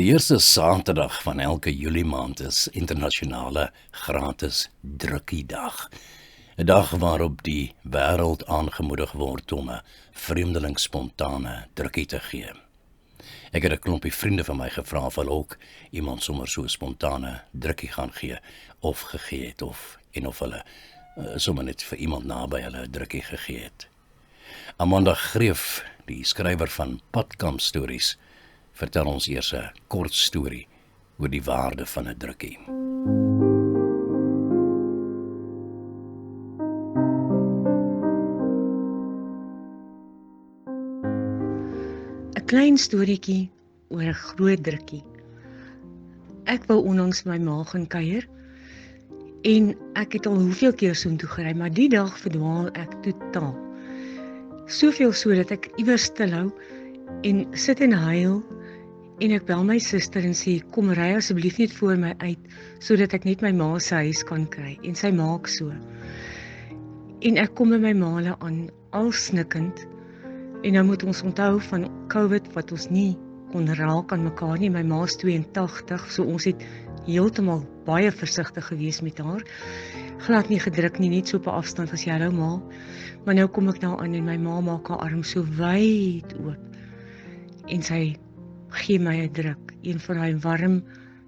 Die eerste Saterdag van elke Julie maand is internasionale gratis drukkiedag. 'n Dag waarop die wêreld aangemoedig word om 'n vreemdeling spontane drukkie te gee. Ek het 'n klompie vriende van my gevra of hulle ook iemand sommer so spontane drukkie gaan gee, of gegee het, of hulle sommer net vir iemand naby hulle 'n drukkie gegee het. Amanda Greef, die skrywer van Padkamp stories, vertel ons eers 'n kort storie oor die waarde van 'n drukkie. 'n klein storieetjie oor 'n groot drukkie. Ek wou onlangs my ma gaan kuier en ek het al hoeveel keer soontoe gery, maar die dag verdwaal ek totaal. Soveel so dat ek iewers stilhou en sit en huil en ek bel my suster en sê, kom ry asseblief net voor my uit, sodat ek net my ma se huis kan kry, en sy maak so. En ek kom by my ma aan, al snikkend, en nou moet ons onthou van COVID, wat ons nie kon raak aan mekaar nie, my ma is 82, so ons het heeltemal baie versigtig gewees met haar, glad nie gedruk nie, net so op 'n afstand as hallo ma, maar nou kom ek nou aan en my ma maak haar arm so wyd oop, en sy gee my 'n druk, een van daai warm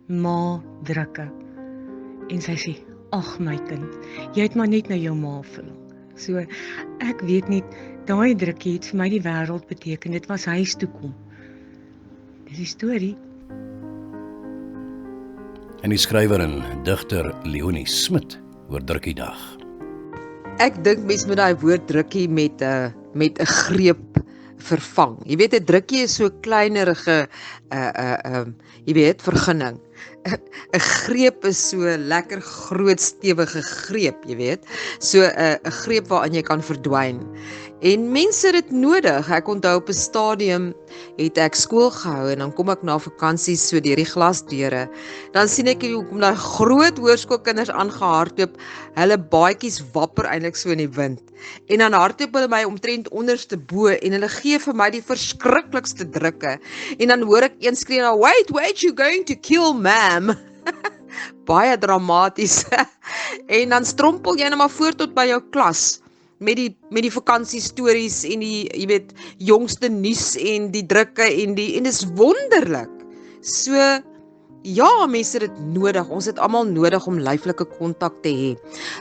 ma-drukke. En sy sê, ag my kind, jy het maar net na jou ma verlang. So, ek weet nie, daai drukkie het vir my die wêreld beteken, dit was huis toe kom. Dis die storie. En die skrywer en digter Leonie Smit oor drukkiedag. Ek dink mens moet daai woord drukkie met 'n greep vervang. Jy weet, 'n drukkie is so kleinerige jy weet, vergunning. 'n greep is so lekker groot stewige greep, jy weet. So 'n greep waaraan jy kan verdwyn. En mense het dit nodig. Ek onthou op 'n stadium het ek skool gehou en dan kom ek na vakansies so deur die glasdeure. Dan sien ek hoe kom daai groot hoërskoolkinders aangehardloop. Hulle baadjies wapper eintlik so in die wind. En dan hardloop hulle my omtrent onderste bo en hulle gee vir my die verskriklikste drukke. En dan hoor ek een skree nou, wait, you going to kill ma'am. Baie dramaties. En dan strompel jy nou maar voort tot by jou klas. Met die vakansiestories en die, jy weet, jongste nuus en die drukke en dis wonderlik. So, ja, mense het dit nodig. Ons het almal nodig om lyflike kontak te hê.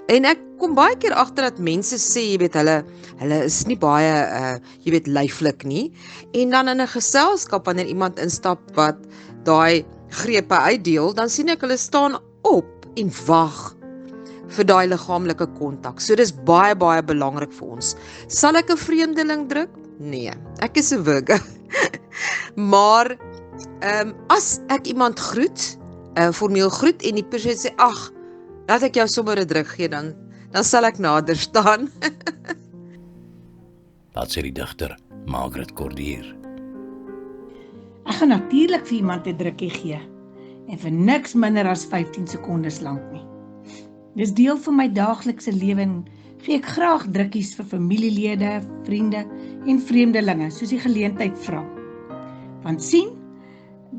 En ek kom baie keer agter dat mense sê, jy weet, hulle is nie baie, jy weet, lyflik nie. En dan in 'n geselskap, wanneer iemand instap wat daai grepe uitdeel, dan sien ek hulle staan op en wag vir daai liggaamlike kontak. So dis baie belangrik vir ons. Sal ek 'n vreemdeling druk? Nee, ek is 'n Virgo. Maar as ek iemand groet, formeel groet en die persoon sê, ag, laat ek jou sommer 'n druk gee, dan sal ek nader staan. Dat sê die digter Margaret Cordier. Ek gaan natuurlik vir iemand 'n drukkie gee en vir niks minder as 15 sekondes lank nie. Dis deel van my daaglikse lewe en gee ek graag drukkies vir familielede, vriende en vreemdelinge, soos die geleentheid vra. Want sien,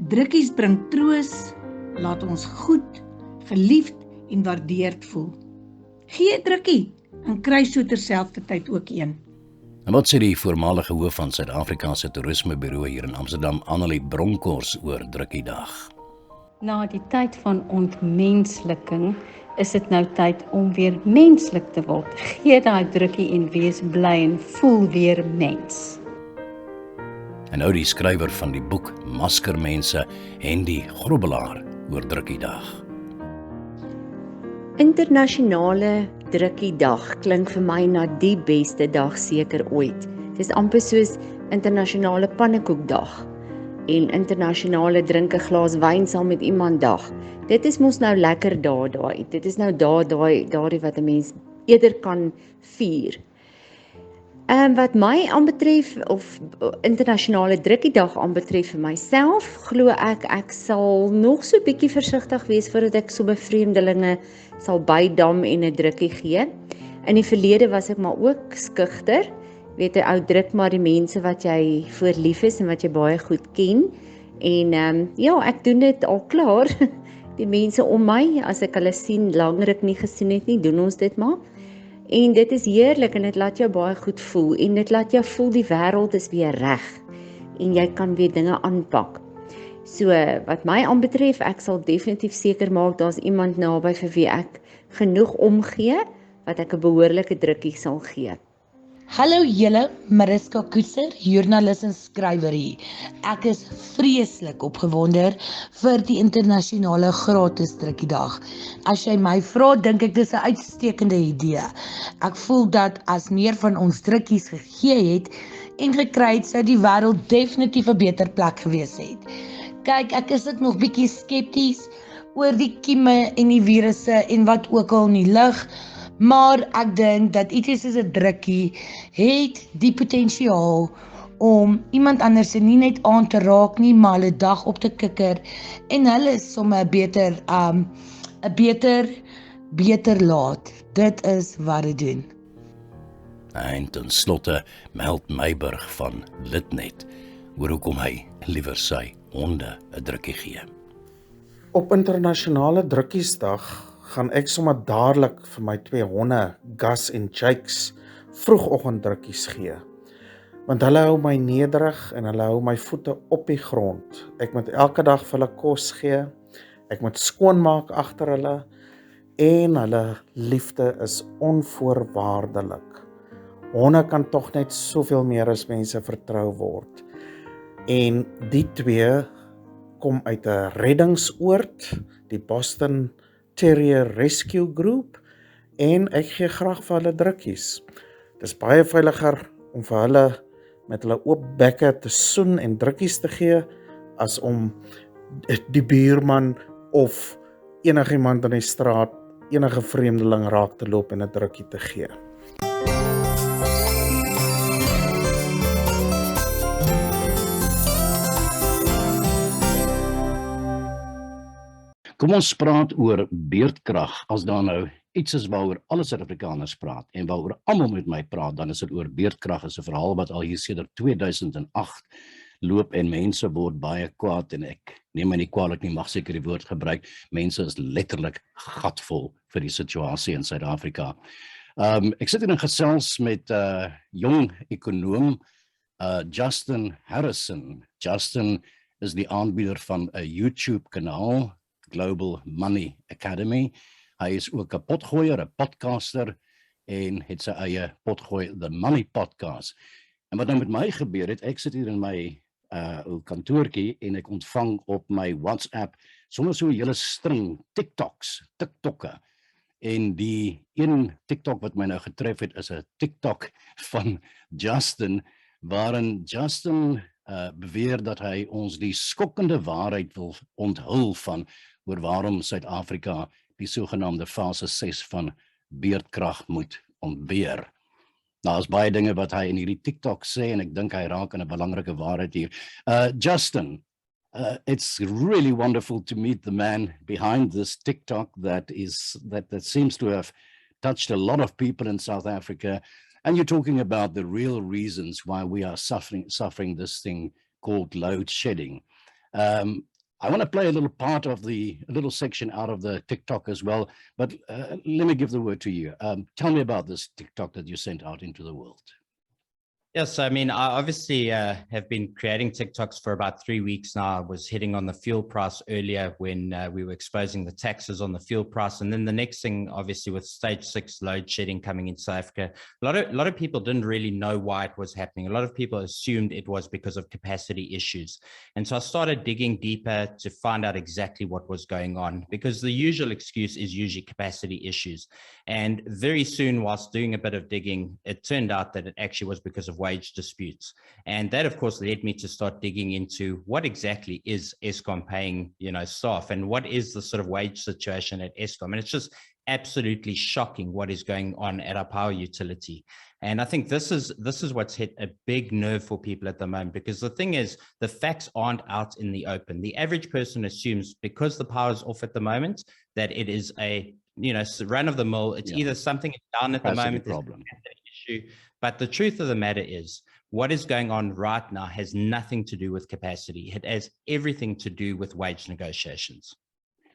drukkies bring troos, laat ons goed, geliefd en waardeerd voel. Gee 'n drukkie en kry so terselfdertyd ook een. En wat sê die voormalige hoof van Suid-Afrikaanse Toerismebureau hier in Amsterdam, Annelie Bronkhorst, oor drukkiedag? Na die tyd van ontmensliking is dit nou tyd om weer menslik te word. Gee daai drukkie en wees bly en voel weer mens. En nou die skrywer van die boek Maskermense, Hendy Grobbelaar, oor drukkiedag. Internasionale drukkiedag klink vir my na die beste dag seker ooit. Dis amper soos internasionale pannekoekdag en internasionale drink 'n glas wyn saam met iemand dag. Dit is mos nou lekker daai. Dit is nou daardie wat 'n mens eerder kan vier. Wat my aanbetref, of internasionale drukkiedag aanbetref vir myself, glo ek sal nog so bietjie versigtig wees voordat ek sommer vreemdelinge sal bydam en 'n drukkie gee. In die verlede was ek maar ook skugter. Weet 'n ou druk maar die mense wat jy voor lief is en wat jy baie goed ken. En ja, ek doen dit al klaar. Die mense om my, as ek hulle sien, langer nie gesien het nie, doen ons dit maar. En dit is heerlik en dit laat jou baie goed voel en dit laat jou voel die wêreld is weer reg en jy kan weer dinge aanpak. So wat my aanbetref, ek sal definitief seker maak daar's iemand naby vir wie ek genoeg omgee wat ek 'n behoorlike drukkie sal gee. Hallo julle, Mariska Koeser, joernalis en skrywer hier. Ek is vreeslik opgewonde vir die internasionale gratis drukkiedag. As jy my vra, dink ek dis 'n uitstekende idee. Ek voel dat as meer van ons drukkies gegee het en gekry het, sou die wêreld definitief 'n beter plek gewees het. Kyk, ek is dit nog bietjie skepties oor die kieme en die virusse en wat ook al in die lug. Maar ek dink dat iets soos 'n drukkie het die potensiaal om iemand anders se nie net aan te raak nie, maar hulle dag op te kikker en hulle sommer beter laat. Dit is wat dit doen. En ten slotte meld Meiburg van Litnet oor hoekom hy liewer sy honde 'n drukkie gee. Op internasionale drukkiesdag gaan ek sommer dadelik vir my 2 honde, Gus en Jakes, vroegoggend drukkies gee. Want hulle hou my nederig en hulle hou my voete op die grond. Ek moet elke dag vir hulle kos gee, ek moet skoonmaak agter hulle en hulle liefde is onvoorwaardelik. Honde kan tog net soveel meer as mense vertrou word. En die 2 kom uit 'n reddingsoord, die Boston Terrier Rescue Group, en ek gee graag vir hulle drukkies. Dit is baie veiliger om vir hulle met hulle oop bekke te soen en drukkies te gee, as om die buurman of enigiemand in die straat, enige vreemdeling raak te loop en 'n drukkie te gee. Kom ons praat oor beerdkrag. As daar nou iets is waaroor alle Suid-Afrikaners praat en waaroor almal met my praat, dan is dit oor beerdkrag. Is 'n verhaal wat al hier sedert 2008 loop en mense word baie kwaad en ek neem my nie kwaadlik nie, mag seker die woord gebruik. Mense is letterlik gatvol vir die situasie in Suid-Afrika. Ek sit hier in gesels met jong ekonoom Justin Harrison. Justin is die aanbieder van 'n YouTube kanaal, Global Money Academy. Hy is ook 'n potgooier, 'n podcaster en het sy eie potgooi The Money Podcast. En wat nou met my gebeur het, ek sit hier in my kantoortjie en ek ontvang op my WhatsApp sommer so 'n hele string TikTokke. En die een TikTok wat my nou getref het is 'n TikTok van Justin, waarin Justin beweer dat hy ons die skokkende waarheid wil onthul van oor waarom Suid-Afrika die sogenaamde fase 6 van beerdkrag moet ontbeer. Nou is baie dinge wat hy in hierdie TikTok sê en ek dink hy raak aan 'n belangrike waarheid hier. Justin, it's really wonderful to meet the man behind this TikTok that seems to have touched a lot of people in South Africa. And you're talking about the real reasons why we are suffering this thing called load shedding. I want to play a little section out of the TikTok as well, but let me give the word to you. Tell me about this TikTok that you sent out into the world. Yes, I mean, I obviously have been creating TikToks for about 3 weeks now. I was hitting on the fuel price earlier when we were exposing the taxes on the fuel price. And then the next thing, obviously, with stage 6 load shedding coming in South Africa, a lot of people didn't really know why it was happening. A lot of people assumed it was because of capacity issues. And so I started digging deeper to find out exactly what was going on, because the usual excuse is usually capacity issues. And very soon, whilst doing a bit of digging, it turned out that it actually was because of wage disputes. And that, of course, led me to start digging into what exactly is Eskom paying, staff, and what is the sort of wage situation at Eskom. And it's just absolutely shocking what is going on at our power utility. And I think this is what's hit a big nerve for people at the moment, because the thing is, the facts aren't out in the open. The average person assumes because the power is off at the moment that it is a run of the mill. It's either something is down at the moment, problem issue. But the truth of the matter is, what is going on right now has nothing to do with capacity. It has everything to do with wage negotiations.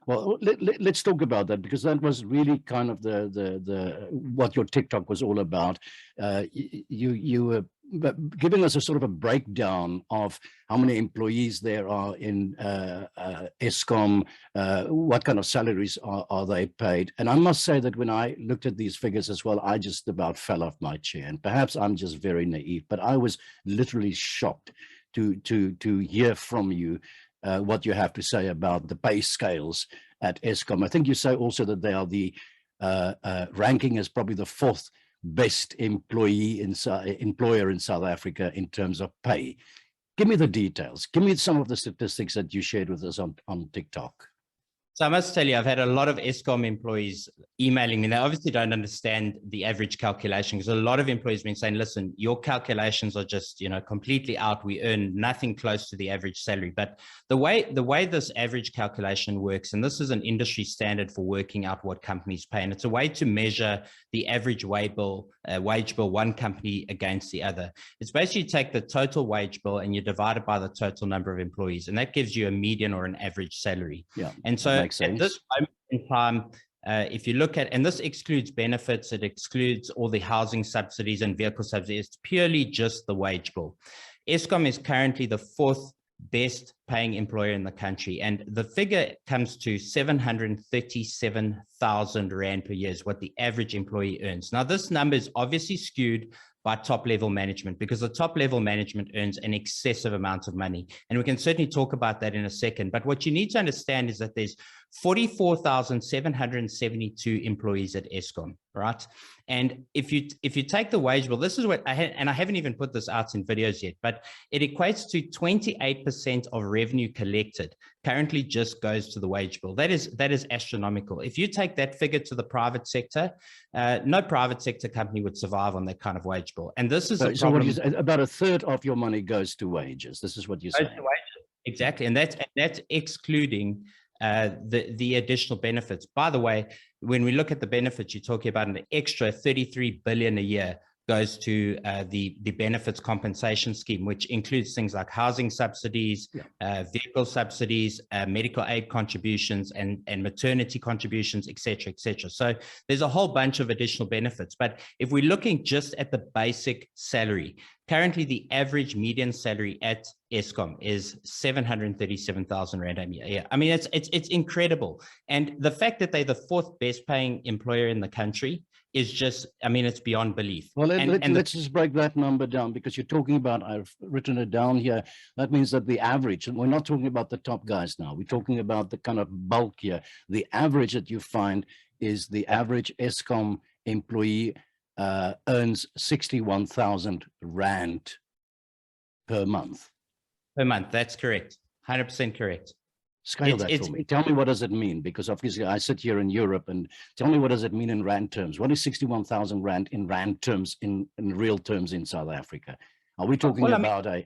Well, let's talk about that, because that was really kind of the what your TikTok was all about. You were giving us a sort of a breakdown of how many employees there are in Eskom, what kind of salaries are they paid. And I must say that when I looked at these figures as well, I just about fell off my chair. And perhaps I'm just very naive, but I was literally shocked to hear from you what you have to say about the pay scales at Eskom. I think you say also that they are the ranking as probably the 4th best employer in South Africa in terms of pay. Give me the details. Give me some of the statistics that you shared with us on TikTok. So I must tell you, I've had a lot of Eskom employees emailing me. They obviously don't understand the average calculation, because a lot of employees have been saying, listen, your calculations are just, completely out. We earn nothing close to the average salary. But the way this average calculation works, and this is an industry standard for working out what companies pay, and it's a way to measure the average wage bill one company against the other. It's basically you take the total wage bill and you divide it by the total number of employees, and that gives you a median or an average salary. Yeah. And so at this moment in time, if you look at, and this excludes benefits, it excludes all the housing subsidies and vehicle subsidies, it's purely just the wage bill. Eskom is currently the 4th best paying employer in the country, and the figure comes to 737,000 Rand per year is what the average employee earns. Now, this number is obviously skewed by top level management, because the top level management earns an excessive amount of money. And we can certainly talk about that in a second. But what you need to understand is that there's 44,772 employees at Eskom, right? And if you take the wage bill, this is what I haven't even put this out in videos yet, but it equates to 28% of revenue collected currently just goes to the wage bill. That is astronomical. If you take that figure to the private sector, no private sector company would survive on that kind of wage bill. And this is so what is about 1/3 of your money goes to wages. This is what you're saying. Exactly, and that's excluding the additional benefits. By the way, when we look at the benefits, you're talking about an extra 33 billion a year goes to the benefits compensation scheme, which includes things like housing subsidies, vehicle subsidies, medical aid contributions, and maternity contributions, et cetera, et cetera. So there's a whole bunch of additional benefits. But if we're looking just at the basic salary, currently the average median salary at Eskom is 737,000 Rand a year. I mean, it's incredible. And the fact that they're the 4th best paying employer in the country is just, I mean, it's beyond belief. Well, let's just break that number down, because you're talking about, I've written it down here, that means that the average, and we're not talking about the top guys now, we're talking about the kind of bulk here. The average that you find is the average Eskom employee earns 61,000 Rand per month. Per month, that's correct. 100% correct. Scale that for me. Tell me, what does it mean? Because obviously I sit here in Europe, and tell me, what does it mean in Rand terms? What is 61,000 Rand in Rand terms, in real terms in South Africa? Are we talking about a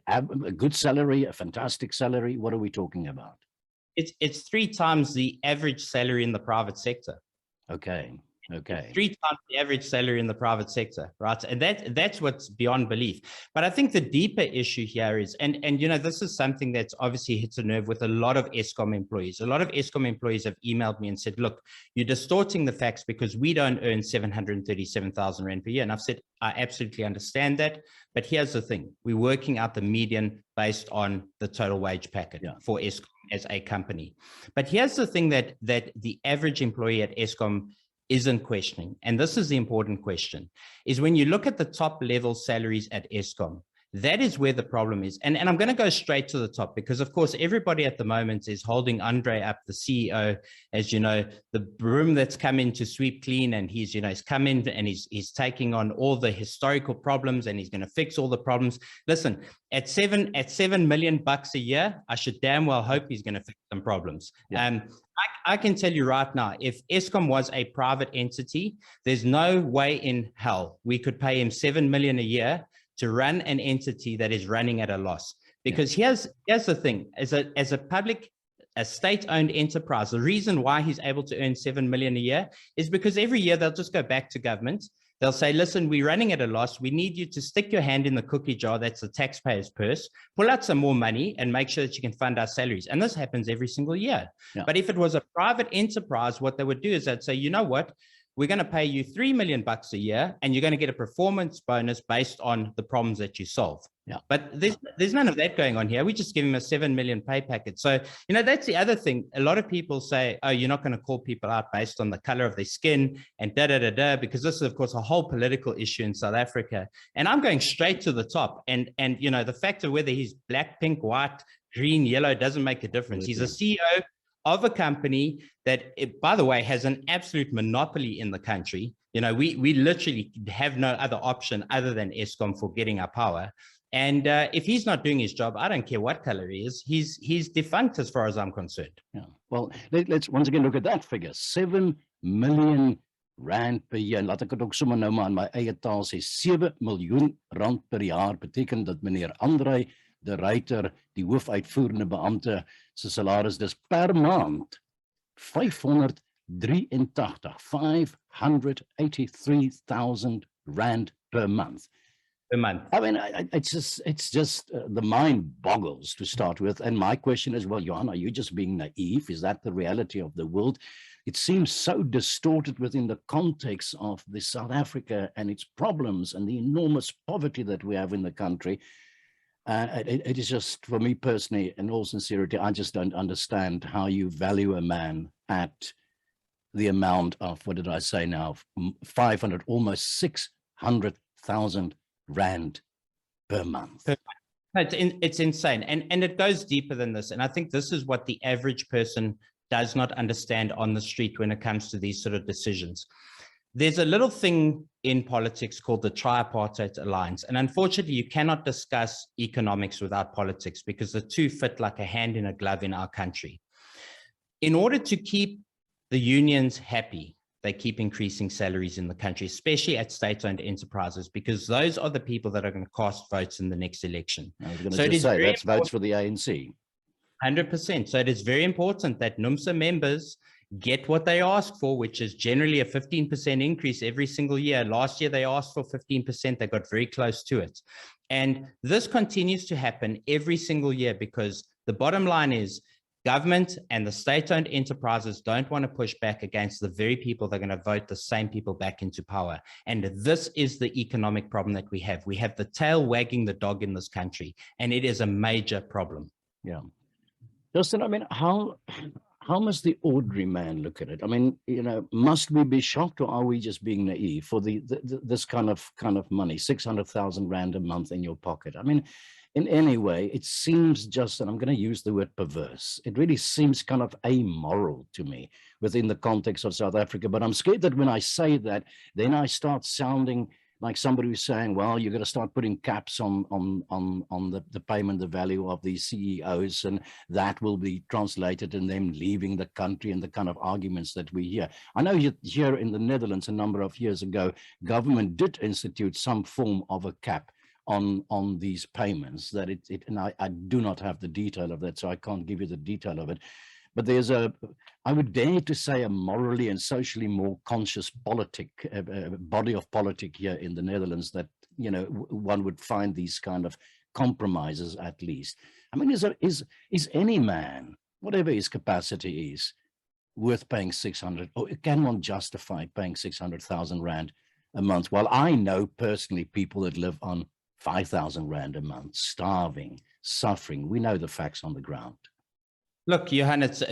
good salary, a fantastic salary? What are we talking about? It's 3 times the average salary in the private sector. Okay. 3 times the average salary in the private sector, right? And that's what's beyond belief. But I think the deeper issue here is, and this is something that's obviously hits a nerve with a lot of Eskom employees. A lot of Eskom employees have emailed me and said, look, you're distorting the facts because we don't earn 737,000 Rand per year. And I've said, I absolutely understand that. But here's the thing. We're working out the median based on the total wage packet for Eskom as a company. But here's the thing that the average employee at Eskom isn't questioning, and this is the important question, is when you look at the top level salaries at Eskom, that is where the problem is. And I'm going to go straight to the top, because of course everybody at the moment is holding Andre up, the CEO, as the broom that's come in to sweep clean, and he's come in and he's taking on all the historical problems, and he's going to fix all the problems. Listen, at 7 million bucks a year, I should damn well hope he's going to fix some problems. I can tell you right now, if Eskom was a private entity, there's no way in hell we could pay him 7 million a year to run an entity that is running at a loss. Because here's the thing, as a state-owned enterprise, the reason why he's able to earn 7 million a year is because every year they'll just go back to government. They'll say, listen, we're running at a loss. We need you to stick your hand in the cookie jar. That's the taxpayer's purse. Pull out some more money and make sure that you can fund our salaries. And this happens every single year. Yeah. But if it was a private enterprise, what they would do is they'd say, you know what? We're going to pay you $3 million a year, and you're going to get a performance bonus based on the problems that you solve. Yeah. But there's none of that going on here. We just give him a 7 million pay packet. So, you know, that's the other thing. A lot of people say, oh, you're not going to call people out based on the color of their skin and because this is, of course, a whole political issue in South Africa. And I'm going straight to the top. And you know, the fact of whether he's black, pink, white, green, yellow doesn't make a difference. He's a CEO of a company that, by the way, has an absolute monopoly in the country. You know, we literally have no other option other than Eskom for getting our power. And if he's not doing his job, I don't care what color he is. He's defunct as far as I'm concerned. Yeah. Well, let's once again look at that figure: 7 million rand per year. En laat ek dit ook sommer nou maar in my eie taal sê, 7 miljoen rand per jaar beteken dat meneer Andrei de Ruyter, die hoofuitvoerende beampte, se salaris dis per maand 583,000 rand per month. Per month. I mean, it's just the mind boggles to start with. And my question is, well, Johan, are you just being naive? Is that the reality of the world? It seems so distorted within the context of the South Africa and its problems and the enormous poverty that we have in the country. It is just, for me personally, in all sincerity, I just don't understand how you value a man at the amount of, what did I say now, 500, almost 600,000 rand per month. It's insane. And it goes deeper than this. And I think this is what the average person does not understand on the street when it comes to these sort of decisions. There's a little thing in politics called the tripartite alliance. And unfortunately, you cannot discuss economics without politics because the two fit like a hand in a glove in our country. In order to keep the unions happy, they keep increasing salaries in the country, especially at state-owned enterprises, because those are the people that are going to cast votes in the next election. I was going to just say, that's votes for the ANC. 100%. So it is very important that NUMSA members get what they ask for, which is generally a 15% increase every single year. Last year, they asked for 15%. They got very close to it. And this continues to happen every single year because the bottom line is government and the state-owned enterprises don't want to push back against the very people that are going to vote the same people back into power. And this is the economic problem that we have. We have the tail wagging the dog in this country, and it is a major problem. Yeah. Justin, I mean, how must the ordinary man look at it? I mean, you know, must we be shocked, or are we just being naive for this kind of money, 600,000 rand a month in your pocket? I mean, in any way, it seems just, and I'm going to use the word perverse, it really seems kind of amoral to me within the context of South Africa. But I'm scared that when I say that, then I start sounding like somebody who's saying, well, you're going to start putting caps on the payment, the value of these CEOs, and that will be translated in them leaving the country, and the kind of arguments that we hear. I know here in the Netherlands, a number of years ago, government did institute some form of a cap on these payments, that and I do not have the detail of that, so I can't give you the detail of it. But there's I would dare to say, a morally and socially more conscious body of politic here in the Netherlands that, you know, one would find these kind of compromises at least. I mean, is any man, whatever his capacity is, worth paying 600, or can one justify paying 600,000 rand a month? Well, I know personally people that live on 5,000 rand a month, starving, suffering. We know the facts on the ground. Look, Johan, it's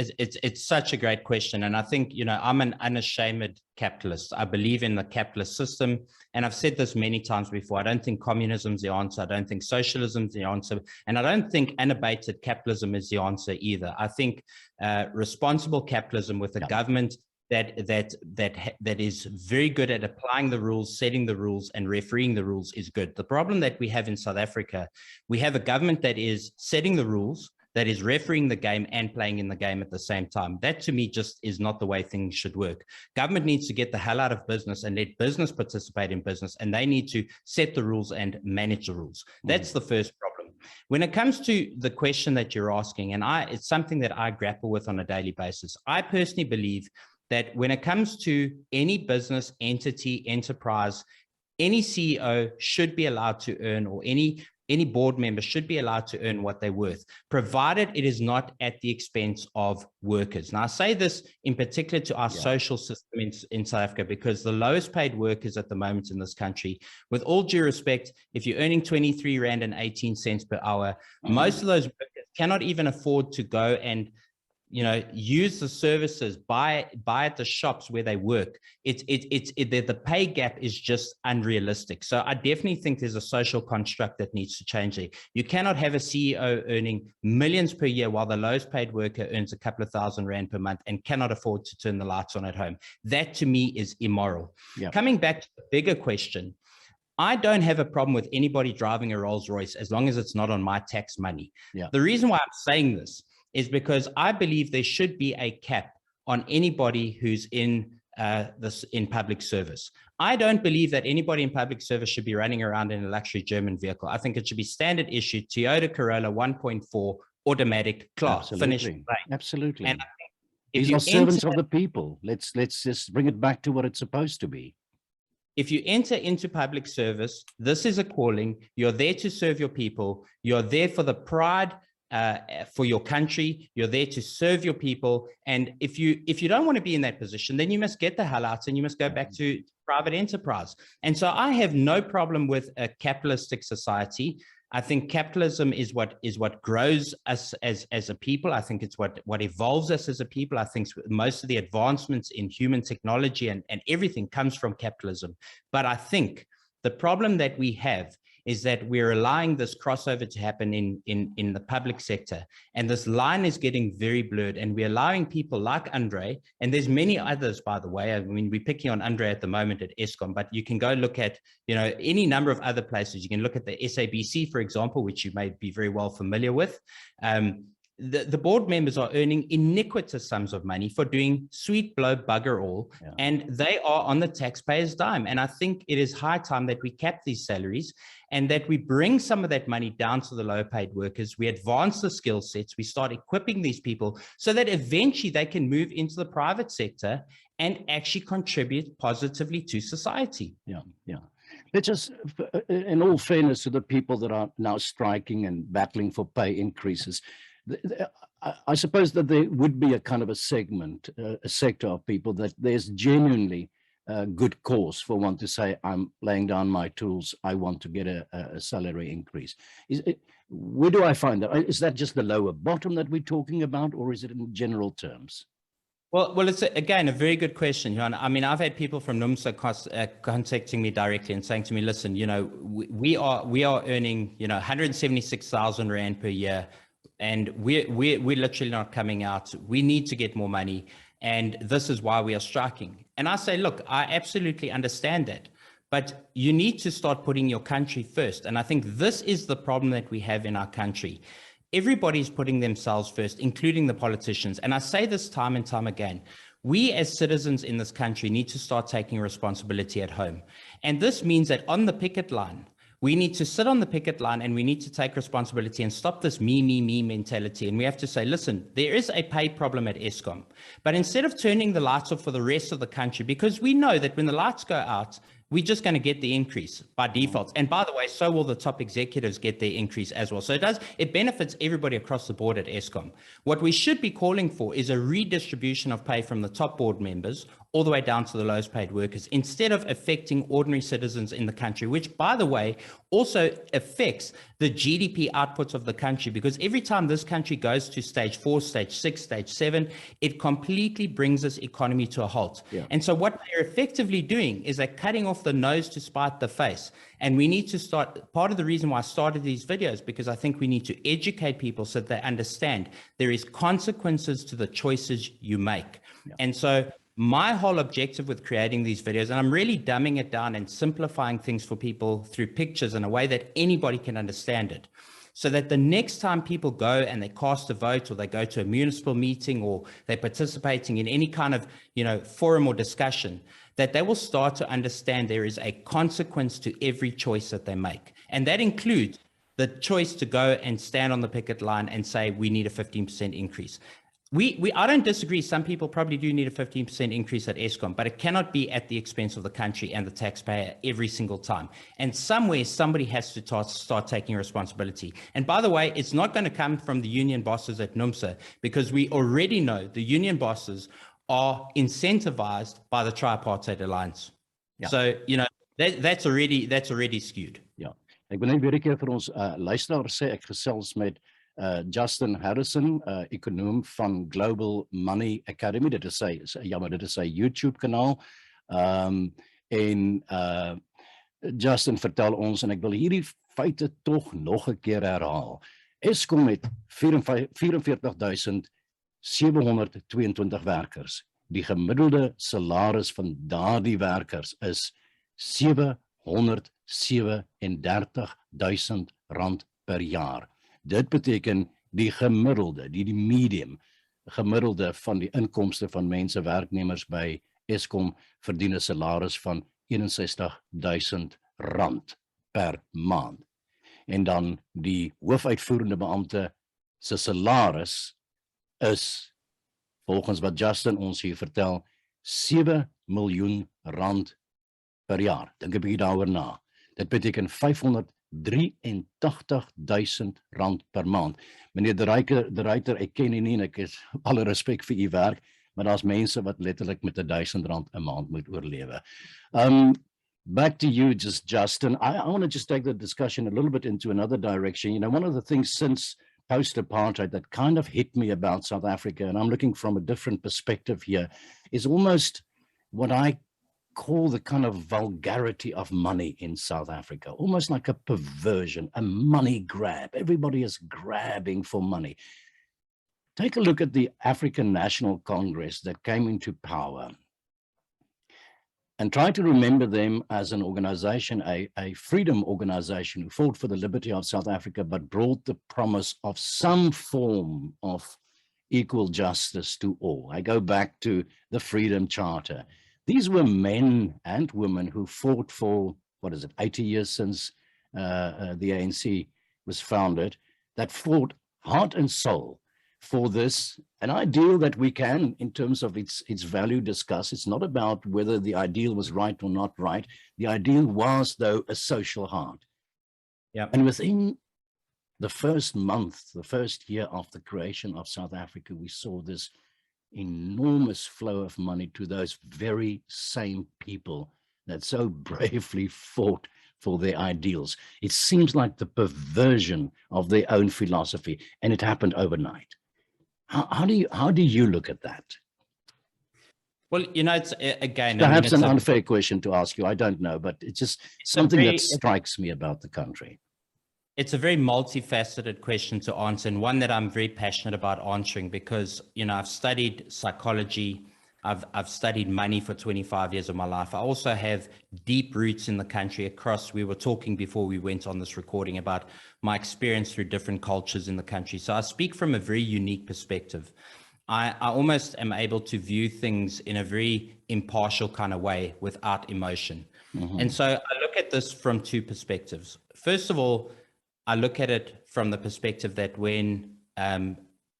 such a great question. And I think, you know, I'm an unashamed capitalist. I believe in the capitalist system. And I've said this many times before. I don't think communism's the answer. I don't think socialism's the answer. And I don't think unabated capitalism is the answer either. I think responsible capitalism with a government that is very good at applying the rules, setting the rules, and refereeing the rules is good. The problem that we have in South Africa, we have a government that is setting the rules, that is refereeing the game and playing in the game at the same time. That to me just is not the way things should work. Government needs to get the hell out of business and let business participate in business, and they need to set the rules and manage the rules. That's the first problem. When it comes to the question that you're asking, and it's something that I grapple with on a daily basis, I personally believe that when it comes to any business, entity, enterprise, any CEO should be allowed to earn, or any board member should be allowed to earn what they're worth, provided it is not at the expense of workers. Now, I say this in particular to our social system in South Africa, because the lowest paid workers at the moment in this country, with all due respect, if you're earning 23 Rand and 18 cents per hour, most of those workers cannot even afford to go and use the services, buy at the shops where they work. The pay gap is just unrealistic. So I definitely think there's a social construct that needs to change there. You cannot have a CEO earning millions per year while the lowest paid worker earns a couple of thousand Rand per month and cannot afford to turn the lights on at home. That to me is immoral. Coming back to the bigger question, I don't have a problem with anybody driving a Rolls Royce as long as it's not on my tax money. The reason why I'm saying this is because I believe there should be a cap on anybody who's in public service. I don't believe that anybody in public service should be running around in a luxury German vehicle. I think it should be standard issue Toyota Corolla 1.4 automatic class, finished. Absolutely. And these are servants of the people. Let's just bring it back to what it's supposed to be. If you enter into public service, this is a calling. You're there to serve your people. You're there for the pride for your country. You're there to serve your people. And if you don't want to be in that position, then you must get the hell out and you must go back to private enterprise. And so I have no problem with a capitalistic society. I think capitalism is what grows us as a people. I think it's what evolves us as a people. I think most of the advancements in human technology and everything comes from capitalism. But I think the problem that we have is that we're allowing this crossover to happen in the public sector. And this line is getting very blurred, and we're allowing people like Andre, and there's many others, by the way. I mean, we're picking on Andre at the moment at Eskom, but you can go look at, any number of other places. You can look at the SABC, for example, which you may be very well familiar with. The board members are earning iniquitous sums of money for doing sweet blow bugger all, and they are on the taxpayer's dime. And I think it is high time that we cap these salaries and that we bring some of that money down to the low paid workers. We advance the skill sets, we start equipping these people so that eventually they can move into the private sector and actually contribute positively to society. Let's just, in all fairness to the people that are now striking and battling for pay increases, I suppose that there would be a kind of a segment, a sector of people that there's genuinely a good cause for one to say, I'm laying down my tools, I want to get a salary increase. Where do I find that? Is that just the lower bottom that we're talking about, or is it in general terms? Well, it's again a very good question, Johan. I mean, I've had people from NUMSA contacting me directly and saying to me, listen, we are earning 176,000 Rand per year. And we're literally not coming out. We need to get more money. And this is why we are striking. And I say, look, I absolutely understand that. But you need to start putting your country first. And I think this is the problem that we have in our country. Everybody's putting themselves first, including the politicians. And I say this time and time again. We as citizens in this country need to start taking responsibility at home. And this means that on the picket line, we need to sit on the picket line and we need to take responsibility and stop this me mentality. And we have to say, listen, there is a pay problem at Eskom, but instead of turning the lights off for the rest of the country, because we know that when the lights go out, we're just going to get the increase by default. And by the way, so will the top executives get their increase as well. So it benefits everybody across the board at Eskom. What we should be calling for is a redistribution of pay from the top board members all the way down to the lowest paid workers, instead of affecting ordinary citizens in the country, which, by the way, also affects the GDP outputs of the country, because every time this country goes to stage 4, stage 6, stage 7, it completely brings this economy to a halt. And so what they're effectively doing is they're cutting off the nose to spite the face. And we need to start, part of the reason why I started these videos, because I think we need to educate people so that they understand there is consequences to the choices you make. And so my whole objective with creating these videos, and I'm really dumbing it down and simplifying things for people through pictures in a way that anybody can understand it, so that the next time people go and they cast a vote, or they go to a municipal meeting, or they're participating in any kind of forum or discussion, that they will start to understand there is a consequence to every choice that they make. And that includes the choice to go and stand on the picket line and say, we need a 15% increase. I don't disagree. Some people probably do need a 15% increase at Eskom, but it cannot be at the expense of the country and the taxpayer every single time. And somewhere, somebody has to start taking responsibility. And by the way, it's not going to come from the union bosses at NUMSA, because we already know the union bosses are incentivized by the Tripartite Alliance. Yeah. So, that's already skewed. Ja. Ek wil net weer 'n keer vir ons luisteraar sê, ek gesels met Justin Harrison, ekonoom van Global Money Academy. Dit is sy YouTube kanaal. En Justin vertel ons, en ek wil hierdie feite tog nog 'n keer herhaal. Eskom het 44.722 werkers. Die gemiddelde salaris van daardie werkers is R737.000 per jaar. Dit beteken die gemiddelde, die medium gemiddelde van die inkomste van mense, werknemers by Eskom verdien 'n salaris van R61.000 per maand. En dan die hoofuitvoerende beampte se salaris is, volgens wat Justin ons hier vertel, R7 miljoen per jaar. Dink 'n bietjie daaroor na. Dit beteken R583.000 per maand. Meneer de Ruyter, ek ken u nie en ek is alle respek vir u werk, maar daar's mense wat letterlik met R1,000 'n maand moet oorlewe. Back to you, Justin. I want to just take the discussion a little bit into another direction. One of the things since post-apartheid that kind of hit me about South Africa, and I'm looking from a different perspective here, is almost what I call the kind of vulgarity of money in South Africa, almost like a perversion, a money grab. Everybody is grabbing for money. Take a look at the African National Congress that came into power and try to remember them as an organization, a freedom organization who fought for the liberty of South Africa, but brought the promise of some form of equal justice to all. I go back to the Freedom Charter. These were men and women who fought for, 80 years since the ANC was founded, that fought heart and soul for this, an ideal that we can, in terms of its value, discuss. It's not about whether the ideal was right or not right. The ideal was, though, a social heart. Yeah. And within the first month, the first year of the creation of South Africa, we saw this enormous flow of money to those very same people that so bravely fought for their ideals. It seems like the perversion of their own philosophy, and it happened overnight. How do you look at that? Well, it's again, perhaps an unfair question to ask you. I don't know, but it's just something that strikes me about the country. It's a very multifaceted question to answer, and one that I'm very passionate about answering, because I've studied psychology, I've studied money for 25 years of my life. I also have deep roots in the country across. We were talking before we went on this recording about my experience through different cultures in the country. So I speak from a very unique perspective. I almost am able to view things in a very impartial kind of way without emotion. Mm-hmm. And so I look at this from two perspectives. First of all, I look at it from the perspective that when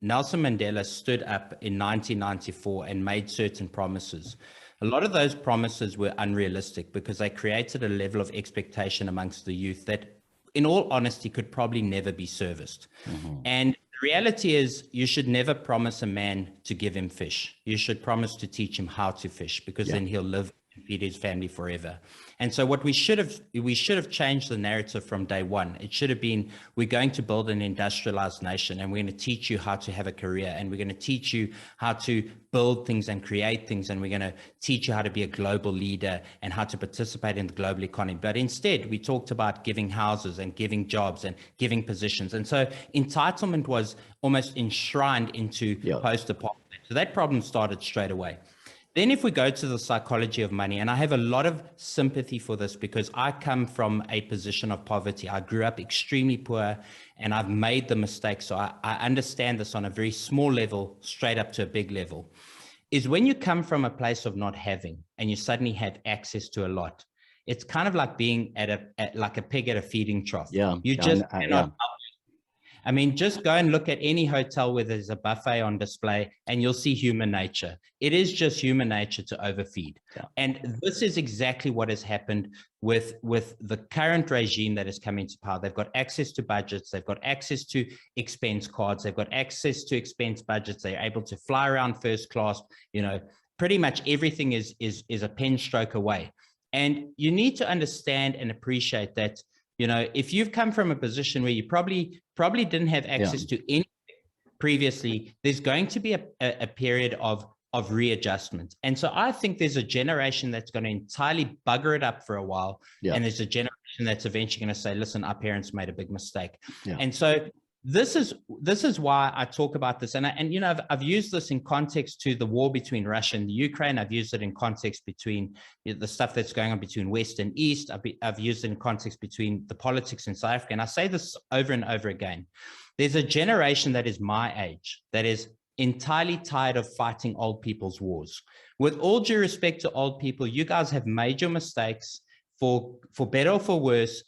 Nelson Mandela stood up in 1994 and made certain promises, a lot of those promises were unrealistic because they created a level of expectation amongst the youth that, in all honesty, could probably never be serviced. Mm-hmm. And the reality is, you should never promise a man to give him fish. You should promise to teach him how to fish, because then he'll live and feed his family forever. And so what we should have changed the narrative from day one. It should have been, we're going to build an industrialized nation, and we're going to teach you how to have a career, and we're going to teach you how to build things and create things, and we're going to teach you how to be a global leader and how to participate in the global economy. But instead, we talked about giving houses and giving jobs and giving positions. And so entitlement was almost enshrined into post-apartheid. So that problem started straight away. Then if we go to the psychology of money, and I have a lot of sympathy for this because I come from a position of poverty. I grew up extremely poor, and I've made the mistake. So I understand this on a very small level, straight up to a big level, is when you come from a place of not having and you suddenly have access to a lot. It's kind of like being like a pig at a feeding trough. Yeah, You just cannot help. I mean, just go and look at any hotel where there's a buffet on display and you'll see human nature. It is just human nature to overfeed. Yeah. And this is exactly what has happened with the current regime that is coming to power. They've got access to budgets, they've got access to expense cards, they've got access to expense budgets, they're able to fly around first class, pretty much everything is a pen stroke away. And you need to understand and appreciate that, if you've come from a position where you probably didn't have access to anything previously, there's going to be a period of readjustment. And so I think there's a generation that's going to entirely bugger it up for a while. Yeah. And there's a generation that's eventually going to say, listen, our parents made a big mistake. Yeah. And so this is why I talk about this. And I've used this in context to the war between Russia and the Ukraine. I've used it in context between the stuff that's going on between West and East. I've used it in context between the politics in South Africa. And I say this over and over again. There's a generation that is my age that is entirely tired of fighting old people's wars. With all due respect to old people, you guys have made your mistakes for better or for worse.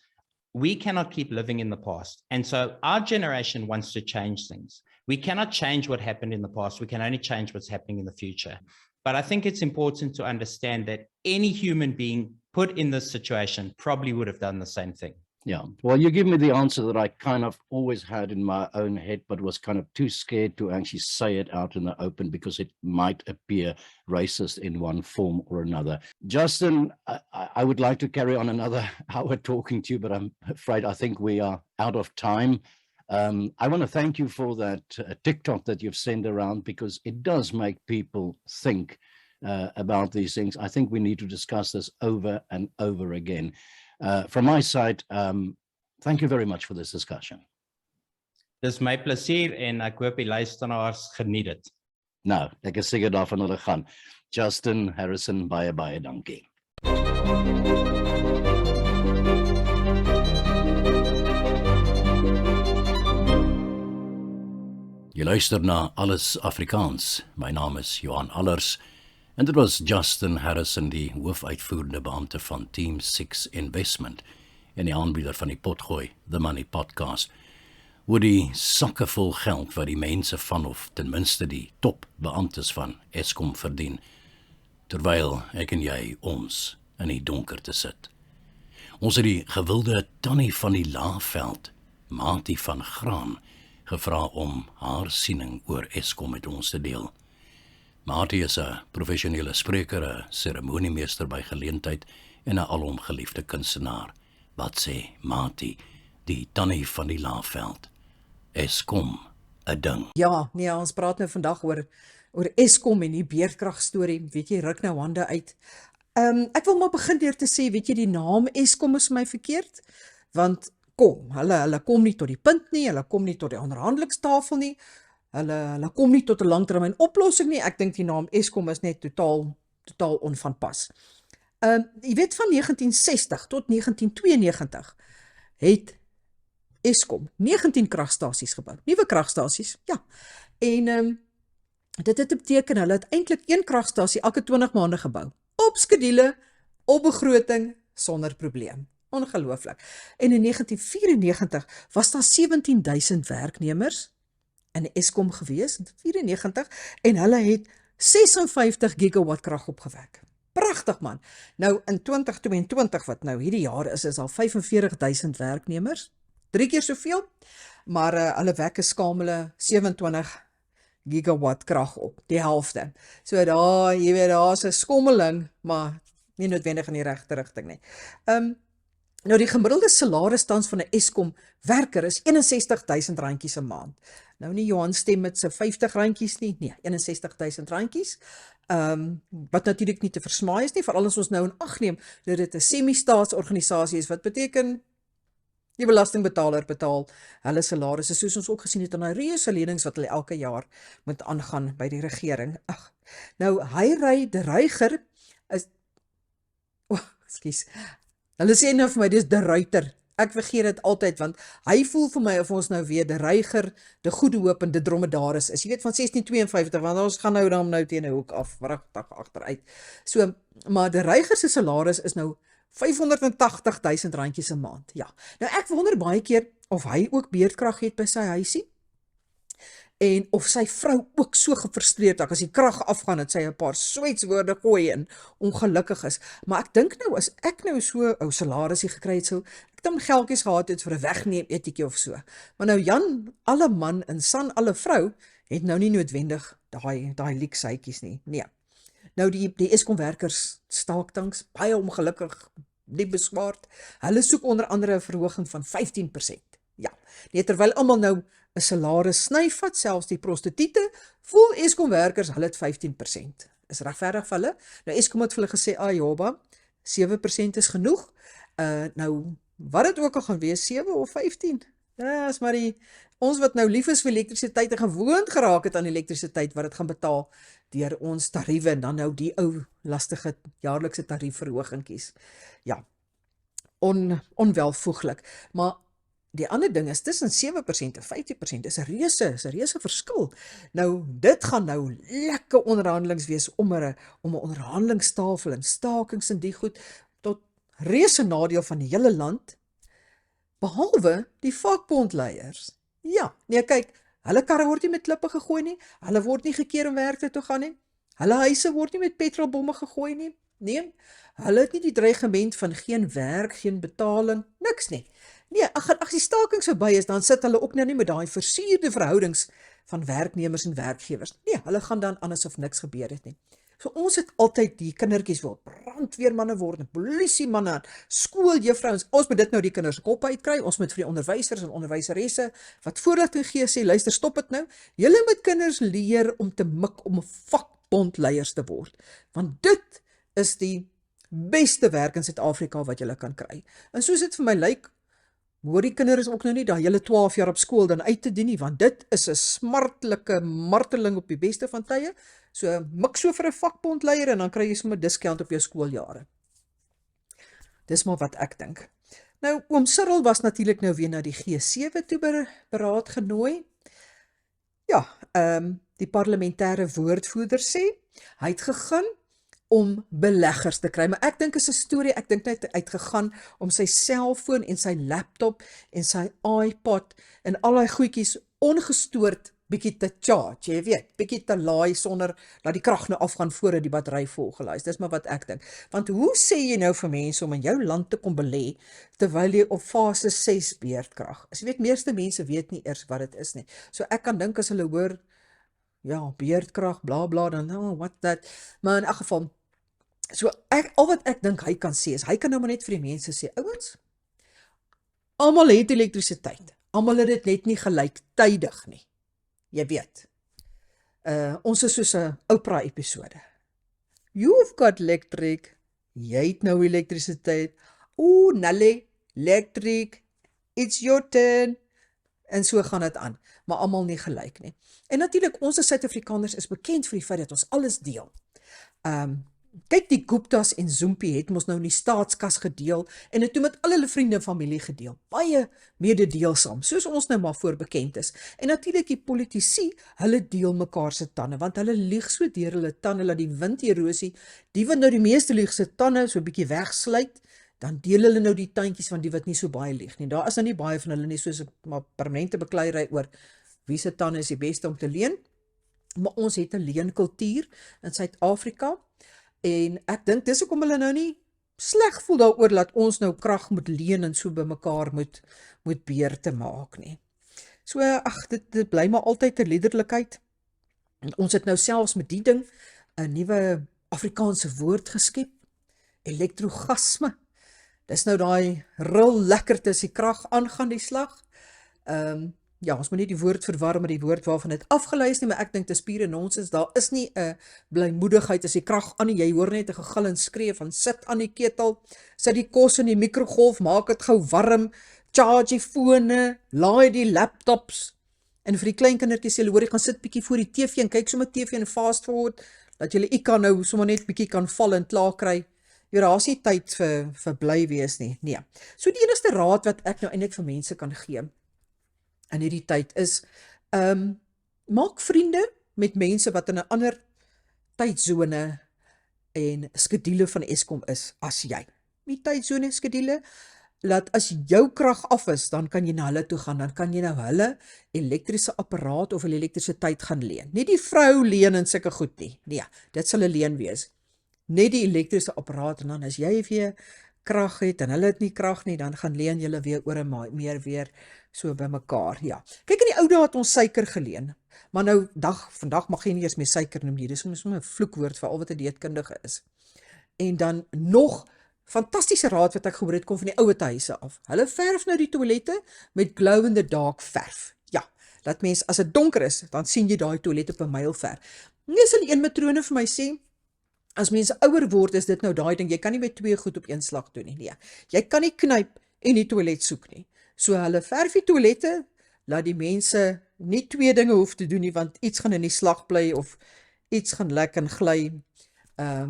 We cannot keep living in the past. And so our generation wants to change things. We cannot change what happened in the past. We can only change what's happening in the future. But I think it's important to understand that any human being put in this situation probably would have done the same thing. Yeah, well, you give me the answer that I kind of always had in my own head, but was kind of too scared to actually say it out in the open because it might appear racist in one form or another. Justin, I would like to carry on another hour talking to you, but I'm afraid I think we are out of time. I want to thank you for that TikTok that you've sent around, because it does make people think about these things. I think we need to discuss this over and over again. From my side, thank you very much for this discussion. Dis my plesier en ek hoop die luisteraars geniet dit. Nou, ek is seker daarvan hulle gaan. Justin Harrison, baie dankie. Jy luister na AllesAfrikaans. My naam is Johan Allers. En dit was Justin Harrison, die hoofuitvoerende beampte van TEAM6 INVESTMENT en die aanbieder van die Potgooi, The Money Podcast, oor die sakke vol geld wat die mense van, of ten minste die topbeamptes van Eskom verdien, terwyl ek en jy ons in die donkerte sit. Ons het die gewilde Danie van die laeveld, Matie van Graag, gevra om haar siening oor Eskom met ons te deel. Matie is 'n professionele spreker, 'n seremoniemeester by geleentheid en 'n alom geliefde kunstenaar. Wat sê Matie, die Danie van die laeveld? Eskom, 'n ding. Ja, nee, ons praat nou vandag oor Eskom en die beerdkragstorie. Weet jy, ruk nou hande uit. Ek wil maar begin deur te sê, weet jy, die naam Eskom is vir my verkeerd, want hulle kom nie tot die punt nie, hulle kom nie tot die onderhandelingstafel nie. Hulle kom nie tot 'n langtermyn oplossing nie. Ek dink die naam Eskom is net totaal onvanpas. Jy weet, van 1960 tot 1992 het Eskom 19 kragstasies gebou. Nuwe kragstasies, ja. En dit het beteken hulle het eintlik een kragstasie elke 20 maande gebou. Op skedule, op begroting, sonder probleem. Ongelooflik. En in 1994 was daar 17,000 werknemers in Eskom gewees, in 94, en hulle het 56 gigawatt krag opgewek. Pragtig man. Nou in 2022, wat nou hierdie jaar is al 45,000 werknemers, 3 keer soveel, maar hulle wek 'n skamele 27 gigawatt krag op, die helfte. So daar, jy weet, daar's 'n skommeling, maar nie noodwendig in die regte rigting nie. Nou die gemiddelde salaris tans van 'n Eskom werker is R61,000 'n maand. Nou nie Johan stem met sy R50 nie, nee, R61,000. Wat natuurlik nie te versmaai is nie, veral as ons nou in ag neem dat dit 'n semi-staatsorganisasie is, wat beteken die belastingbetaler betaal hulle salarisse, soos ons ook gesien het aan die reuse lenings wat hulle elke jaar moet aangaan by die regering. Nou hy de Ruiger is ekskuus. Hulle sê nou vir my, dis de Ruiter. Ek vergeet dit altyd, want hy voel vir my of ons nou weer de Ruiger, de Goede Hoop en de Dromedaris is. Jy weet, van 1652, want ons gaan nou teen 'n hoek af, wragtig agteruit. So, maar de Ruiger se salaris is nou R580.000 'n maand. Ja. Nou ek wonder baie keer of hy ook beerdkrag het by sy huisie en of sy vrou ook so gefrustreerd raak as die krag afgaan dat sy 'n paar swetswoorde gooi en ongelukkig is. Maar ek dink nou as ek nou so ou salarisie gekry het, sou ek dan geldjies gehad het vir 'n wegneem etjie of so. Maar nou Jan, alle man en San, alle vrou, het nou nie noodwendig daai lieksuitjies nie. Nee. Nou die Eskom werkers staak tans baie ongelukkig, nie beswaard. Hulle soek onder andere 'n verhoging van 15%. Ja, nee, terwyl almal nou 'n salaris sny vat, selfs die prostituie, voel Eskom werkers hulle het 15%. Is regverdig vir hulle. Nou Eskom het vir hulle gesê, "Joba, 7% is genoeg." Nou wat dit ook al gaan wees, 7 of 15. Ja, is maar ons wat nou lief is vir elektrisiteit en gewoond geraak het aan elektrisiteit wat dit gaan betaal deur ons tariewe en dan nou die ou lastige jaarlikse tariefverhogingkies. Ja, onwelvoeglik. Maar die ander ding is tussen 7% en 15% is 'n reuse verskil. Nou dit gaan nou lekker onderhandelings wees om 'n onderhandelingstafel en stakings en die goed tot reuse nadeel van die hele land, behalwe die vakbondleiers. Ja, nee kyk, hulle karre word nie met klippe gegooi nie, hulle word nie gekeer om werk toe gaan nie, hulle huise word nie met petrolbomme gegooi nie, nee, hulle het nie die dreigement van geen werk, geen betaling, niks nie. Nee, as die staking verby is, dan sit hulle ook nou nie met daai versierde verhoudings van werknemers en werkgewers. Nee, hulle gaan dan aan asof niks gebeur het nie. So ons het altyd die kindertjies wil brandweermanne word, polisiemanne, skooljuffrouens. Ons moet dit nou die kinders kop uitkry. Ons moet vir die onderwysers en onderwyseresse wat voorligting gee sê, luister, stop dit nou. Julle moet kinders leer om te mik om vakbondleiers te word. Want dit is die beste werk in Suid-Afrika wat julle kan kry. En soos dit vir my lyk, hoor die kinders ook nou nie dat julle 12 jaar op skool dan uit te dien nie, want dit is 'n smartelike marteling op die beste van tye. So mik so vir 'n vakbondleier en dan kry jy sommer discount op jou skooljare. Dis maar wat ek dink. Nou oom Schamrel was natuurlik nou weer na die G7 toe beraad genooi. Ja, die parlementêre woordvoerder sê hy het gegaan om beleggers te kry, maar ek dink is 'n storie, ek dink net uitgegaan om sy selfoon en sy laptop en sy iPod en al daai goedjies ongestoord bietjie te charge, jy weet, bietjie te laai sonder dat die krag nou afgaan voordat die battery volgelaai is. Dis maar wat ek dink. Want hoe sê jy nou vir mense om in jou land te kom belê terwyl jy op fase 6 beerdkrag is? Jy weet, meeste mense weet nie eers wat dit is nie. So ek kan dink as hulle hoor, ja, beerdkrag, bla bla, dan, oh, what that, maar in elk geval, so al wat ek dink hy kan sê is, hy kan nou maar net vir die mense sê, ouens, almal het elektrisiteit, almal het dit net nie gelyktydig nie. Jy weet, ons is soos 'n Oprah episode. You've got electric, jy het nou elektrisiteit, Nalle, electric, it's your turn, en so gaan dit aan, maar almal nie gelyk nie. En natuurlik, ons as Suid-Afrikaners is bekend vir die feit dat ons alles deel. Kyk, die Guptas en Zompie het ons nou in die staatskas gedeel en het toe met al hulle vriende en familie gedeel. Baie mededeelsaam, soos ons nou maar voor bekend is. En natuurlik die politici, hulle deel mekaar se tande, want hulle lieg so deur hulle tande, dat die winderosie, die wat nou die meeste lieg se tande so 'n bietjie wegsluit, dan deel hulle nou die tandjies van die wat nie so baie lieg nie. Daar is nou nie baie van hulle nie, soos maar permanente bekleierery oor wie se tande is die beste om te leen. Maar ons het 'n leenkultuur in Suid-Afrika. En ek dink dis hoekom hulle nou nie sleg voel daaroor dat ons nou krag moet leen en so by mekaar moet beheer te maak nie. So dit bly maar altyd 'n liderlikheid. En ons het nou selfs met die ding 'n nuwe Afrikaanse woord geskep, elektrogasme. Dis nou daai ril lekkerte as die krag aangaan die slag. Ja, ons moet nie die woord verwar met die woord waarvan dit afgelei is nie, maar ek dink dit is pure nonsens. Daar is nie 'n blymoedigheid as die krag aan nie. Jy hoor net 'n gegil en skree van sit aan die ketel, sit die kos in die mikrogolf, maak dit gou warm, charge die fone, laai die laptops. En vir die klein kindertjies sê hulle, hoor, jy gaan sit bietjie voor die TV en kyk sommer TV en fast forward, dat jy kan nou sommer net bietjie kan val en klaar kry. Ja, daar is nie tyd vir bly wees nie. Nee. So die enigste raad wat ek nou eintlik vir mense kan gee in hierdie tyd is, maak vriende met mense wat in 'n ander tydsone en skedule van Eskom is as jy. die tydsone skedule, dat as jou krag af is, dan kan jy na hulle toe gaan, dan kan jy nou hulle elektriese apparaat of hulle elektrisiteit gaan leen. Nie die vrou leen en sulke goed nie. Nee, dit sal 'n leen wees. Net die elektriese apparaat en dan as jy weer krag het en hulle het nie krag nie, dan gaan leen julle weer oor en meer weer so by mekaar. Ja. Kyk, in die ou dae het ons suiker geleen. Maar nou vandag mag jy nie eens meer suiker noem nie. Dis soms 'n vloekwoord vir al wat 'n dieetkundige is. En dan nog fantastiese raad wat ek gehoor het kom van die ouer huise af. Hulle verf nou die toilette met glow in the dark verf. Ja, dat mens as dit donker is, dan sien jy daai toilet op 'n myl ver. Nee, sal een matrone vir my sê, as mense ouer word, is dit nou daai ding, jy kan nie met twee goed op een slag doen nie. Nee, jy kan nie knyp en die toilet soek nie. So hulle verf die toilette, laat die mense nie twee dinge hoef te doen nie, want iets gaan in die slag bly of iets gaan lek en gly.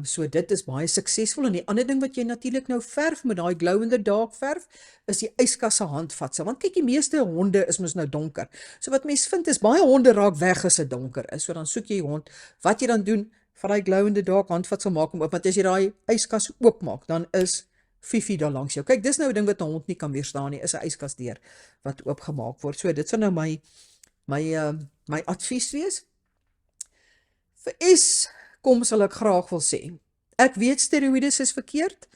So dit is baie suksesvol. En die ander ding wat jy natuurlik nou verf met daai glow in the dark verf, is die yskas se handvatsel. Want kyk, die meeste honde is mos nou donker. So wat mense vind is baie honde raak weg as dit donker is. So dan soek jy hond. Wat jy dan doen, van daai glow in the dark handvatsel maak hom oop, want as jy daai yskas oopmaak, dan is Fifi daar langs jou. Kyk, dis nou 'n ding wat 'n hond nie kan weerstaan nie, is 'n yskas deur wat oopgemaak word. So dit sal nou my advies wees. Vir Eskom sal ek graag wil sê. Ek weet steroïdes is verkeerd.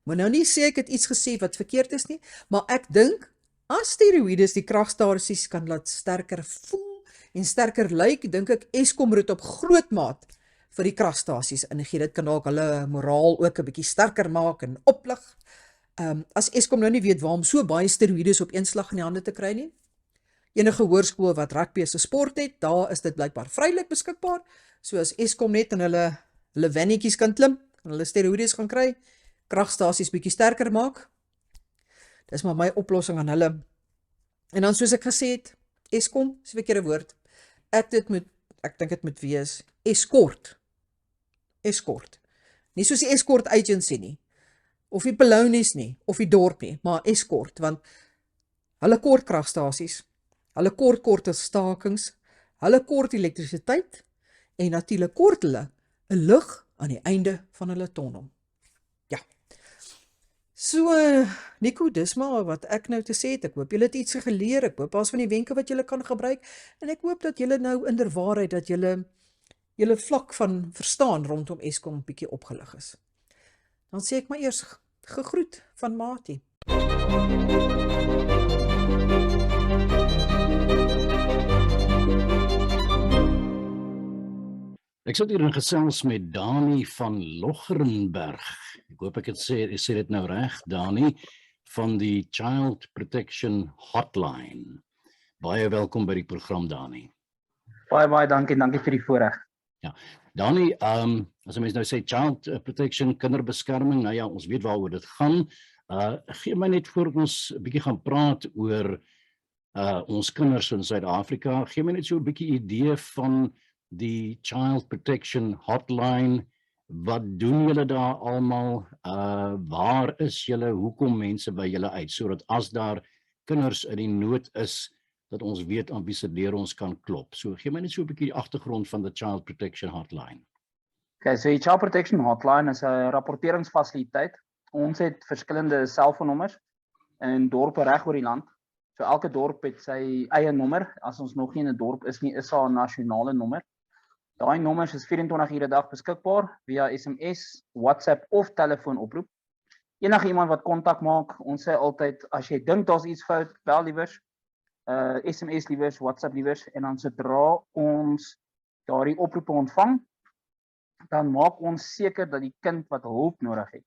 Moet nou nie sê ek het iets gesê wat verkeerd is nie, maar ek dink as steroïdes die kragstasies kan laat sterker voel en sterker lyk, dink ek Eskom moet dit op groot maat vir die kragstasies ingee. Dit kan dalk hulle moraal ook 'n bietjie sterker maak en oplig. As Eskom nou nie weet waarom so baie steroïdes op een slag in die hande te kry nie. Enige hoërskool wat rugby as 'n sport het, daar is dit blykbaar vrylik beskikbaar. So as Eskom net en hulle wannetjies kan klim, kan hulle steroïdes gaan kry, kragstasies bietjie sterker maak. Dis maar my oplossing aan hulle. En dan soos ek gesê het, Eskom, is 'n verkeerde woord. Ek dink dit moet wees Eskort. Nie soos die Escort Agency nie, of die Polonies nie, of die dorp nie, maar Eskort, want hulle kort kragstasies, hulle kort stakings, hulle kort elektrisiteit, en natuurlik kort hulle 'n lig aan die einde van hulle tonnel. Ja. So, Nico, dis maar wat ek nou te sê het. Ek hoop julle het iets geleer. Ek hoop as van die wenke wat julle kan gebruik, en ek hoop dat julle nou inderwaarheid dat julle vlak van verstaan rondom Eskom 'n bietjie opgelig is. Dan sê ek maar eers gegroet van Matie. Ek sit hier in gesels met Danie van Loggerenberg. Ek hoop ek sê dit nou reg, Danie, van die Child Protection Hotline. Baie welkom by die program, Danie. Baie dankie vir die voorreg. Ja, Danie, as 'n mens nou sê Child Protection, kinderbeskerming, nou ja, ons weet waaroor dit gaan. Gee my net voor ons 'n bietjie gaan praat oor ons kinders in Suid-Afrika. Gee my net so 'n bietjie idee van die Child Protection Hotline. Wat doen julle daar almal? Waar is julle? Hoe kom mense by julle uit? Sodat as daar kinders in die nood is, dat ons weet aan wie se deur ons kan klop. So gee my net so 'n bietjie die agtergrond van die Child Protection Hotline. Okay, so die Child Protection Hotline is 'n rapporteringsfasiliteit. Ons het verskillende selfoonnommers in dorpe reg oor die land. So elke dorp het sy eie nommer. As ons nog nie in 'n dorp is nie, is daar 'n nasionale nommer. Daai nommers is 24 ure 'n dag beskikbaar via SMS, WhatsApp of telefoonoproep. Enige iemand wat kontak maak, ons sê altyd as jy dink daar's iets fout, bel liewers. SMS liewers, WhatsApp liewers, en dan sodra ons daardie oproepe ontvang, dan maak ons seker dat die kind wat hulp nodig het,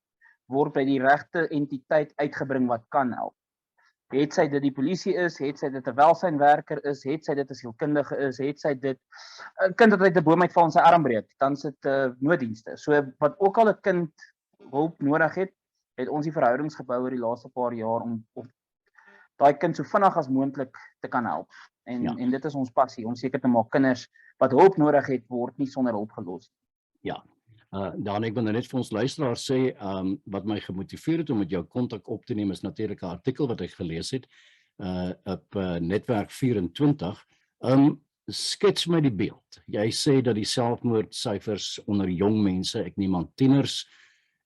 word by die regte entiteit uitgebring wat kan help. Het sy dit die polisie is, het sy dit 'n welsynwerker is, het sy dit 'n sielkundige is, het sy dit 'n kind wat uit 'n boom uitval en sy arm breek, dan sit nooddienste. So wat ook al 'n kind hulp nodig het ons die verhoudings gebou oor die laaste paar jaar om daai kind so vinnig as moontlik te kan help. En dit is ons passie, om seker te maak kinders wat hulp nodig het, word nie sonder hulp gelos. Ja. Dan ek wil net vir ons luisteraars sê, wat my gemotiveer het om met jou kontak op te neem is natuurlik 'n artikel wat ek gelees het op Netwerk 24. Skets my die beeld. Jy sê dat die selfmoordsyfers onder jong mense, ek neem aan tieners,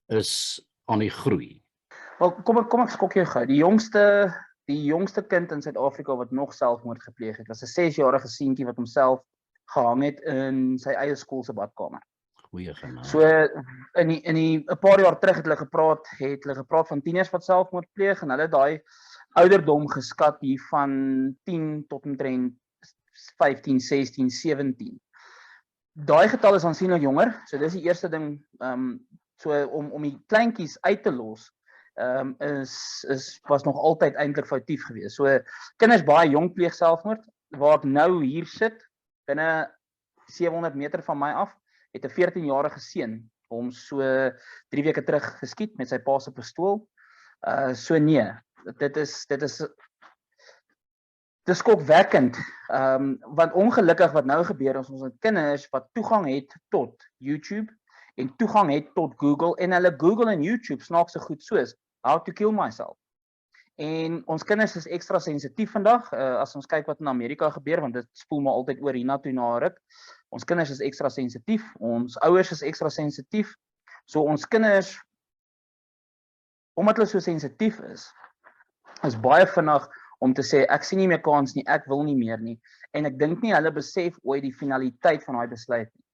is aan die groei. Wel, kom ek skok jou gou. Die jongste kind in Suid-Afrika wat nog selfmoord gepleeg het, was 'n 6-jarige seentjie wat homself gehang het in sy eie skool se badkamer. Goeie genade. So in 'n paar jaar terug het hulle gepraat van tieners wat selfmoord pleeg en hulle het daai ouderdom geskat hier van 10 tot omtrent 15, 16, 17. Daai getal is aansienlik jonger, so dis die eerste ding, so om die kleintjies uit te los, was nog altyd eintlik foutief geweest. So kinders baie jong pleeg selfmoord, waar ek nou hier sit, binne 700 meter van my af, het 'n 14-jarige seun hom so 3 weke terug geskiet met sy pa se pistool. So nee, dit is skokwekkend, want ongelukkig wat nou gebeur is ons het kinders wat toegang het tot YouTube en toegang het tot Google en hulle Google en YouTube snaakse goed soos how to kill myself. En ons kinders is ekstra sensitief vandag, as ons kyk wat in Amerika gebeur, want dit spoel maar altyd oor hiernatoe na 'n ruk. Ons kinders is ekstra sensitief, ons ouers is ekstra sensitief. So ons kinders, omdat hulle so sensitief is baie vinnig om te sê ek sien nie meer kans nie, ek wil nie meer nie. En ek dink nie hulle besef ooit die finaliteit van daai besluit nie.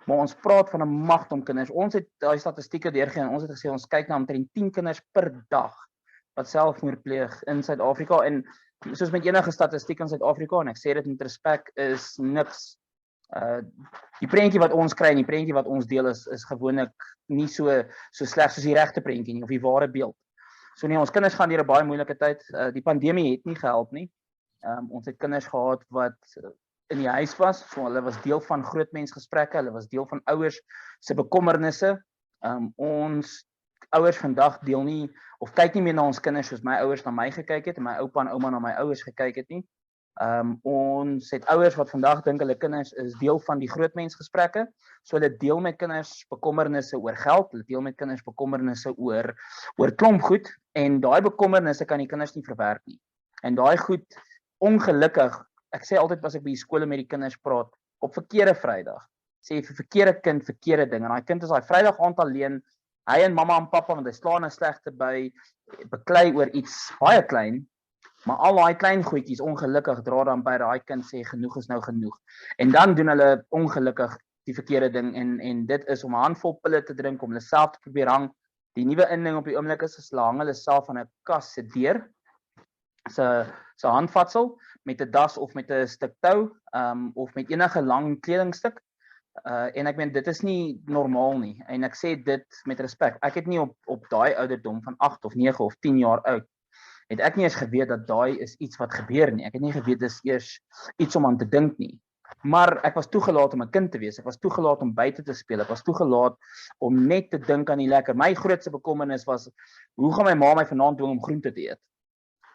Maar ons praat van 'n magdom kinders. Ons het daai statistieke deurgegee en ons het gesê ons kyk na omtrent 10 kinders per dag wat selfmoord pleeg in Suid-Afrika en soos met enige statistiek in Suid-Afrika en ek sê dit met respek is niks. Die prentjie wat ons kry en die prentjie wat ons deel is gewoonlik nie so sleg soos die regte prentjie nie of die ware beeld. So nee, ons kinders gaan deur 'n baie moeilike tyd. Die pandemie het nie gehelp nie. Ons het kinders gehad wat in die huis was, so hulle was deel van grootmensgesprekke, hulle was deel van ouers se bekommernisse. Ons ouers vandag deel nie of kyk nie meer na ons kinders soos my ouers na my gekyk het en my oupa en ouma na my ouers gekyk het nie. Ons het ouers wat vandag dink hulle kinders is deel van die grootmensgesprekke, so hulle deel met kinders bekommernisse oor geld, hulle deel met kinders bekommernisse oor klomp goed en daai bekommernisse kan die kinders nie verwerk nie. En daai goed, ongelukkig, ek sê altyd as ek by die skole met die kinders praat, op verkeerde Vrydag, sê vir verkeerde kind verkeerde ding en daai kind is daai Vrydag aand alleen, hy en mamma en pappa want hy slaan 'n slegte by, beklei oor iets baie klein. Maar al daai klein goedjies ongelukkig dra dan by daai kind sê genoeg is nou genoeg. En dan doen hulle ongelukkig die verkeerde ding en dit is om 'n handvol pille te drink om hulle self te probeer hang. Die nuwe inding op die oomblik is hulle hang hulle self aan 'n kas se deur. Se handvatsel met 'n das of met 'n stuk tou of met enige lang kledingstuk. En ek meen dit is nie normaal nie en ek sê dit met respek. Ek het nie op daai ouderdom van 8 of 9 of 10 jaar oud het ek nie eens geweet dat daai is iets wat gebeur nie. Ek het nie geweet dis eers iets om aan te dink nie. Maar ek was toegelaat om 'n kind te wees. Ek was toegelaat om buite te speel. Ek was toegelaat om net te dink aan die lekker. My grootste bekommernis was hoe gaan my ma my vanaand dwing om groente te eet?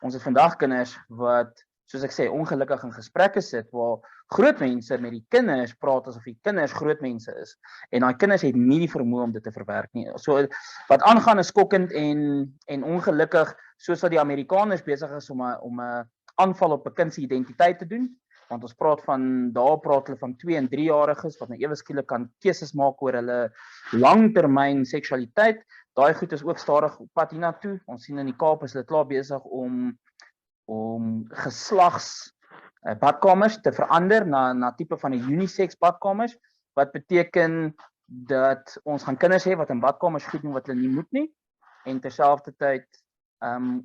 Ons het vandag kinders wat, soos ek sê, ongelukkig in gesprekke sit waar groot mense met die kinders praat asof die kinders groot mense is. En daai kinders het nie die vermoë om dit te verwerk nie. So wat aangaan is skokkend en ongelukkig soos wat die Amerikaners besig is om 'n aanval op 'n kind se identiteit te doen. Want ons praat hulle van 2 en 3-jariges wat nou ewe skielik kan keuses maak oor hulle langtermyn seksualiteit. Daai goed is ook stadig op pad hiernatoe. Ons sien in die Kaap is hulle klaar besig om geslags badkamers te verander na tipe van 'n unisex badkamers, wat beteken dat ons gaan kinders hê wat in badkamers goed doen wat hulle nie moet nie en terselfdertyd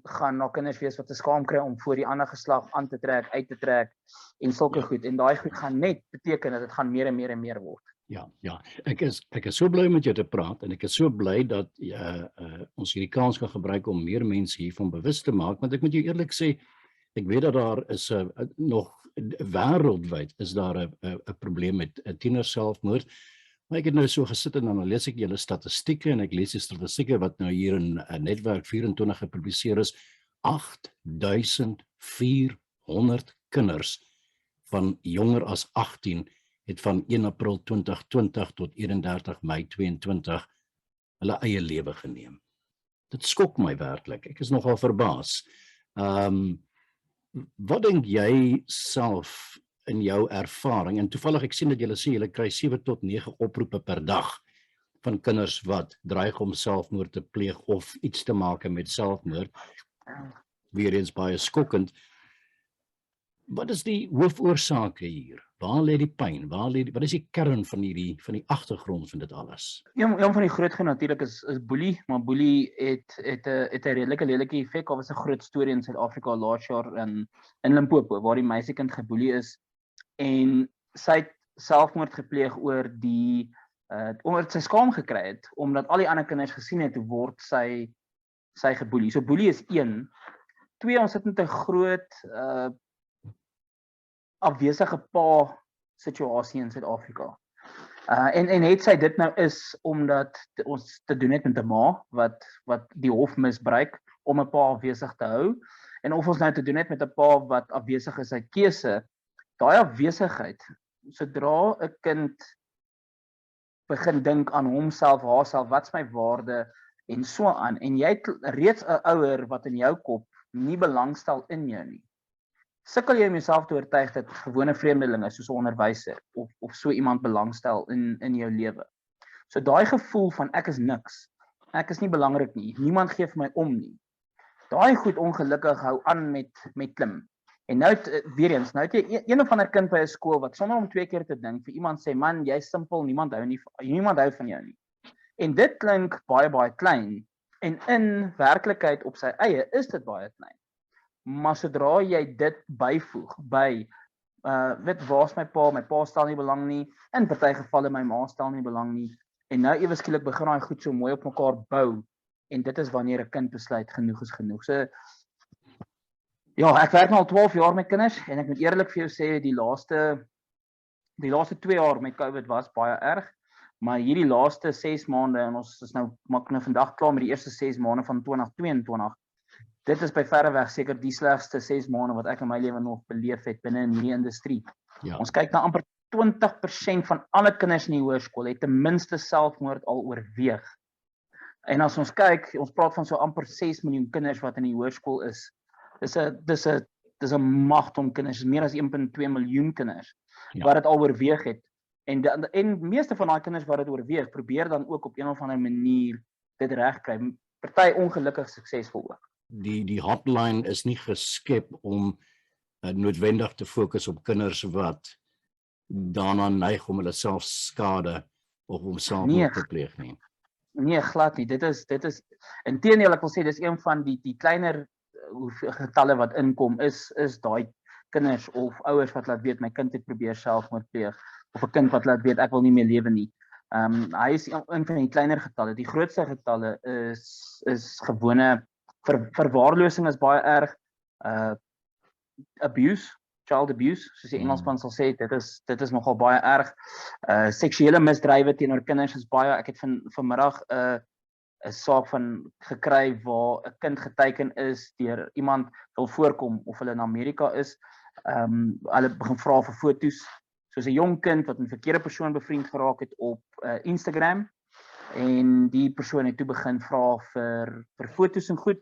gaan na kinders wees wat 'n skaam kry om voor die ander geslag aan te trek, uit te trek en sulke goed en daai goed gaan net beteken dat dit gaan meer en meer word. Ja, ek is so bly om met jou te praat en ek is so bly dat ons hierdie kans kan gebruik om meer mense hiervan bewus te maak, want ek moet jou eerlik sê, ek weet dat daar is nog wêreldwyd is daar 'n probleem met tienerselfmoord, maar ek het nou so gesit en dan lees ek julle statistieke en ek lees die statistieke wat nou hier in Netwerk 24 gepubliseer is, 8400 kinders van jonger as 18 het van 1 April 2020 tot 31 Mei 2022 hulle eie lewe geneem. Dit skok my werklik. Ek is nogal verbaas. Wat dink jy self in jou ervaring? En toevallig ek sien dat julle sê julle kry 7 tot 9 oproepe per dag. van kinders wat dreig om selfmoord te pleeg of iets te maak met selfmoord. Weer eens baie skokkend. Wat is die hoofoorsake hier? Waar lê die pyn? Wat is die kern van die agtergrond van dit alles? Een van die groot goed natuurlik is boelie, maar boelie het 'n redelike lelike effek. Daar was 'n groot storie in Suid-Afrika laas jaar in Limpopo waar die meisiekind geboelie is en sy het selfmoord gepleeg omdat sy skaam gekry het omdat al die ander kinders gesien het hoe word sy geboelie. So boelie is 1. 2, ons sit met 'n groot afwesige pa situasie in Suid-Afrika. En het sy dit nou is omdat ons te doen het met 'n ma wat die hof misbruik om 'n pa afwesig te hou en of ons nou te doen het met 'n pa wat afwesig is uit keuse, daai afwesigheid, sodra 'n kind begin dink aan homself, haarself, wat's my waarde en so aan en jy het reeds 'n ouer wat in jou kop nie belangstel in jou nie. Sukkel jy om jouself te oortuig dat gewone vreemdelinge soos 'n onderwyser of so iemand belangstel in jou lewe. So daai gevoel van ek is niks. Ek is nie belangrik nie. Niemand gee vir my om nie. Daai goed ongelukkig hou aan met klim. En nou weer eens, nou het jy een of ander kind by 'n skool wat sonder om 2 keer te dink vir iemand sê man, jy's simpel, niemand hou van jou nie. En dit klink baie klein en in werklikheid op sy eie is dit baie klein. Maar sodra jy dit byvoeg by weet waar's my pa stel nie belang nie, in party gevalle my ma stel nie belang nie en nou ewe skielik begin daai goed so mooi op mekaar bou en dit is wanneer 'n kind besluit genoeg is genoeg. So ja, ek werk nou al 12 jaar met kinders en ek moet eerlik vir jou sê die laaste 2 jaar met COVID was baie erg, maar hierdie laaste 6 maande en ons is nou maak nou vandag klaar met die eerste 6 maande van 2022. Dit is by verre weg seker die slegste 6 maande wat ek in my lewe nog beleef het binne in hierdie industrie. Ja. Ons kyk na amper 20% van alle kinders in die hoërskool het ten minste selfmoord al oorweeg. En as ons kyk, ons praat van so amper 6 miljoen kinders wat in die hoërskool is. Dis 'n magtom kinders, meer as 1.2 miljoen kinders wat dit al oorweeg het. En meeste van daai kinders wat dit oorweeg, probeer dan ook op een of ander manier dit regkry. Party ongelukkig suksesvol ook. Die hotline is nie geskep om noodwendig te fokus op kinders wat daarna neig om hulle self skade of om selfmoord te pleeg nie. Nee, glad nie. Dit is inteendeel ek wil sê dis een van die kleiner getalle wat inkom is daai kinders of ouers wat laat weet my kind het probeer selfmoord pleeg of 'n kind wat laat weet ek wil nie meer lewe nie. Hy is een van die kleiner getalle. Die grootste getalle is gewone verwaarlosing is baie erg. Abuse, child abuse, soos die Engelsman sal sê, dit is nogal baie erg. Seksuele misdrywe teenoor kinders is baie. Ek het vanmiddag 'n saak van gekry waar 'n kind geteken is deur iemand wil voorkom of hulle in Amerika is. Hulle begin vra vir foto's. Soos 'n jong kind wat met 'n verkeerde persoon bevriend geraak het op Instagram en die persoon het toe begin vra vir foto's en goed.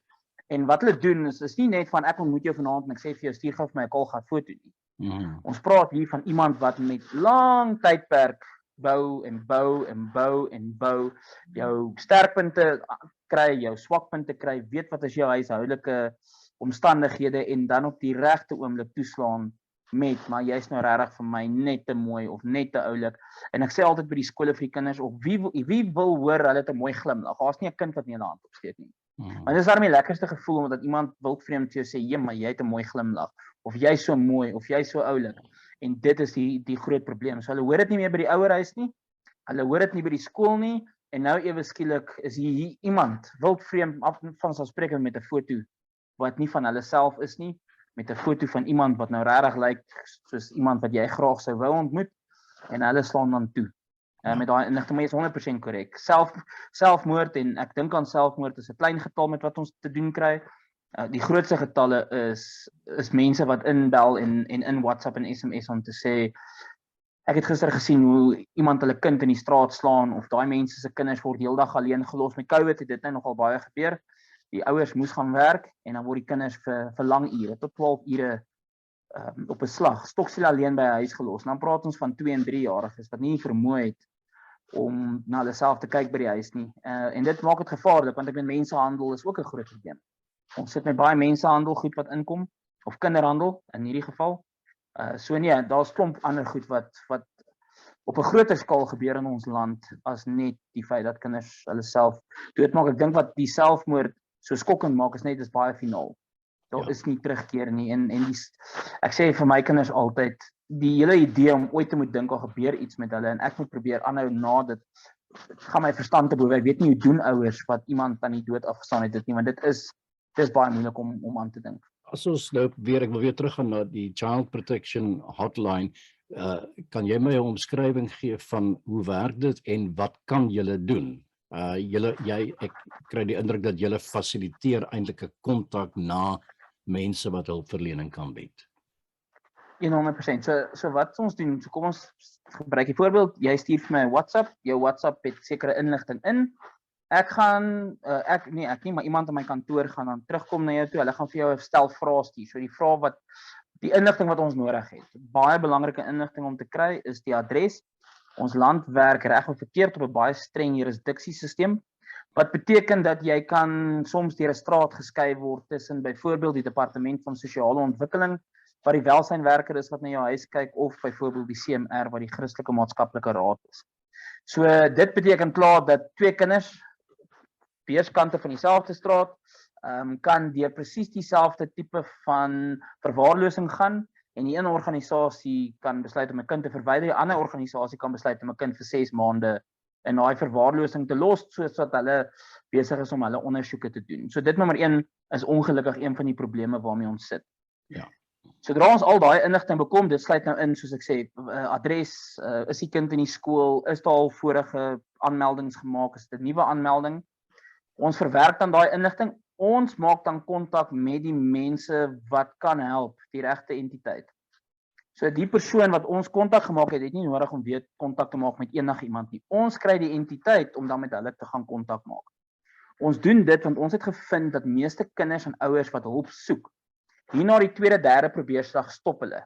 En wat hulle doen is nie net van ek ontmoet jou vanaand en ek sê vir jou stuur gou vir my 'n kolga foto nie. Ons praat hier van iemand wat met lang tydperk bou, jou sterkpunte kry, jou swakpunte kry, weet wat is jou huishoudelike omstandighede en dan op die regte oomblik toeslaan met, maar jy's nou regtig vir my net te mooi of net te oulik. En ek sê altyd by die skole vir die kinders of wie wil hoor hulle het 'n mooi glimlag. Daar's nie 'n kind wat nie 'n hand opsteek nie. Maar dit is daarmee die lekkerste gevoel omdat iemand wildvreemd vir jou sê, "Jee, maar jy het 'n mooi glimlag." Of jy's so mooi of jy's so oulik. En dit is die groot probleem. So hulle hoor dit nie meer by die ouerhuis nie. Hulle hoor dit nie by die skool nie en nou ewe skielik is hier iemand wildvreemd van selfsprekend met 'n foto wat nie van hulle self is nie, met 'n foto van iemand wat nou regtig lyk soos iemand wat jy graag sou wou ontmoet en hulle slaan dan toe. Met daai inligting is 100% korrek. Selfmoord en ek dink aan selfmoord is 'n klein getal met wat ons te doen kry. Die grootste getalle is mense wat inbel en in WhatsApp en SMS om te sê ek het gister gesien hoe iemand hulle kind in die straat slaan of daai mense se kinders word heeldag alleen gelos. Met COVID het dit nou nogal baie gebeur. Die ouers moes gaan werk en dan word die kinders vir lang ure tot 12 ure op 'n slag stoksel alleen by 'n huis gelos. Dan praat ons van 2 en 3 jariges wat nie vermoë het om na hulle self te kyk by die huis nie. En dit maak dit gevaarlik, want ek weet mensenhandel is ook 'n groot probleem. Ons sit met baie mensenhandel goed wat inkom, of kinderhandel in hierdie geval. So nee, daar's klomp ander goed wat op 'n groter skaal gebeur in ons land as net die feit dat kinders hulle self doodmaak. Ek dink wat die selfmoord so skokkend maak is net dis baie finaal. Daar is nie terugkeer nie en ek sê vir my kinders altyd die hele idee om ooit te moet dink al gebeur iets met hulle en ek moet probeer aanhou na dit gaan my verstand te bowe. Ek weet nie hoe doen ouers wat iemand aan die dood afgestaan het dit nie, want dit is baie moeilik om aan te dink. As ons nou weer, ek wil weer teruggaan na die Child Protection Hotline, kan jy my 'n omskrywing gee van hoe werk dit en wat kan julle doen? Ek kry die indruk dat julle fasiliteer eintlik 'n kontak na mense wat hulpverlening kan bied. 100%. So wat ons doen, so kom ons gebruik die voorbeeld, jy stuur vir my 'n WhatsApp, jou WhatsApp het sekere inligting in. Ek gaan ek nie, maar iemand in my kantoor gaan dan terugkom na jou toe. Hulle gaan vir jou 'n stel vrae stuur. So die vrae die inligting wat ons nodig het. Baie belangrike inligting om te kry is die adres. Ons land werk reg of verkeerd op 'n baie streng jurisdiksiesisteem. Wat beteken dat jy kan soms deur 'n straat geskei word tussen byvoorbeeld die departement van sosiale ontwikkeling wat die welsynwerker is wat na jou huis kyk of byvoorbeeld die CMR wat die Christelike Maatskaplike Raad is. So dit beteken klaar dat twee kinders weerskante van dieselfde straat kan deur presies dieselfde tipe van verwaarlosing gaan en die een organisasie kan besluit om 'n kind te verwyder, die ander organisasie kan besluit om 'n kind vir 6 maande in daai verwaarlosing te los sodat hulle besig is om hulle ondersoeke te doen. So dit nommer 1 is ongelukkig een van die probleme waarmee ons sit. Ja. Sodra ons al daai inligting bekom, dit sluit nou in soos ek sê, adres, is die kind in die skool, is daar al vorige aanmeldings gemaak, is dit 'n nuwe aanmelding? Ons verwerk dan daai inligting. Ons maak dan kontak met die mense wat kan help, die regte entiteit. So die persoon wat ons kontak gemaak het nie nodig om weer kontak te maak met enigiemand nie. Ons kry die entiteit om dan met hulle te gaan kontak maak. Ons doen dit want ons het gevind dat meeste kinders en ouers wat hulp soek, hier na die tweede, derde probeerslag stop hulle.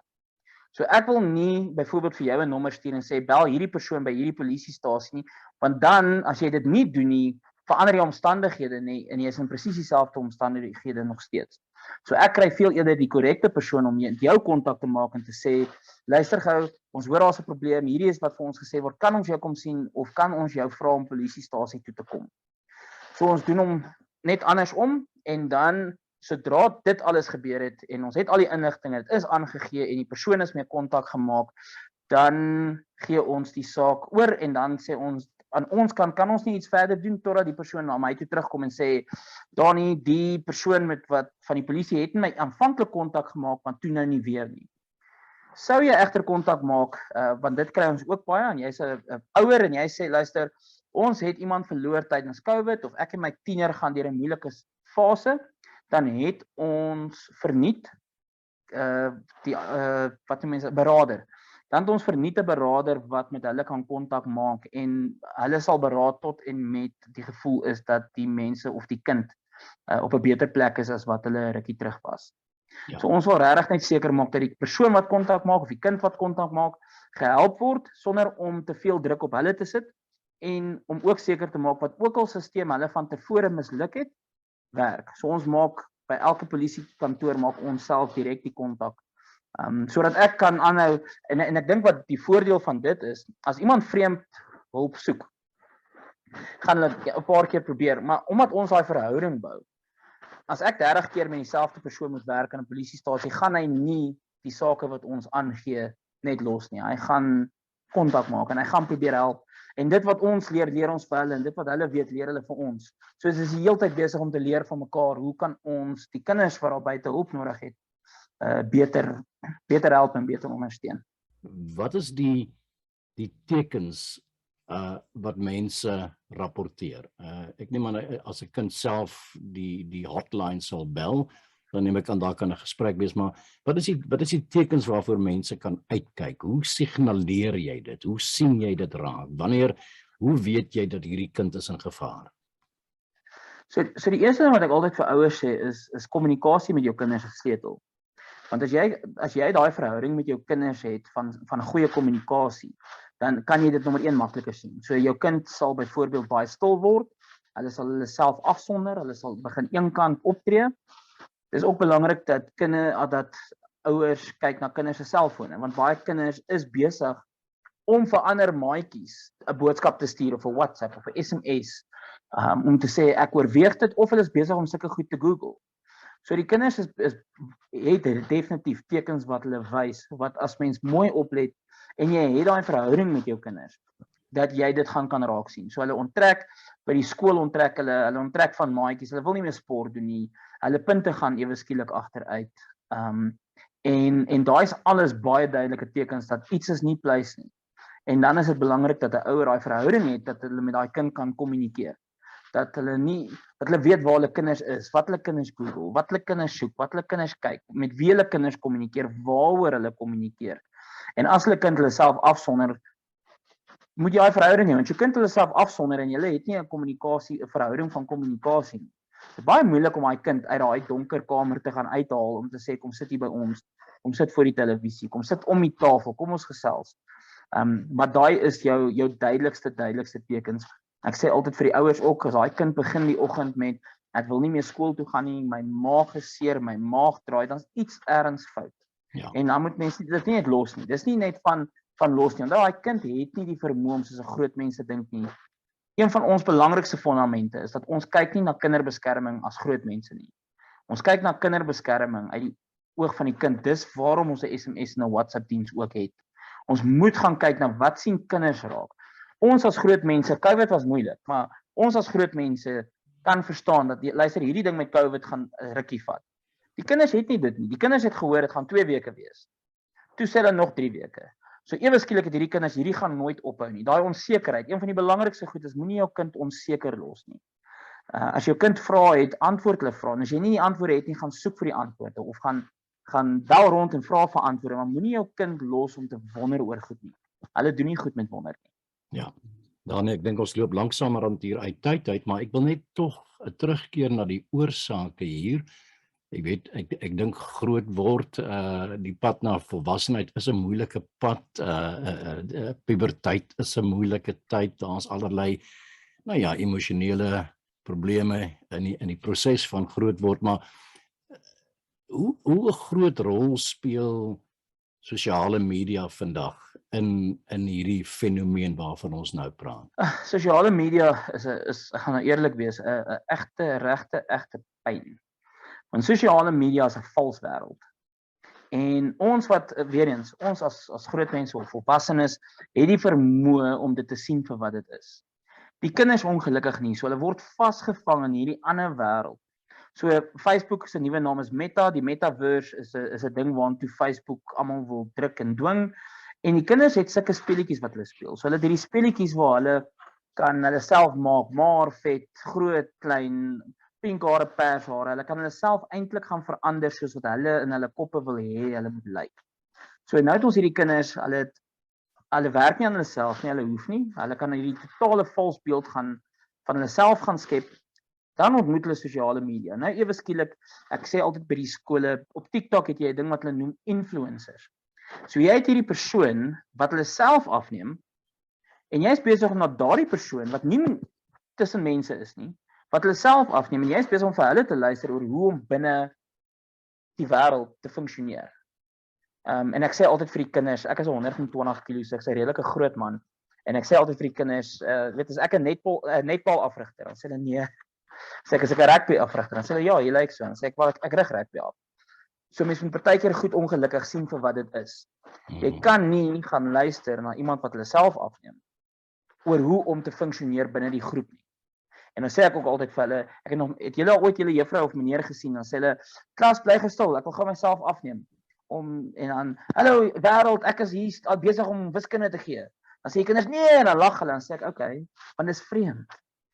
So ek wil nie byvoorbeeld vir jou 'n nommer stuur en sê bel hierdie persoon by hierdie polisiestasie nie, want dan as jy dit nie doen nie, verander die omstandighede nie en jy is in presies dieselfde omstandighede nog steeds. So ek kry veel eerder die korrekte persoon om met jou kontak te maak en te sê, luister gou, ons hoor daar's 'n probleem, hierdie is wat vir ons gesê word, kan ons jou kom sien of kan ons jou vra om polisiestasie toe te kom? So ons doen hom net andersom en dan sodra dit alles gebeur het en ons het al die inligting, dit is aangegee en die persoon is mee kontak gemaak, dan gee ons die saak oor en dan sê ons aan ons kan ons nie iets verder doen totdat die persoon na my toe terugkom en sê, Danie, die persoon wat van die polisie het my aanvanklik kontak gemaak, maar toe nou nie weer nie. Sou jy egter kontak maak, want dit kry ons ook baie, en jy's 'n ouer en jy sê, luister, ons het iemand verloor tydens COVID of ek en my tiener gaan deur 'n moeilike fase, dan het ons verniet wat mense beraader. Dan het ons verniete beraader wat met hulle kan kontak maak en hulle sal beraad tot en met die gevoel is dat die mense of die kind op 'n beter plek is as wat hulle 'n rukkie terug was. Ja. So ons wil regtig net seker maak dat die persoon wat kontak maak of die kind wat kontak maak gehelp word sonder om te veel druk op hulle te sit en om ook seker te maak wat ook al stelsel hulle van tevore misluk het, werk. So ons maak by elke polisiekantoor maak ons self direk die kontak. Sodat ek kan aanhou en ek dink wat die voordeel van dit is, as iemand vreemd hulp soek, gaan hulle 'n paar keer probeer, maar omdat ons daai verhouding bou, as ek 30 keer met dieselfde persoon moet werk in 'n polisiestasie, gaan hy nie die sake wat ons aangee net los nie. Hy gaan kontak maak en hy gaan probeer help. En dit wat ons leer ons vir hulle en dit wat hulle weet, leer hulle vir ons. So ons is die hele tyd besig om te leer van mekaar, hoe kan ons die kinders wat daar buite hulp nodig het, beter help en beter ondersteun. Wat is die tekens wat mense rapporteer? Ek neem aan as 'n kind self die hotline sal bel, dan neem ek aan daar kan 'n gesprek wees, maar wat is die tekens waarvoor mense kan uitkyk? Hoe signaleer jy dit? Hoe sien jy dit raak? Hoe weet jy dat hierdie kind is in gevaar? So die eerste ding wat ek altyd vir ouers sê is kommunikasie met jou kinders is sleutel. Want as jy daai verhouding met jou kinders het van 'n goeie kommunikasie, dan kan jy dit nommer 1 makliker sien. So jou kind sal byvoorbeeld baie stil word, hulle sal hulle self afsonder, hulle sal begin eenkant optree. Dis ook belangrik dat dat ouers kyk na kinders se selfone, want baie kinders is besig om vir ander maatjies 'n boodskap te stuur of 'n WhatsApp of 'n SMS, om te sê ek oorweeg dit, of hulle is besig om sulke goed te Google. So die kinders het definitief tekens wat hulle wys, wat as mens mooi oplet en jy het daai verhouding met jou kinders, dat jy dit kan raak sien. So hulle onttrek, by die skool onttrek hulle onttrek van maatjies, hulle wil nie meer sport doen nie, hulle punte gaan ewe skielik agteruit. En daai is alles baie duidelike tekens dat iets is nie pleis nie. En dan is dit belangrik dat 'n ouer daai verhouding het, dat hulle met daai kind kan kommunikeer. Dat hulle weet waar hulle kinders is, wat hulle kinders Google, wat hulle kinders soek, wat hulle kinders kyk, met wie hulle kinders kommunikeer, waaroor hulle kommunikeer. En as hulle kind hulle self afsonder, moet jy daai verhouding hê, want jy kind hulle self afsonder en jy het nie 'n verhouding van kommunikasie nie. Dit is baie moeilik om daai kind uit daai donker kamer te gaan uithaal om te sê kom sit hier by ons, kom sit voor die televisie, kom sit om die tafel, kom ons gesels. Maar daai is jou duidelikste tekens. Ek sê altyd vir die ouers ook, as daai kind begin die oggend met ek wil nie meer skool toe gaan nie, my maag is seer, my maag draai, dan is iets ergens fout. Ja. En dan moet mense dit nie net los nie. Dis nie net van los nie. Want daai kind het nie die vermoë om soos 'n groot mense dink nie. Een van ons belangrikste fondamente is dat ons kyk nie na kinderbeskerming as groot mense nie. Ons kyk na kinderbeskerming uit die oog van die kind. Dis waarom ons 'n SMS en 'n WhatsApp diens ook het. Ons moet gaan kyk na wat sien kinders raak. Ons as groot mense, COVID was moeilik, maar ons as groot mense kan verstaan dat luister, hierdie ding met COVID gaan 'n rukkie vat. Die kinders het nie dit nie. Die kinders het gehoor dit gaan 2 weke wees. Toe sê hulle nog 3 weke. So ewe skielik het hierdie kinders hierdie gaan nooit ophou nie. Daai onsekerheid, een van die belangrikste goed is moenie jou kind onseker los nie. As jou kind vra het, antwoord hulle vra. En as jy nie die antwoorde het nie, gaan soek vir die antwoorde of gaan bel rond en vra vir antwoorde, maar moenie jou kind los om te wonder oor goed nie. Hulle doen nie goed met wonder nie. Ja. Danie, ek dink ons loop langsamerhand hier uit tyd uit, maar ek wil net tog 'n terugkeer na die oorsake hier. Ek weet, ek dink groot word, die pad na volwassenheid is 'n moeilike pad, puberteit is 'n moeilike tyd, daar's allerlei, emosionele probleme in die proses van groot word, maar hoe 'n groot rol speel sosiale media vandag in hierdie fenomeen waarvan ons nou praat? Sosiale media ek gaan nou eerlik wees, 'n regte pyn. Want sosiale media is 'n vals wêreld. En ons wat weer eens, ons as groot mense of volwassenes het die vermoë om dit te sien vir wat dit is. Die kinders ongelukkig nie, so hulle word vasgevang in hierdie ander wêreld. So Facebook se nuwe naam is Meta, die Metaverse is 'n ding waartoe Facebook almal wil druk en dwing. En die kinders het sulke speletjies wat hulle speel. So hulle het hierdie speletjies waar hulle kan hulle self maak, maar vet, groot, klein, pink hare, pers hare. Hulle kan hulle self eintlik gaan verander soos wat hulle in hulle koppe wil hê hulle moet lyk. So nou het ons hierdie kinders, hulle werk nie aan hulle self nie, hulle hoef nie. Hulle kan hierdie totale vals beeld van hulle self gaan skep. Dan ontmoet hulle sosiale media. Nou ewe skielik, ek sê altyd by die skole, op TikTok het jy 'n ding wat hulle noem influencers. So jy het hierdie persoon wat hulle self afneem en jy is besig om na daardie persoon wat nie tussen mense is nie, wat hulle self afneem en jy is besig om vir hulle te luister oor hoe om binne die wêreld te funksioneer. En ek sê altyd vir die kinders, ek is 120 kg, so ek is 'n redelike groot man, en ek sê altyd vir die kinders, as ek 'n netbal afrigter, dan sê hulle nee. Sê ek as ek 'n rugby afrigter, dan sê hulle ja, jy lyk so, dan sê ek rig rugby af. So mense moet partykeer goed ongelukkig sien vir wat dit is. Jy kan nie gaan luister na iemand wat hulle self afneem oor hoe om te funksioneer binne die groep nie. En dan sê ek ook altyd vir hulle, het julle ooit julle juffrou of meneer gesien, dan sê hulle, klas bly gestil, ek wil gou myself afneem. En dan, hallo wêreld, ek is hier besig om wiskunde te gee. Dan sê die kinders, nee, en dan lag hulle, dan sê ek, okay, want dis vreemd.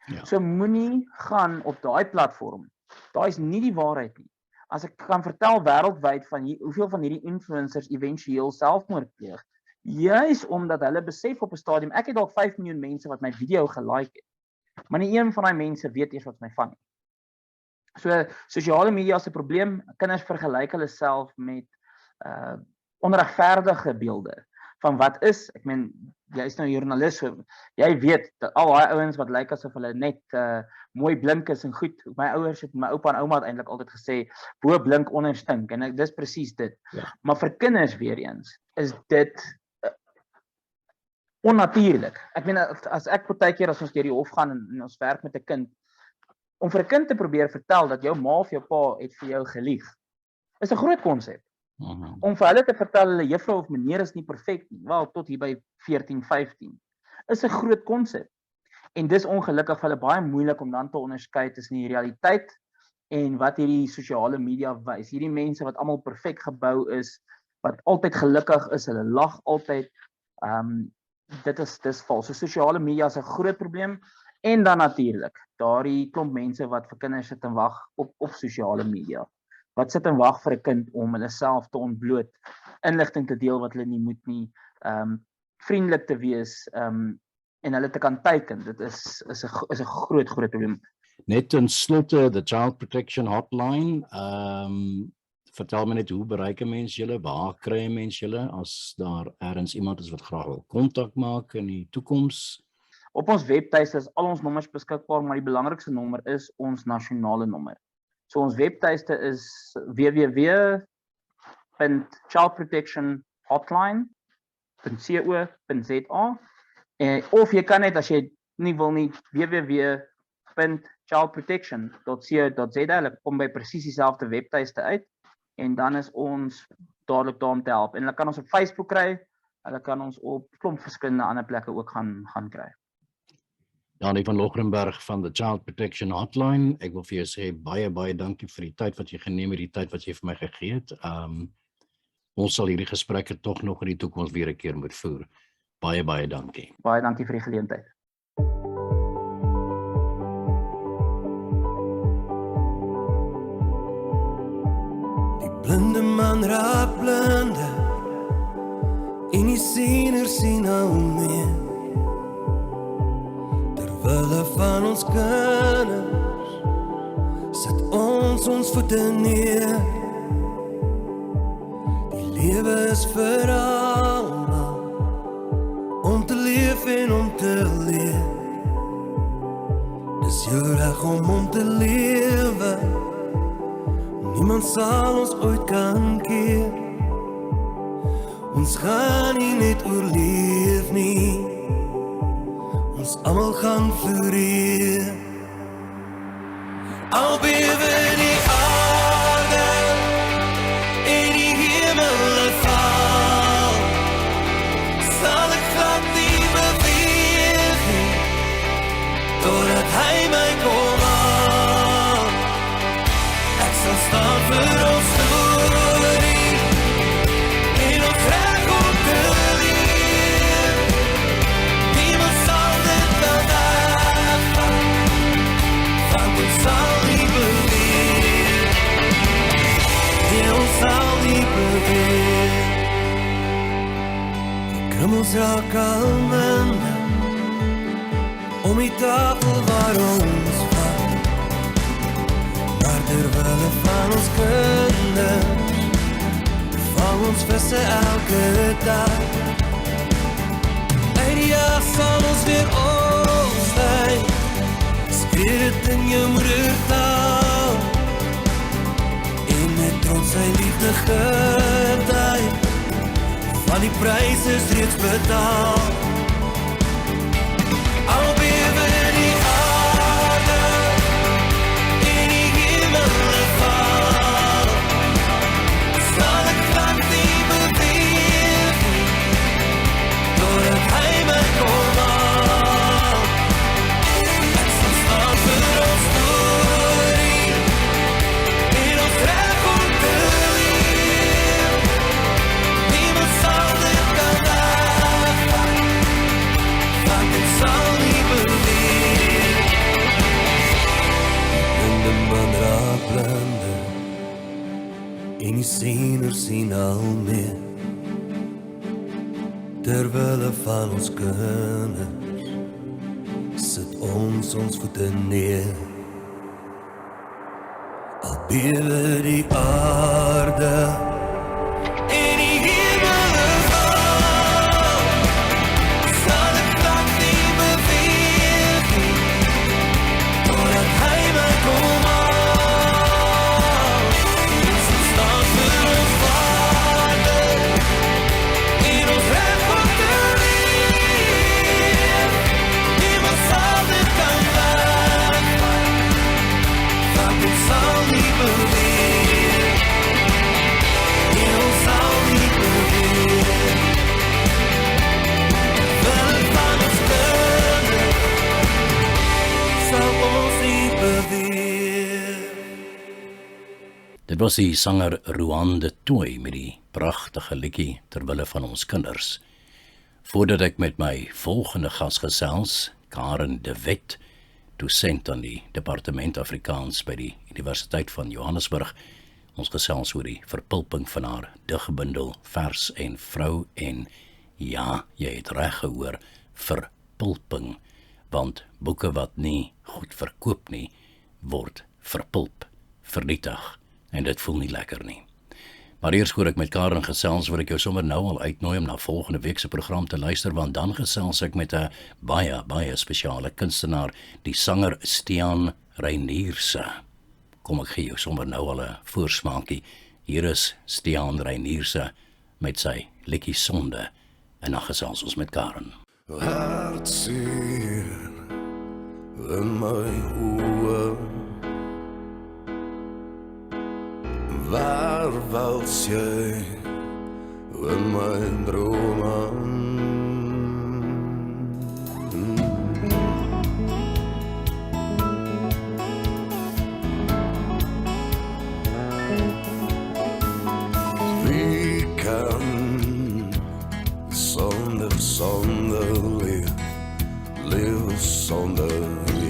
Ja. So moenie gaan op daai platform. Daai is nie die waarheid nie. As ek kan vertel wêreldwyd van hoeveel van hierdie influencers éventueel selfmoord pleeg, juis omdat hulle besef op 'n stadium, ek het dalk 5 miljoen mense wat my video gelike het, maar nie een van daai mense weet eers wat my van nie. So sosiale media is 'n probleem. Kinders vergelyk hulle self met onregverdige beelde. van wat is. Ek meen, jy is nou 'n joernalis, so jy weet dat al daai ouens wat lyk asof hulle net mooi blink is en goed. My ouers het my oupa en ouma het eintlik altyd gesê bo blink onder stink en dis presies dit. Ja. Maar vir kinders weer eens is dit onnatuurlik. Ek meen as ek partykeer as ons deur die hof gaan en ons werk met 'n kind, om vir 'n kind te probeer vertel dat jou ma of jou pa het vir jou gelieg, is 'n groot konsep. Om vir hulle te vertel hulle juffrou of meneer is nie perfek nie, wel tot hier by 14, 15, is 'n groot konsep. En dis ongelukkig vir hulle baie moeilik om dan te onderskei tussen die realiteit en wat hierdie sosiale media wys. Hierdie mense wat almal perfek gebou is, wat altyd gelukkig is, hulle lag altyd. Dis vals. So sosiale media is 'n groot probleem. En dan natuurlik, daardie klomp mense wat vir kinders sit en wag op sosiale media. Wat sit en wag vir 'n kind om hulle self te ontbloot, inligting te deel wat hulle nie moet nie, vriendelik te wees, en hulle te kan teiken. Dit is 'n groot probleem. Net ten slotte, the Child Protection Hotline. Vertel my net, hoe bereik 'n mens julle? Waar kry 'n mens julle as daar ergens iemand is wat graag wil kontak maak in die toekoms? Op ons webtuiste is al ons nommers beskikbaar, maar die belangrikste nommer is ons nasionale nommer. So ons webtuiste is www.childprotectionhotline.co.za, of jy kan net, as jy nie wil nie, www.childprotection.co.za, hulle kom by presies dieselfde webtuiste uit, en dan is ons dadelik daar om te help. En hulle kan ons op Facebook kry, hulle kan ons op klomp verskillende ander plekke ook gaan kry. Danie van Loggerenberg van the Child Protection Hotline. Ek wil vir jou sê baie dankie vir die tyd wat jy geneem het, die tyd wat jy vir my gegee het. Ons sal hierdie gesprekke tog nog in die toekoms weer 'n keer moet voer. Baie dankie. Baie dankie vir die geleentheid. Die blinde man raak blinder en die siener sien al meer. Terwille van ons kinders sit ons voete neer. Die lewe is vir almal, om te leef en om te leef. Dis jou reg om te lewe, niemand sal ons ooit kan keer. Ons gaan nie net oorleef nie, ons almal gaan floreer. Al bewe die aarde en die hemel val, sal ek glad nie beweeg nie, totdat hy my kom haal. Ek sal staan vir ons storie en ons reg om te leef. Niemand sal dit wel wegvat, want ons sal nie beweeg. Nee, ons sal nie beweeg. Die krummels raak al minder om die tafel waar ons vat. Maar terwille van ons kinders vang ons visse elke dag. Uit die jag sal ons weer opstaan, skree dit in jou moedertaal, en met trots sy liefde getuig, want die prys is reeds betaal. Al bewe die aarde en die hemel val, sal ek glad nie beweeg nie, totdat hy my kom haal. Ek sal staan vir ons storie en ons reg om te leef. Niemand sal dit kan wegvat, want ons sal nie beweeg. Blinde man raak blinder en die siener sien al meer. Terwille van ons kinders sit ons voete neer. Al bewe die aarde en die hemel val, nie beweer. Jy sal nie beweer. Wil van ons kinders sal ons nie beweer. Dit was die sanger Roan de Tooi met die pragtige liedjie terwille van ons kinders. Voordat ek met my volgende gas gesels, Karin de Wet, dosent aan die Departement Afrikaans by die Universiteit van Johannesburg, ons gesels oor die verpulping van haar digbundel Vers en Vrou en ja, jy het reg gehoor, verpulping, want boeke wat nie goed verkoop nie, word verpulp, vernietig, en dit voel nie lekker nie. Maar eers voor ek met Karin gesels, wil ek jou sommer nou al uitnooi om na volgende week se program te luister, want dan gesels ek met 'n baie spesiale kunstenaar, die sanger Stiaan Reinierse. Kom ek gee jou sommer nou al 'n voorsmaakie. Hier is Stiaan Reinierse met sy liedjie Sonde, en dan gesels ons met Karin. Hartseer in my oë, waar was jy in my drome? Wie kan zonder leef zonder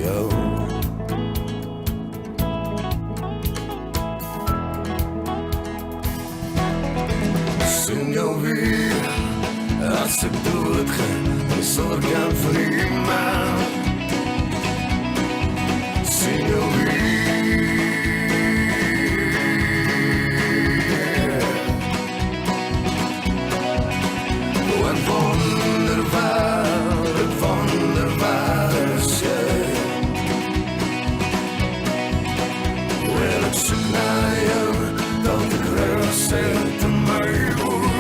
jou? Sien jou weer, as ek doodgaan, dan sal ek kan vir iemand. Sien jou weer, en wonderbaar is jy. Wel, ek soek na jou, dat ek rus het in my oor.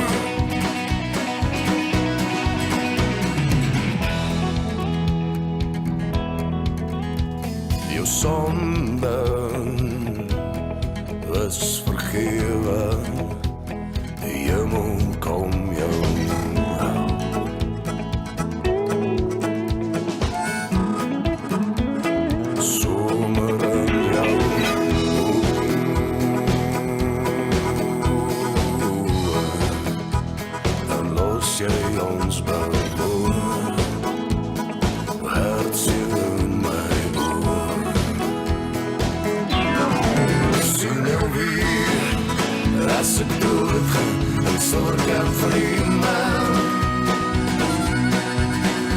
Jou sonde is vergewe, die hemel kom jou hou. Somer in jou dan los jy ons behoor. Hartseer in my oor. Sien jou weer, as ek doodgaan, dan sal ek kan vir iemand.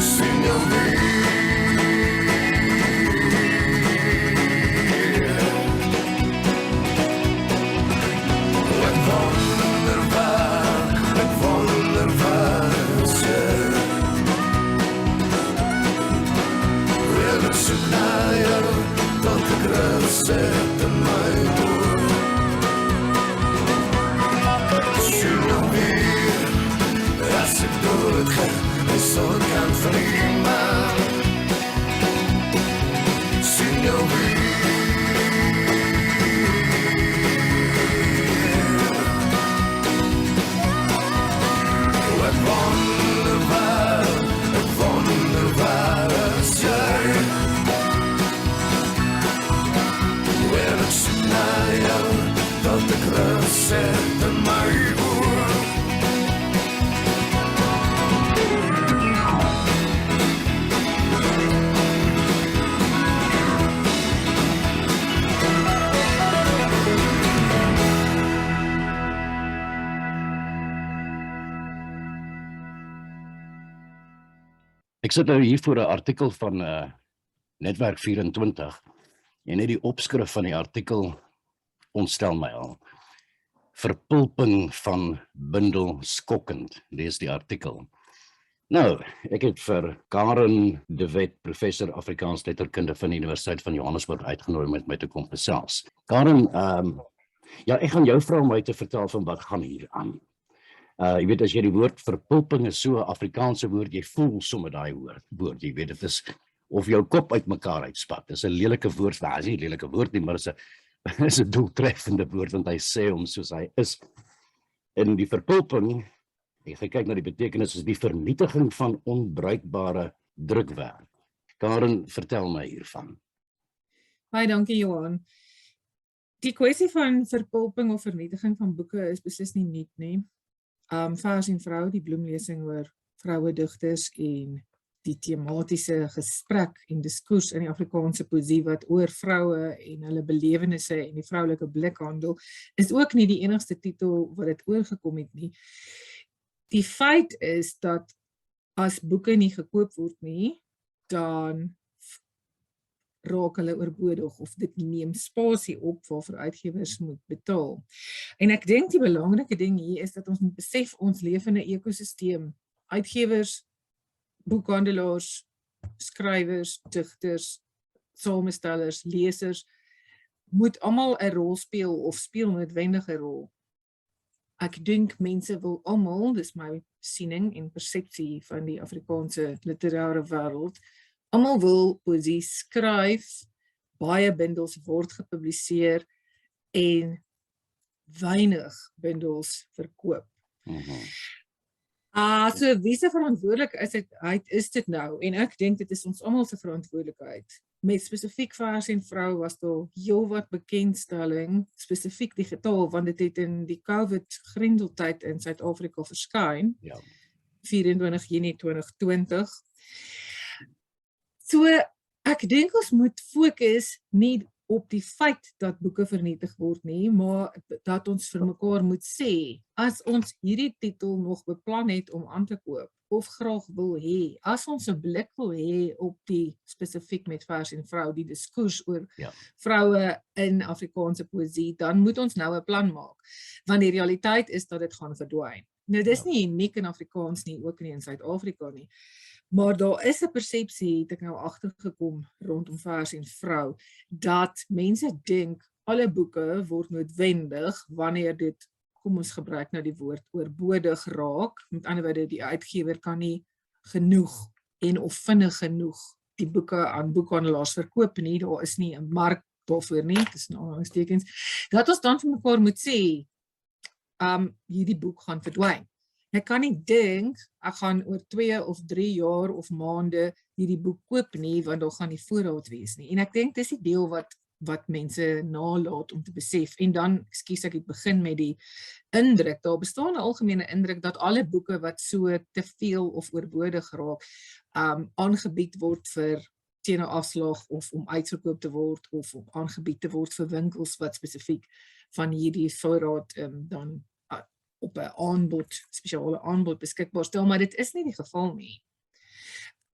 Sien jou weer, wat wonderbaar is jy. Wel, ek soek na jou, tot ek rus het in my oor. Sien jou weer, as ek doodgaan, dan sal ek kan vir iemand. Sien jou weer, wat wonderbaar is jy. Wel, ek soek na jou, dat ek rus het in my oor. Ek sit nou hier voor 'n artikel van Netwerk 24 en net die opskrif van die artikel ontstel my al. Verpulping van bundel skokkend, lees die artikel. Nou, ek het vir Karin de Wet, professor Afrikaans letterkunde van die Universiteit van Johannesburg uitgenooi met my te kom gesels. Karin, ja, ek gaan jou vra om my te vertel van wat gaan hier aan. Jy weet, as jy die woord verpulping is so 'n Afrikaanse woord, jy voel sommer daai woord, jy weet, dit is of jou kop uit mekaar uitspat. Dis 'n lelike woord, maar is nie 'n lelike woord nie, maar is 'n is 'n doeltreffende woord, want hy sê hom soos hy is. In die verpulping, jy kyk na die betekenis, is die vernietiging van onbruikbare drukwerk. Karin, vertel my hiervan. Baie dankie Johan. Die kwessie van verpulping of vernietiging van boeke is beslis nie nuut nie. Vers en Vrou, die bloemlesing oor vroue digters en die tematiese gesprek en diskurs in die Afrikaanse poesie wat oor vroue en hulle belewennisse en die vroulike blik handel, is ook nie die enigste titel wat dit oorgekom het nie. Die feit is dat as boeke nie gekoop word nie, dan raak hulle oorbodig of dit neem spasie op waarvoor uitgewers moet betaal. En ek dink die belangrike ding hier is dat ons moet besef ons leef in 'n ekosisteem. Uitgewers, boekhandelaars, skrywers, digters, samestellers, lesers moet almal 'n rol speel of speel noodwendig 'n rol. Ek dink mense wil almal, dis my siening en persepsie van die Afrikaanse literêre wêreld, almal wil poesie skryf, baie bundels word gepubliseer en weinig bundels verkoop. So wie se verantwoordelikheid is dit nou? En ek dink dit is ons almal se verantwoordelikheid. Met spesifiek Vers en Vrou was daar heelwat bekendstelling, spesifiek digitaal, want dit het in die COVID-grendeltyd in Suid-Afrika verskyn. 24 Junie 2020. So ek dink ons moet fokus nie op die feit dat boeke vernietig word nie, maar dat ons vir mekaar moet sê, as ons hierdie titel nog beplan het om aan te koop, of graag wil hê, as ons 'n blik wil hê op die spesifiek met Vers en Vrou, die diskurs oor vroue in Afrikaanse poesie, dan moet ons nou 'n plan maak, want die realiteit is dat dit gaan verdwyn. Nou dis nie uniek in Afrikaans nie, ook nie in Suid-Afrika nie. Maar daar is 'n persepsie, het ek nou agtergekom rondom Vers en Vrou, dat mense dink alle boeke word noodwendig wanneer dit, kom ons gebruik nou die woord, oorbodig raak. Met ander woorde, die uitgewer kan nie genoeg en of vinnig genoeg die boeke aan boekhandelaars verkoop nie, daar is nie 'n mark daarvoor nie, tussen aanhalingstekens, dat ons dan vir mekaar moet sê, hierdie boek gaan verdwyn. Ek kan nie dink, ek gaan oor 2 of 3 jaar of maande hierdie boek koop nie, want daar gaan nie voorraad wees nie. En ek dink dis die deel wat mense nalaat om te besef. En dan, ekskuus ek het begin met die indruk, daar bestaan 'n algemene indruk dat alle boeke wat so te veel of oorbodig raak, aangebied word vir teen 'n afslag of om uitverkoop te word of om aangebied te word vir winkels wat spesifiek van hierdie voorraad dan op 'n aanbod, spesiale aanbod beskikbaar stel, maar dit is nie die geval nie.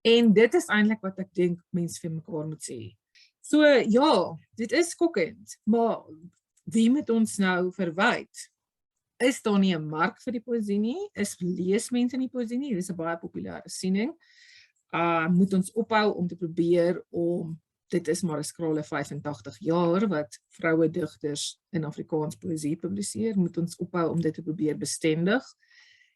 En dit is eintlik wat ek dink mense vir mekaar moet sê. So ja, dit is skokkend, maar wie moet ons nou verwyd? Is daar nie 'n mark vir die poesie nie? Lees mense nie poesie nie? Dit is 'n baie populêre siening. Moet ons ophou om te probeer om, dit is maar 'n skrale 85 jaar wat vroue digters in Afrikaans poesie publiseer, moet ons ophou om dit te probeer bestendig.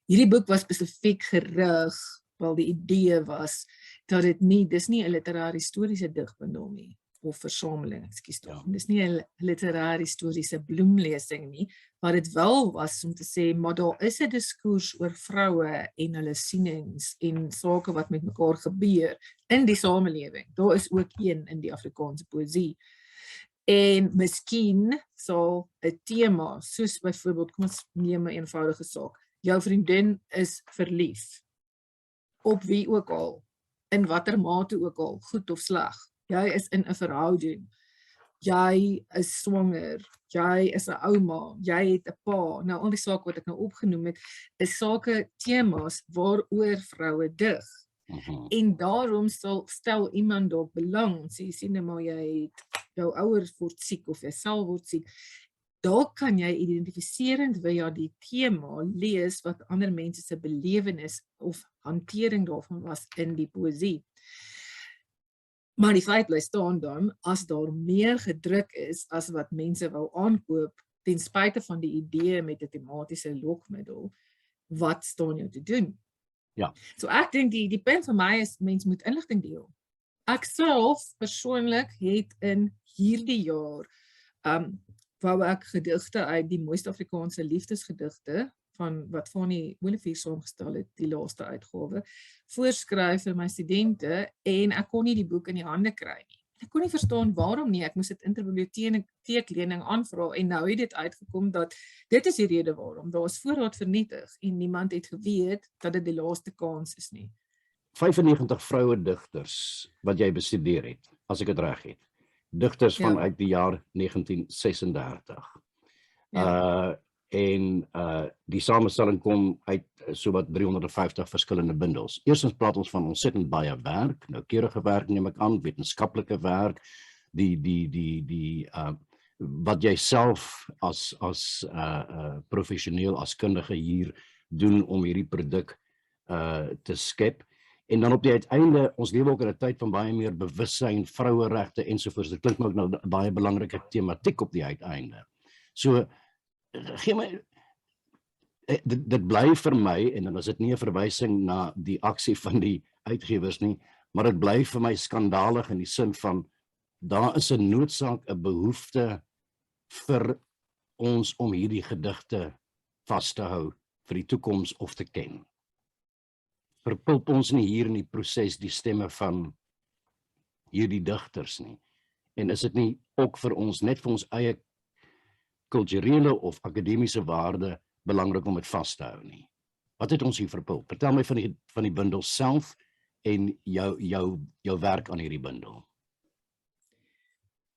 Hierdie boek was spesifiek gerig, wel die idee was dat dis nie 'n literêr-historiese digbundel nie, of versameling, ekskuus tog. Dis nie 'n literêr-historiese bloemlesing nie, maar dit wel was om te sê, maar daar is 'n diskurs oor vroue en hulle sienings en sake wat met mekaar gebeur in die samelewing. Daar is ook een in die Afrikaanse poesie. En miskien sal 'n tema, soos byvoorbeeld, kom ons neem 'n eenvoudige saak. Jou vriendin is verlief. Op wie ook al, in watter mate ook al, goed of sleg. Jy is in 'n verhouding, jy is swanger, jy is 'n ouma, jy het 'n pa. Nou al die sake wat ek nou opgenoem het, is sake, temas waaroor vroue dig. En daarom stel iemand dalk belang, sê sien nou maar jy het jou ouers word siek of jy self word siek. Dalk kan jy identifiserend via die tema lees wat ander mense se belewenis of hantering daarvan was in die poesie. Maar die feit bly staan dan, as daar meer gedruk is as wat mense wou aankoop, ten spyte van die idee met 'n tematiese lokmiddel, wat staan jou te doen? Ja. So ek dink die punt vir my is, mense moet inligting deel. Ek self persoonlik het in hierdie jaar wou ek gedigte uit die mooiste Afrikaanse liefdesgedigte van wat Fanny Olivier saamgestel het, die laaste uitgawe, voorskryf vir my studente en ek kon nie die boek in die hande kry nie. Ek kon nie verstaan waarom nie, ek moes dit interbiblioteeklening aanvra en nou het dit uitgekom dat dit is die rede waarom, daar is voorraad vernietig en niemand het geweet dat dit die laaste kans is nie. 95 vroue digters wat jy bestudeer het, as ek dit reg het. Digters vanuit die jaar 1936. Die samestelling kom uit sowat 350 verskillende bundels. Eerstens praat ons van ontsettend baie werk, noukeurige werk neem ek aan, wetenskaplike werk, wat jy self as professioneel, as kundige hier doen om hierdie produk te skep. En dan op die uiteinde, ons lewe ook in 'n tyd van baie meer bewussyn, vroueregte ensovoorts. Dit klink my ook nou 'n baie belangrike tematiek op die uiteinde. So, gee my, dit bly vir my, en dan is dit nie 'n verwysing na die aksie van die uitgewers nie, maar dit bly vir my skandalig in die sin van, daar is 'n noodsaak, 'n behoefte vir ons om hierdie gedigte vas te hou vir die toekoms of te ken. Verpulp ons nie hier in die proses die stemme van hierdie digters nie. En is dit nie ook vir ons, net vir ons eie kulturele of akademiese waarde belangrik om dit vas te hou nie? Wat het ons hier verpulp? Vertel my van die bundel self en jou werk aan hierdie bundel.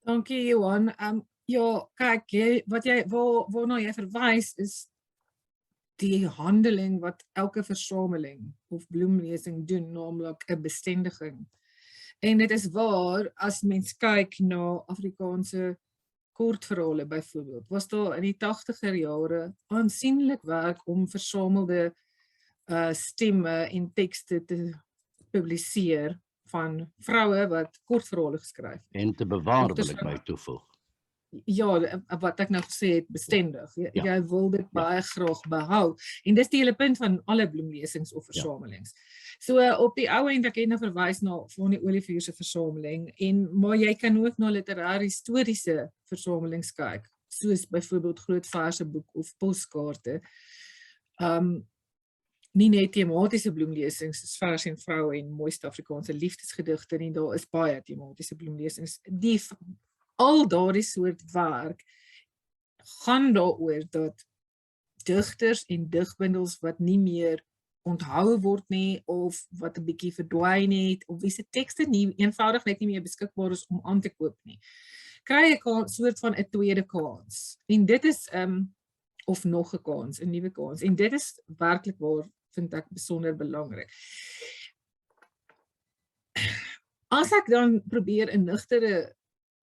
Dankie Johan. Ja, kyk, waarna jy verwys is die handeling wat elke versameling of bloemlesing doen, naamlik 'n bestendiging. En dit is waar, as mens kyk na Afrikaanse kortverhale byvoorbeeld, was daar in die 80er jare aansienlik werk om versamelde stemme en tekste te publiseer van vroue wat kortverhale geskryf. En te bewaar wil ek by toevoeg. Ja, wat ek nou gesê het, bestendig. Jy wil dit baie graag behou. En dis die hele punt van alle bloemlesings of versamelings. So op die ou end, ek het nou verwys na Fanny Olivier se versameling, maar jy kan ook na literêre historiese versamelings kyk, soos byvoorbeeld Groot Verseboek of Poskaarte. Nie net tematiese bloemlesings soos Vers en Vrou en mooiste Afrikaanse liefdesgedigte nie, daar is baie tematiese bloemlesings. Al daardie soort werk gaan daaroor dat digters en digbundels wat nie meer onthou word nie, of wat 'n bietjie verdwyn het, of wie se tekste nie eenvoudig net nie meer beskikbaar is om aan te koop nie, kry 'n soort van 'n tweede kans. En dit is of nog 'n kans, 'n nuwe kans. En dit is werklik waar, vind ek besonder belangrik. As ek dan probeer 'n nugtere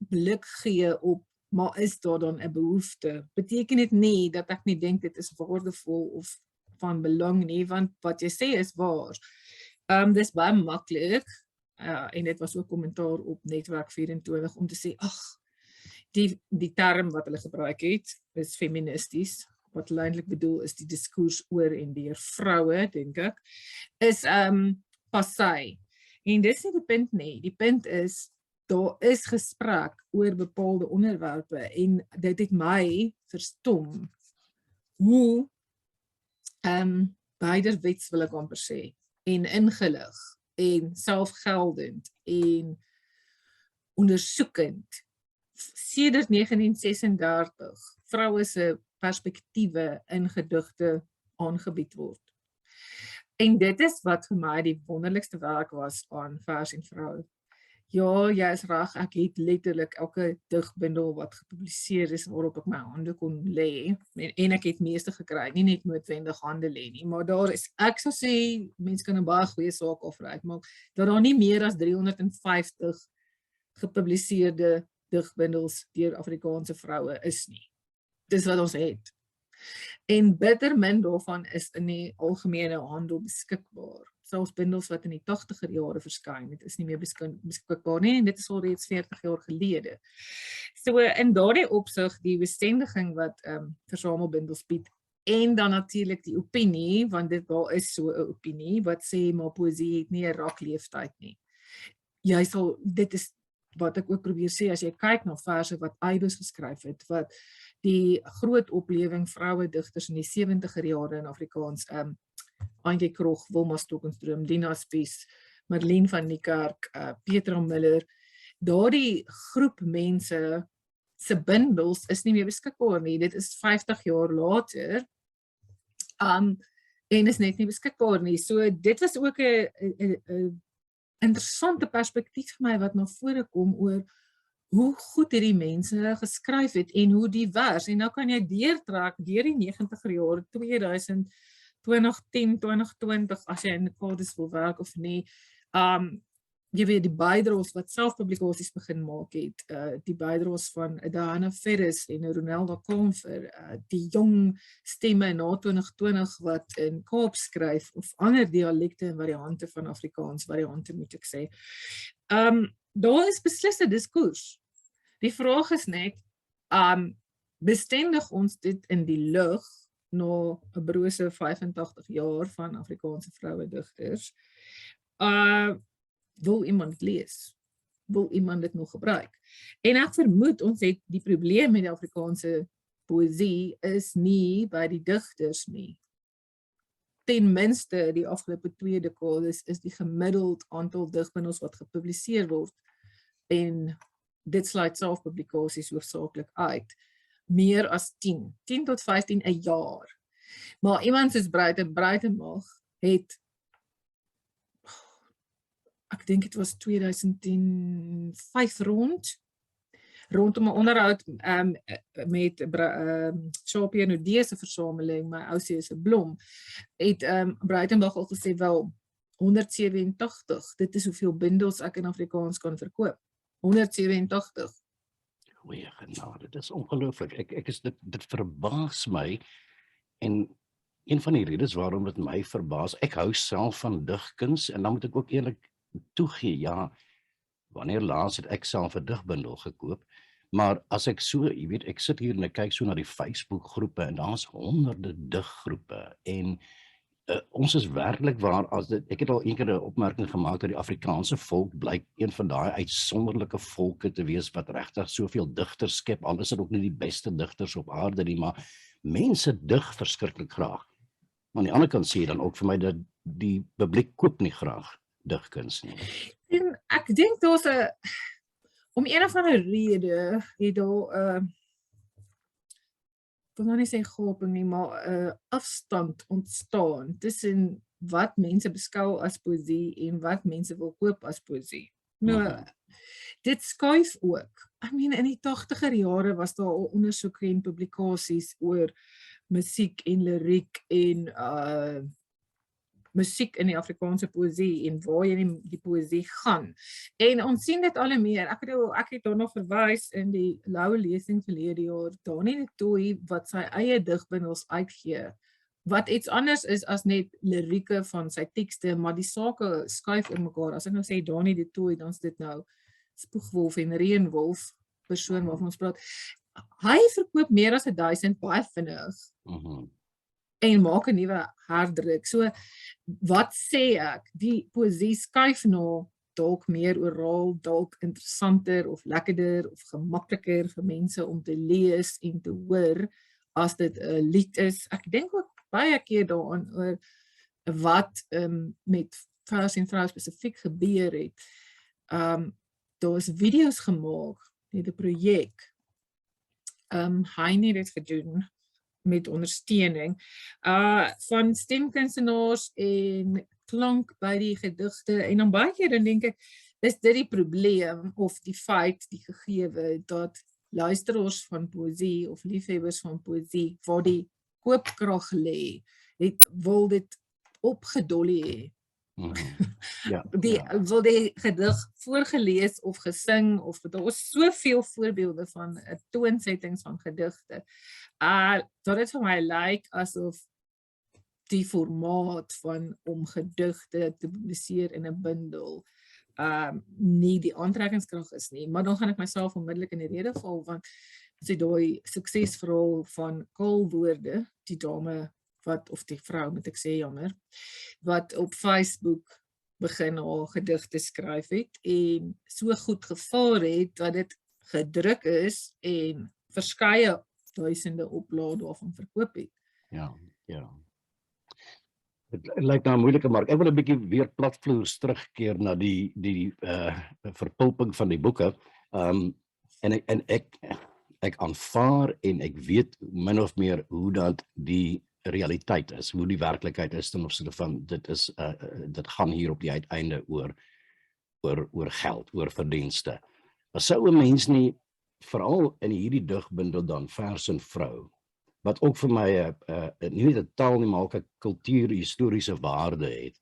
blik gee op, maar is daar dan 'n behoefte, beteken dit nie dat ek nie dink dit is waardevol of van belang nie, want wat jy sê is waar. Dis baie maklik, en dit was ook kommentaar op Netwerk 24, om te sê, die term wat hulle gebruik het, is feministies, wat hulle eintlik bedoel is die diskurs oor en deur vroue, dink ek, is passé. En dis nie die punt nie, die punt is, daar is gesprek oor bepaalde onderwerpe en dit het my verstom hoe beiderwets wil ek amper sê, en ingelig en selfgeldend en ondersoekend sedert 1936 vroue se perspektiewe in gedigte aangebied word. En dit is wat vir my die wonderlikste werk was aan Vers en Vrou. Ja, jy is reg, ek het letterlik elke digbundel wat gepubliseer is waarop ek my hande kon lê, en ek het meeste gekry, nie net noodwendig hande lê nie, maar daar is, ek sou sê, mense kan 'n baie goeie saak afreik, maar dat daar nie meer as 350 gepubliseerde digbundels deur Afrikaanse vroue is nie. Dis wat ons het. En bitter min daarvan is in die algemene handel beskikbaar. Selfs bundels wat in die 80er jare verskyn het, is nie meer beskikbaar nie, en dit is al reeds 40 jaar gelede. So in daardie opsig, die bestendiging wat versamelbundels bied, en dan natuurlik die opinie, want daar is so 'n opinie, wat sê, maar poesie het nie 'n rakleeftyd nie. Dit is wat ek ook probeer sê, as jy kyk na verse wat Eybers geskryf het, wat die groot oplewing vroue digters in die 70er jare in Afrikaans, Antjie Krog, Wilma Stokenstroom, Lina Spies, Marlene van Niekerk, Petra Miller, daardie groep mense se bundels is nie meer beskikbaar nie. Dit is 50 jaar later, en is net nie beskikbaar nie. So dit was ook 'n interessante perspektief vir my wat na vore kom oor hoe goed hierdie mense geskryf het en hoe divers. En nou kan jy deurtrek deur die 90er jare, 2000, 2010, 2020, as jy in die kaders wil werk of nie. Jy weet die bydraes wat selfpublikasies begin maak het, die bydraes van Diana Ferris en Ronelda Kamfer, die jong stemme na 2020 wat in Kaap skryf, of ander dialekte en variante van Afrikaans, variante moet ek sê. Daar is beslis 'n diskurs. Die vraag is net, bestendig ons dit in die lug na 'n brose 85 jaar van Afrikaanse vroue digters? Wil iemand lees? Wil iemand dit nog gebruik? En ek vermoed ons het die probleem met die Afrikaanse poësie is nie by die digters nie. Ten minste die afgelope 2 dekades is die gemiddeld aantal digbundels wat gepubliseer word, en dit sluit selfpublikasies hoofsaaklik uit, meer as 10 tot 15 'n jaar. Maar iemand soos Breitenberg het, ek dink dit was 2005 rondom 'n onderhoud met Shapie Nodee se versameling, my ou se Blom, het Breitenberg al gesê, wel, 187, dit is hoeveel bundels ek in Afrikaans kan verkoop. 187. Goeie genade, dit is ongelooflik. Ek is dit verbaas my, en een van die redes waarom dit my verbaas, ek hou self van digkuns, en dan moet ek ook eerlik toegee, ja, wanneer laas het ek self 'n digbundel gekoop, maar as ek so, jy weet, ek sit hier en ek kyk so na die Facebook groepe, en daar's honderde diggroepe, en ons is werklik waar, ek het al een keer 'n opmerking gemaak dat die Afrikaanse volk blyk een van daai uitsonderlike volke te wees wat regtig soveel digters skep, al is dit ook nie die beste digters op aarde nie, maar mense dig verskriklik graag. Maar aan die ander kant sê jy dan ook vir my dat die publiek koop nie graag digkuns nie. En ek dink daar's om een of ander rede het daar ek wil nou nie sê gaping nie, maar afstand ontstaan tussen wat mense beskou as poësie en wat mense wil koop as poësie. Nou, dit skuif ook. I mean, in die 80er jare was daar al ondersoeke en publikasies oor musiek en liriek en musiek in die Afrikaanse poësie en waar jy die poësie gaan. En ons sien dit al meer. Ek het daar nog verwys in die laue lesing verlede jaar, Danie de Wet wat sy eie digbundels uitgee, wat iets anders is as net lirieke van sy tekste, maar die sake skuif in mekaar. As ek nou sê Danie de Wet, dan is dit nou Spoegwolf en Reënwolf, persoon waarvan ons praat. Hy verkoop meer as 1000 baie vinnig. En maak 'n nuwe herdruk. So, wat sê ek? Die poësie skuif na dalk meer oral, dalk interessanter of lekkerder of gemakliker vir mense om te lees en te hoor as dit 'n lied is. Ek dink ook baie keer daaraan oor wat met Vers en Vrou spesifiek gebeur het. Daar is video's gemaak, het 'n projek. Hy het dit gedoen met ondersteuning van stemkunstenaars en klank by die gedigte, en dan baie keer dan dink ek, is dit die probleem of die feit, die gegewe, dat luisteraars van poësie of liefhebbers van poësie, waar die koopkrag lê, wil dit opgedollie hê. Wil die gedig voorgelees of gesing, of daar is soveel voorbeelde van toonsettings van gedigte, dat dit vir my lyk asof die formaat van om gedigte te publiseer in 'n bundel nie die aantrekkingskrag is nie, maar dan gaan ek myself onmiddellik in die rede val, want as jy daai suksesverhaal van Kaalwoorde, die dame wat, of die vrou moet ek sê, jammer, wat op Facebook begin haar gedigte skryf het en so goed gevaar het dat dit gedruk is en verskeie duisende oplae daarvan verkoop het. Ja. Het lyk nou 'n moeilike mark. Ek wil 'n bietjie weer platvloers terugkeer na die verpulping van die boeke. En ek aanvaar en ek weet min of meer hoe dat die realiteit is, hoe die werklikheid is ten opsigte van dit gaan hier op die uiteinde oor geld, oor verdienste. Maar sou 'n mens nie veral in hierdie digbundel dan Vers en Vrou, wat ook vir my nie net 'n taal nie, maar ook 'n kultuurhistoriese waarde het,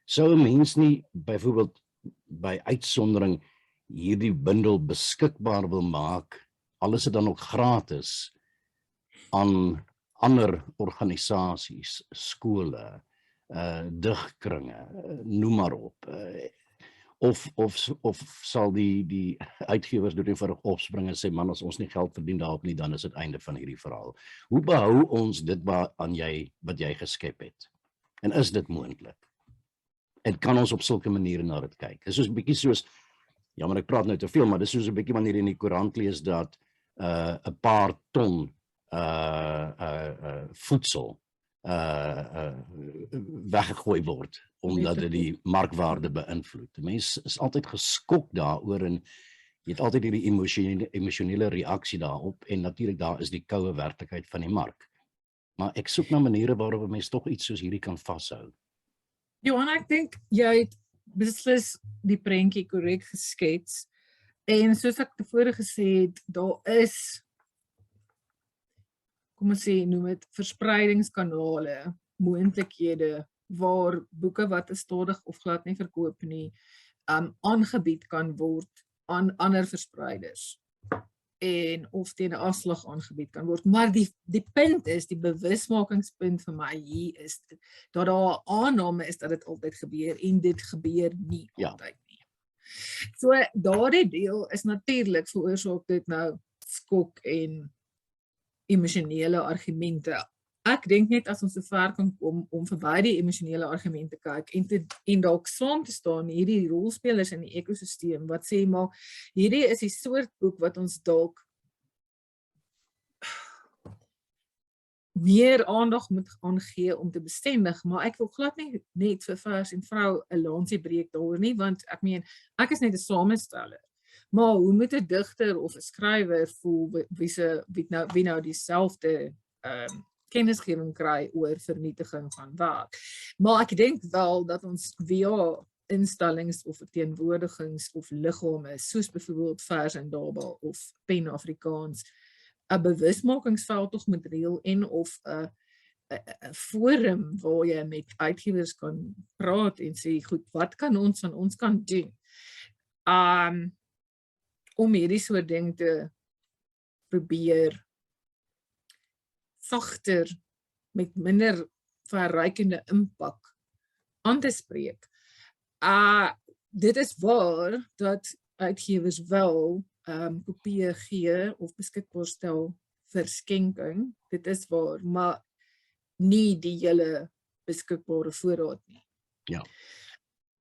sou 'n mens nie byvoorbeeld by uitsondering hierdie bundel beskikbaar wil maak, al is dit dan ook gratis, aan ander organisasies, skole, digkringe, noem maar op. Of sal die uitgewers doen eenvoudig opspring en sê, man, as ons nie geld verdien daarop nie, dan is dit einde van hierdie verhaal. Hoe behou ons dit wat jy geskep het? En is dit moontlik? En kan ons op sulke maniere na dit kyk? Dit is soos 'n bietjie soos, ja, maar ek praat nou te veel, maar dit is soos 'n bietjie wanneer in die koerant lees dat 'n paar ton voedsel weggegooi word, omdat dit die markwaarde beïnvloed. Die mens is altyd geskok daaroor en jy het altyd hierdie emosionele reaksie daarop en natuurlik daar is die koue werklikheid van die mark. Maar ek soek na maniere waarop 'n mens tog iets soos hierdie kan vashou. Johan, ek dink jy het beslis die prentjie korrek geskets en soos ek tevore gesê het, daar is, kom ons sê, noem dit verspreidingskanale, moontlikhede waar boeke wat stadig of glad nie verkoop nie, aangebied kan word aan ander verspreiders en of teen 'n afslag aangebied kan word. Maar die punt is, die bewusmakingspunt vir my hier is dat daar 'n aanname is dat dit altyd gebeur en dit gebeur nie altyd nie. So daardie deel is natuurlik veroorsaak dit nou skok en emosionele argumente. Ek dink net as ons so ver kan kom om verby die emosionele argumente kyk en dalk saam te staan hierdie rolspelers in die ekosisteem wat sê maar hierdie is die soort boek wat ons dalk meer aandag moet aangee om te bestendig, maar ek wil glad nie net vir Vers en Vrou 'n lansie breek daaroor nie, want ek meen, ek is net 'n samesteller. Maar hoe moet 'n digter of 'n skrywer voel wie nou dieselfde kennisgewing kry oor vernietiging van werk? Maar ek dink wel dat ons via instellings of verteenwoordigings of liggame, soos byvoorbeeld Vers en Daba of Pen Afrikaans, 'n bewusmakingsveld tog moet reël en of 'n forum waar jy met uitgewers kan praat en sê, goed, wat kan ons van ons kan doen? Om hierdie soort ding te probeer sagter met minder verrykende impak aan te spreek. Dit is waar dat uitgewers wel kopieë gee of beskikbaar stel vir skenking. Dit is waar, maar nie die hele beskikbare voorraad nie. Ja.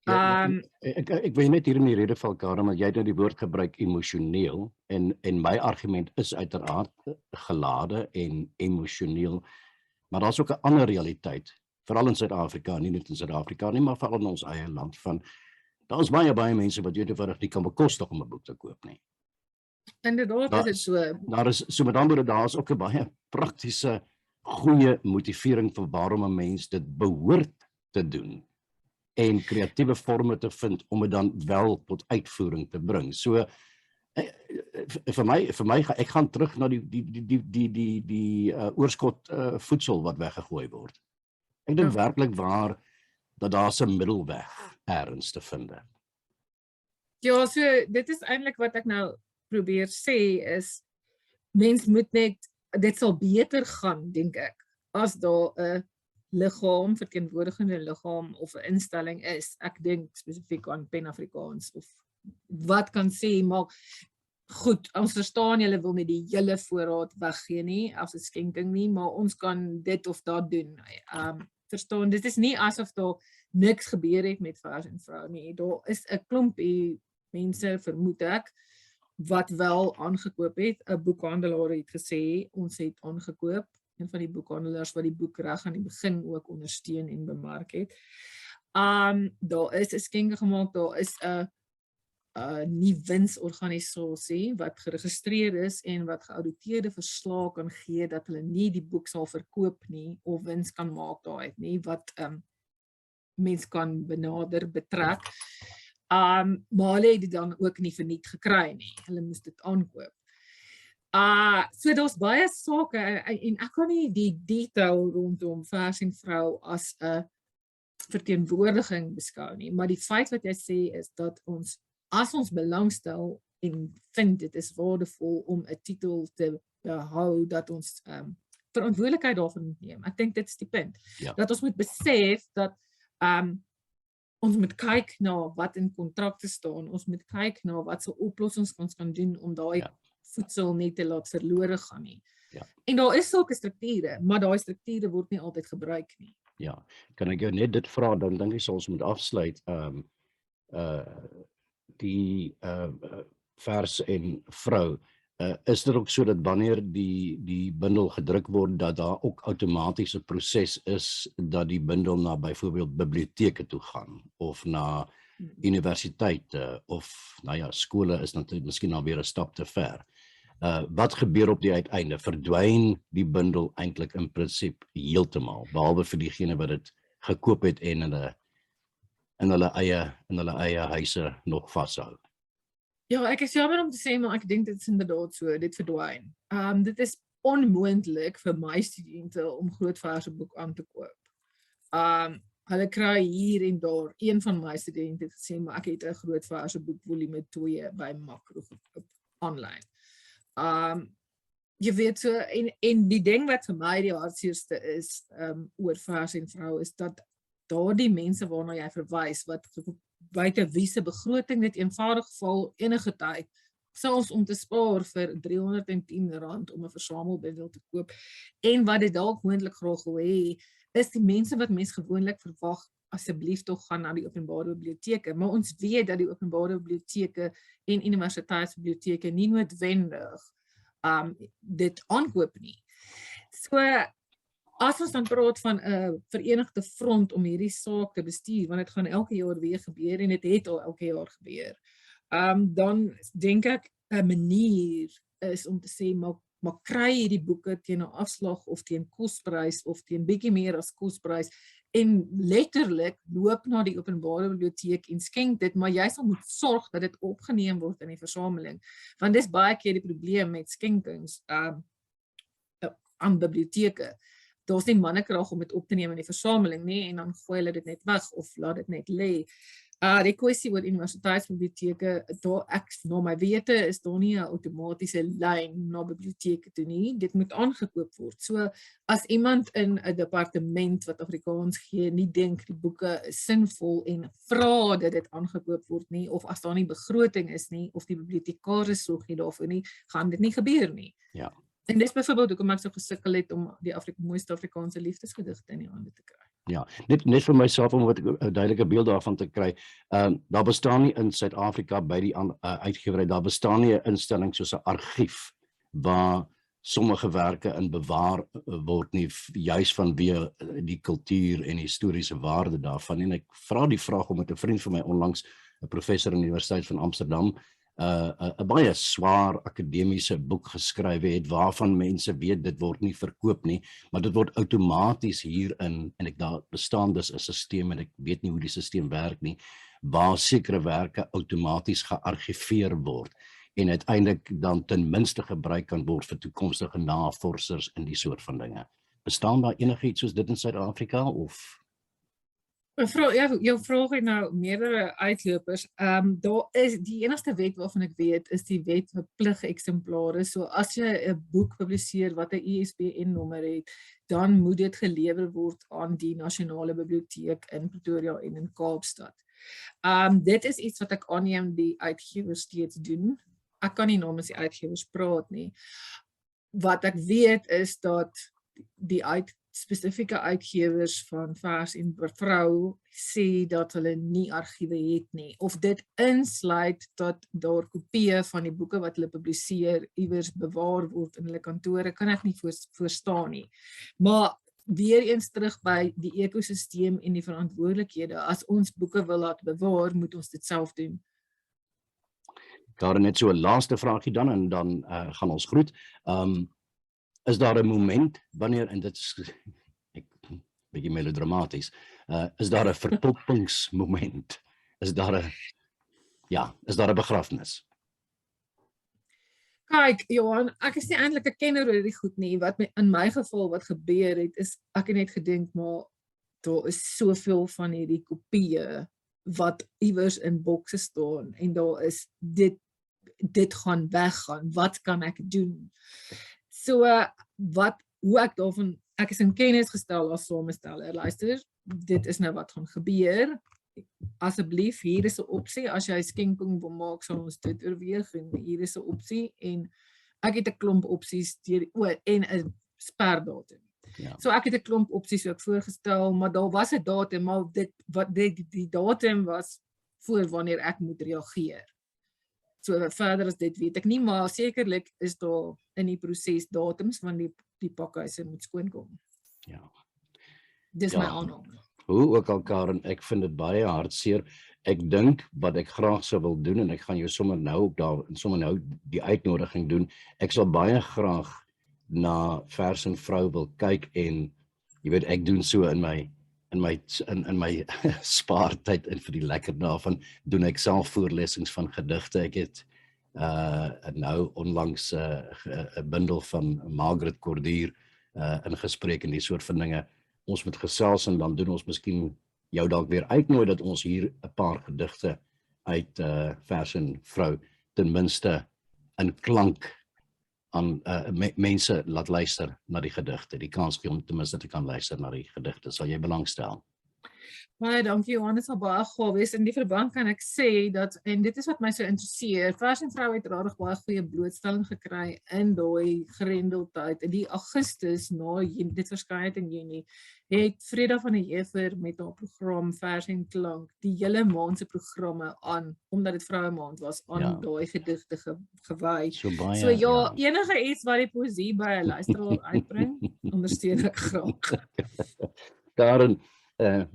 Ek wil net hier in die rede val, Karin, want jy het nou die woord gebruik emosioneel en my argument is uiteraard gelade en emosioneel, maar daar's ook 'n ander realiteit, veral in Suid-Afrika, nie net in Suid-Afrika nie, maar veral in ons eie land, van daar is baie mense wat eenvoudig nie kan bekostig om 'n boek te koop nie. Inderdaad is dit so. Daar is, so met ander woorde, daar is ook 'n baie praktiese, goeie motivering vir waarom 'n mens dit behoort te doen en kreatiewe forme te vind om dit dan wel tot uitvoering te bring. So vir my ek gaan terug na die oorskot voedsel wat weggegooi word. Ek dink werklik waar dat daar 'n middelweg ergens te vind. Ja, so dit is eintlik wat ek nou probeer sê is, mens moet net, dit sal beter gaan, dink ek, as daar 'n liggaam, verteenwoordigende liggaam of 'n instelling is. Ek dink spesifiek aan Pen Afrikaans of wat kan sê, maar goed, ons verstaan julle wil nie die hele voorraad weggee nie as 'n skenking nie, maar ons kan dit of dat doen. verstaan, dit is nie asof daar niks gebeur het met Vers en Vrou nie. Daar is 'n klompie mense, vermoed ek, wat wel aangekoop het. 'n Boekhandelaar het gesê, ons het aangekoop. Een van die boekhandelaars wat die boek reg aan die begin ook ondersteun en bemark het. Daar is 'n skenking gemaak, daar is 'n nie winsorganisasie wat geregistreer is en wat geauditeerde verslae kan gee dat hulle nie die boek sal verkoop nie of wins kan maak daaruit nie, wat mens kan benader, betrek. Maar hulle het dit dan ook nie verniet gekry nie. Hulle moes dit aankoop. So daar's baie sake en ek kan nie die detail rondom Vers en Vrou as 'n verteenwoordiging beskou nie, maar die feit wat jy sê is dat ons, as ons belangstel en vind dit is waardevol om 'n titel te behou, dat ons verantwoordelikheid daarvan neem. Ek dink dit is die punt. Ja. Dat ons moet besef dat ons moet kyk na wat in kontrakte staan, ons moet kyk na wat se oplossings ons kan doen om daai voedsel nie te laat verlore gaan nie. En daar is sulke strukture, maar daai strukture word nie altyd gebruik nie. Ja, kan ek jou net dit vra, dan dink ek sal ons moet afsluit. Die Vers en Vrou, is dit ook so dat wanneer die bundel gedruk word, dat daar ook outomaties 'n proses is dat die bundel na byvoorbeeld biblioteke toe gaan, of na universiteite, of nou ja, skole is natuurlik miskien nou weer 'n stap te ver. Wat gebeur op die uiteinde? Verdwyn die bundel eintlik in prinsip heeltemal, behalwe vir diegene wat dit gekoop het en in hulle eie huise nog vashou? Ja, ek is jammer om te sê, maar ek dink dit is inderdaad so, dit verdwyn. Dit is onmoontlik vir my studente om groot verse boek aan te koop. Hulle kry hier en daar, een van my studente het gesê, maar ek het 'n groot verse boek volume 2 by Makro gekoop, online. Jy weet so, en die ding wat vir my die hartseerste is oor Vers en Vrou, is dat daardie mense waarna jy verwys, wat buite wie se begroting dit eenvoudig val enige tyd, selfs om te spaar vir R310 om 'n versamelbundel te koop, en wat dit dalk moontlik graag wil hê, is die mense wat mens gewoonlik verwag, asseblief tog gaan na die openbare biblioteke, maar ons weet dat die openbare biblioteke en universiteitsbiblioteke nie noodwendig dit aankoop nie. So, as ons dan praat van 'n verenigde front om hierdie saak te bestuur, want dit gaan elke jaar weer gebeur en dit het al elke jaar gebeur, dan dink ek 'n manier is om te sê, maar kry hierdie boeke teen 'n afslag of teen kosprys of teen bietjie meer as kosprys en letterlik loop na die openbare biblioteek en skenk dit, maar jy sal moet sorg dat dit opgeneem word in die versameling, want dis baie keer die probleem met skenkings aan biblioteke. Daar's nie mannekrag om dit op te neem in die versameling nie, en dan gooi hulle dit net weg of laat dit net lê. Die kwessie oor universiteitsbiblioteke, ek na my wete is daar nie 'n outomatiese lyn na biblioteke toe nie, dit moet aangekoop word. So as iemand in 'n departement wat Afrikaans gee nie dink die boeke is sinvol en vra dat dit aangekoop word nie, of as daar nie begroting is nie, of die bibliotekaris sorg nie daarvoor nie, gaan dit nie gebeur nie. Ja. En dis byvoorbeeld hoekom ek so gesukkel het om die mooiste Afrikaanse liefdesgedigte in die hande te kry. Ja, net vir myself om 'n duidelike beeld daarvan te kry. Daar bestaan nie in Suid-Afrika by die uitgewerheid, daar bestaan nie 'n instelling soos 'n argief waar sommige werke in bewaar word nie, juis vanweë die kultuur en historiese waarde daarvan. En ek vra die vraag omdat 'n vriend van my onlangs, 'n professor aan die Universiteit van Amsterdam, 'n baie swaar akademiese boek geskryf het, waarvan mense weet dit word nie verkoop nie, maar dit word outomaties hierin, en daar bestaan dus 'n stelsel, en ek weet nie hoe die stelsel werk nie, waar sekere werke outomaties geargiveer word, en uiteindelik dan ten minste gebruik kan word vir toekomstige navorsers en die soort van dinge. Bestaan daar enigiets soos dit in Suid-Afrika, of? Jou vraag het nou meerdere uitlopers. Daar is die enigste wet waarvan ek weet, is die wet vir pligeksemplare. So as jy 'n boek publiseer wat 'n ISBN-nommer het, dan moet dit gelewer word aan die Nasionale Biblioteek in Pretoria en in Kaapstad. Dit is iets wat ek aanneem die uitgewers steeds doen. Ek kan nie namens die uitgewers praat nie. Wat ek weet is dat die spesifieke uitgewers van Vers en Vrou sê dat hulle nie argiewe het nie, of dit insluit dat daar kopieë van die boeke wat hulle publiseer iewers bewaar word in hulle kantore, kan ek nie verstaan nie. Maar weer eens terug by die ekosisteem en die verantwoordelikhede. As ons boeke wil laat bewaar, moet ons dit self doen. Karin, net so 'n laaste vraagie dan, en dan gaan ons groet. Is daar 'n moment, wanneer, en dit is bietjie melodramaties, is daar 'n verpulpingsmoment? Is daar 'n begrafnis? Kyk, Johan, ek is nie eintlik 'n kenner oor hierdie goed nie. Wat in my geval wat gebeur het, is ek het net gedink, maar daar is soveel van hierdie kopieë wat iewers in bokse staan en daar is dit gaan weggaan. Wat kan ek doen? So hoe ek daarvan, ek is in kennis gestel as samesteller. Luister, dit is nou wat gaan gebeur. Asseblief, hier is 'n opsie. As jy skenking wil maak, sal ons dit oorweeg en hier is 'n opsie en ek het 'n klomp opsies en 'n sperdatum. Ja. So ek het 'n klomp opsies ook voorgestel, maar daar was 'n datum, maar die datum was voor wanneer ek moet reageer. So verder as dit weet ek nie, maar sekerlik is daar in die proses datums van die pakhuise moet skoonkom. Ja. Dis my aanname. Hoe ook al, Karin, ek vind dit baie hartseer. Ek dink wat ek graag sou wil doen, en ek gaan jou sommer nou die uitnodiging doen. Ek sal baie graag na Vers en Vrou wil kyk en jy weet, ek doen so in my spaartyd en vir die lekker daarvan doen ek self voorlesings van gedigte. Ek het nou onlangs 'n bundel van Margaret Cordier ingespreek en die soort van dinge. Ons moet gesels en dan doen ons miskien jou dalk weer uitnooi dat ons hier 'n paar gedigte uit Vers en Vrou ten minste in klank aan mense laat luister na die gedigte. Die kans gee om ten minste te kan luister na die gedigte. Sal jy belangstel? Baie dankie, Johan, dit sal baie gaaf wees. In die verband kan ek sê dat, en dit is wat my so interesseer, Vers en Vrou het regtig baie goeie blootstelling gekry in daai gerendeldheid. In die Augustus, dit verskyn het in Junie, het Freda van der Heever met haar program Vers en Klank die hele maand se programme aan, omdat dit Vroue Maand was, aan daai gedigte gewy. So enige iets wat die poesie by 'n luisteraar uitbring, ondersteun ek graag. Karin,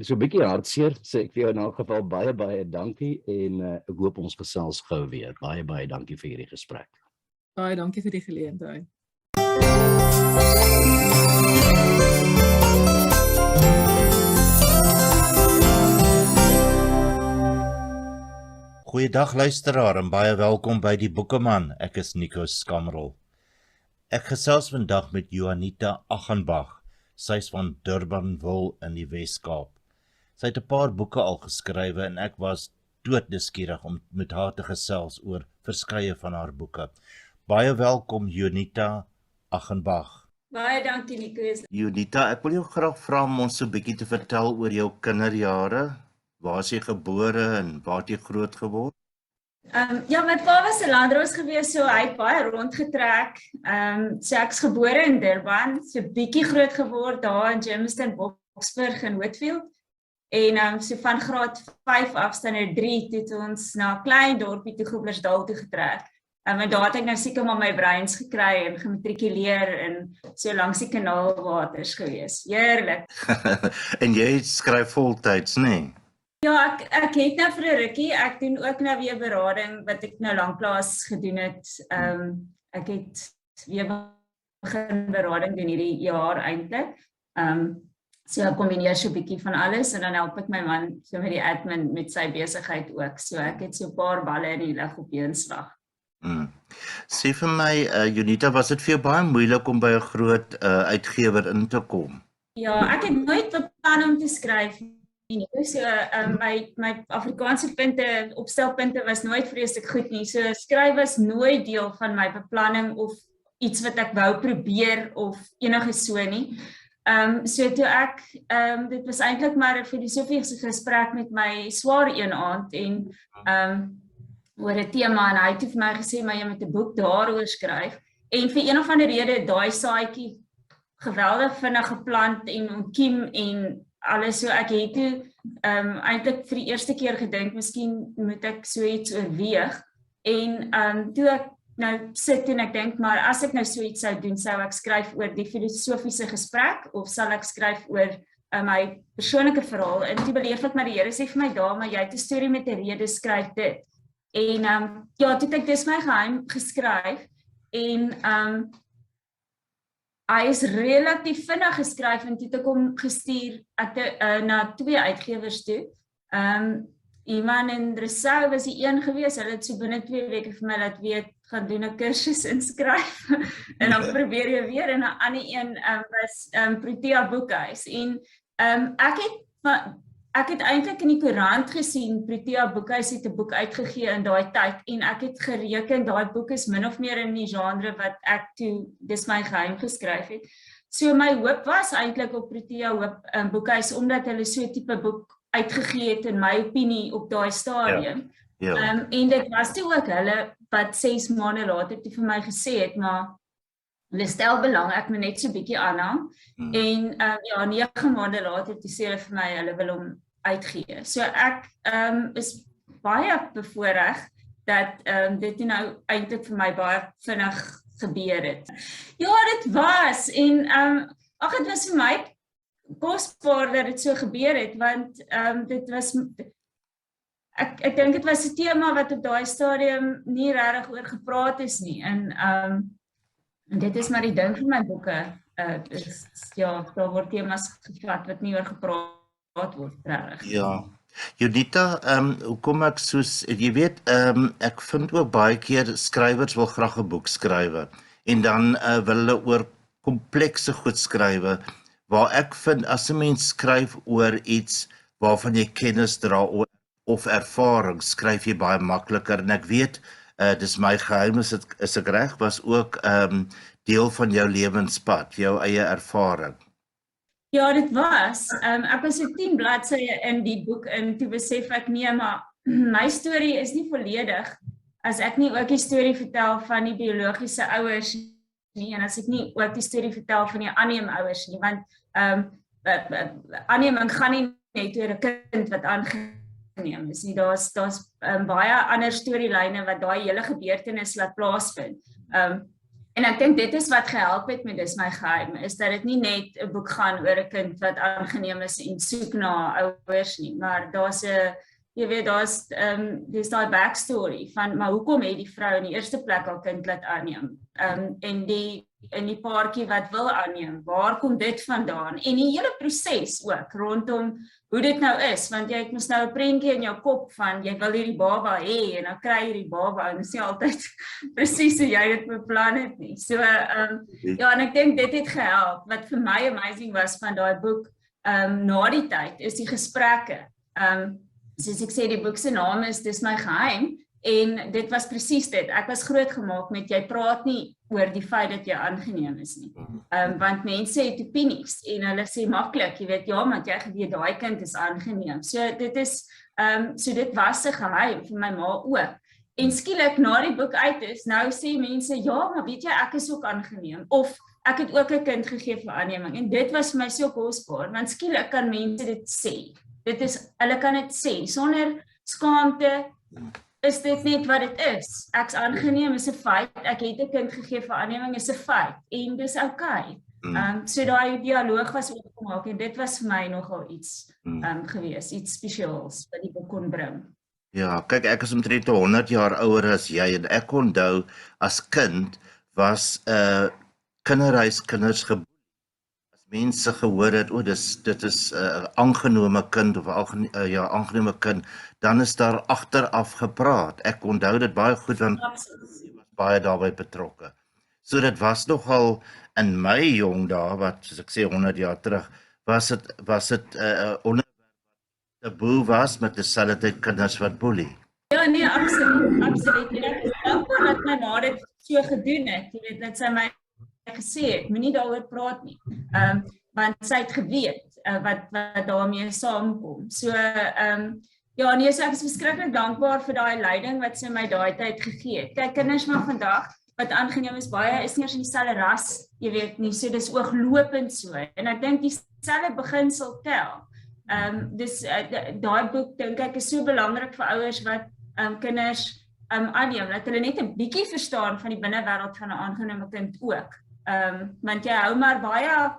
so 'n bietjie hartseer, sê ek vir jou in elk geval baie dankie en ek hoop ons gesels gou weer. Baie dankie vir hierdie gesprek. Baie dankie vir die geleentheid. Goeiedag luisteraar en baie welkom by die Boekeman. Ek is Nico Schamrel. Ek gesels vandag met Juanita Achenbach. Sy is van Durbanville in die Wes-Kaap. Sy het 'n paar boeke al geskrywe en ek was doodnuuskierig om met haar te gesels oor verskeie van haar boeke. Baie welkom Juanita Achenbach. Baie dankie Nico. Juanita, ek wil jou graag vra om ons so 'n bietjie te vertel oor jou kinderjare. Waar is jy gebore en waar het jy groot geword? My pa was 'n landdros gewees, so hy het baie rondgetrek. So ek's gebore in Durban, so bietjie groot geword daar in Germiston, Boksburg en Whitfield. En so van graad 5 af standaard 3 het ons na 'n klein dorpie toe Groblersdal toe getrek. En daar het ek nou seker maar my breins gekry en gematrikuleer en so langs die kanaalwaters gewees. Heerlik. En jy skryf voltyds, nee? Ja, ek het nou vir 'n rukkie, ek doen ook nou weer berading wat ek nou lanklaas gedoen het. Ek het weer begin berading doen hierdie jaar eintlik. So ek kombineer so 'n bietjie van alles en dan help ek my man so met die admin met sy besigheid ook. So ek het so 'n paar balle in die lug op een slag. Sê vir my, Juanita, was dit vir jou baie moeilik om by 'n groot uitgewer in te kom? Ja, ek het nooit beplan om te skryf. So my Afrikaanse punte, opstelpunte was nooit vreeslik goed nie. So skryf was nooit deel van my beplanning of iets wat ek wou probeer of enige so nie. So toe ek, dit was eintlik maar 'n filosofiese gesprek met my swaar een aand en oor 'n tema en hy het vir my gesê maar jy moet 'n boek daaroor skryf. En vir een of ander rede daai saadjie geweldig vinnig geplant en ontkiem en alles, so ek het toe eintlik vir die eerste keer gedink, miskien moet ek so iets oorweeg, en toe ek nou sit en ek dink, maar as ek nou so iets sou doen, sou ek skryf oor die filosofiese gesprek, of sal ek skryf oor my persoonlike verhaal, en toe beleef ek, maar die Here sê vir my, maar jy het 'n storie met 'n rede, skryf dit. En ja, toe het ek Dis My Geheim geskryf, en hy is relatief vinnig geskryf, en toe het ek hom gestuur na 2 uitgewers toe. Iman en Resou was die een gewees, hulle het so binne 2 weke vir my laat weet, gaan doen 'n kursus inskryf, en dan probeer jy weer, en 'n ander een was Protea Boekhuis, en ek het eintlik in die koerant gesien, Protea Boekhuis het 'n boek uitgegee in daai tyd, en ek het gereken, daai boek is min of meer in die genre wat ek toe Dis My Geheim geskryf het. So my hoop was eintlik op Protea Boekhuis, omdat hulle so 'n tipe boek uitgegee het, in my opinie, op daai stadium. En dit was toe ook hulle, wat 6 maande later toe vir my gesê het, maar hulle stel belang, ek moet net so bietjie aanhang, en 9 maande later toe sê hulle vir my, hulle wil hom uitgee. So ek is baie bevoorreg, dat dit nou eintlik vir my baie vinnig gebeur het. Ja, dit was, en dit was vir my kosbaar dat dit so gebeur het, want dit was, ek dink dit was 'n tema wat op daai stadium nie regtig oor gepraat is nie, en dit is maar die ding van my boeke, daar word temas gevat wat nie oor gepraat word, regtig. Ja. Junita, hoekom ek soos, jy weet, ek vind ook baie keer skrywers wil graag 'n boek skryf, en dan wil hulle oor komplekse goed skryf, waar ek vind, as 'n mens skryf oor iets waarvan jy kennis dra of ervaring, skryf jy baie makliker, en ek weet, Dis My Geheim, is ek reg, was ook deel van jou lewenspad, jou eie ervaring. Ja, dit was. Ek was so 10 bladsye in die boek, en toe besef ek, nee, maar my storie is nie volledig, as ek nie ook die storie vertel van die biologiese ouers nie, en as ek nie ook die storie vertel van die aanneemouers nie, want aanneming gaan nie net oor 'n kind wat aangeneem is nie, daar's baie ander storielyne wat daai hele gebeurtenis laat plaasvind. En ek dink dit is wat gehelp het met Dis My Geheim, is dat dit nie net 'n boek gaan oor 'n kind wat aangeneem is en soek na ouers nie, maar daar's 'n, jy weet, dis daai backstory van, maar hoekom het die vrou in die eerste plek haar kind laat aanneem? En die paartjie wat wil aanneem, waar kom dit vandaan? En die hele proses ook, rondom hoe dit nou is, want jy het mos nou 'n prentjie in jou kop van, jy wil hierdie baba hê, en dan kry jy die baba, en dit is nie altyd presies hoe jy dit beplan het nie. So, ja, en ek dink dit het gehelp, wat vir my amazing was van daai boek, na die tyd, is die gesprekke. Soos ek sê, die boek se naam is Dis My Geheim, en dit was presies dit. Ek was grootgemaak met, jy praat nie oor die feit dat jy aangeneem is nie. Want mense het opinies, en hulle sê maklik, jy weet, ja, want jy geweet, daai kind is aangeneem. So dit was 'n geheim vir my ma ook. En skielik, na die boek uit is, nou sê mense, ja, maar weet jy, ek is ook aangeneem, of ek het ook 'n kind gegee vir aanneming, en dit was vir my so kosbaar, want skielik kan mense dit sê. Hulle kan dit sê, sonder skaamte, is dit net wat dit is. Ek's aangeneem, is 'n feit, ek het 'n kind gegee vir aanneming, is 'n feit, en dis okay. So daai dialoog was opgemaak, en dit was vir my nogal iets gewees, iets spesiaals wat die boek kon bring. Ja, kyk, ek is omtrent 100 jaar ouer as jy, en ek onthou, as kind, was kinderhuiskinders geboelie. As mense gehoor het, dit is 'n aangenome kind, of 'n aangenome kind, dan is daar agteraf gepraat. Ek onthou dit baie goed, want ek was baie daarbey betrokke. So dit was nogal, in my jong dae, wat, soos ek sê, 100 jaar terug, was dit onderwerp wat taboe was, met dieselfde kinders wat boelie. Ja, nee, absoluut. Ek is dankbaar dat my ma dit so gedoen het, jy weet, dat sy my gesê het, moenie daaroor praat nie, want sy het geweet wat daarmee saamkom. So, ja, nee, so ek is verskriklik dankbaar vir daai leiding wat sy my daai tyd gegee het. Kyk, kinders van vandag, wat aangeneem is nie eers in dieselfde ras, jy weet nie, so dis ooglopend so. En ek dink dieselfde beginsel tel. Dus daai boek dink ek is so belangrik vir ouers wat kinders aanneem, dat hulle net 'n bietjie verstaan van die binnewêreld van 'n aangenome kind ook. Want jy hou maar baie,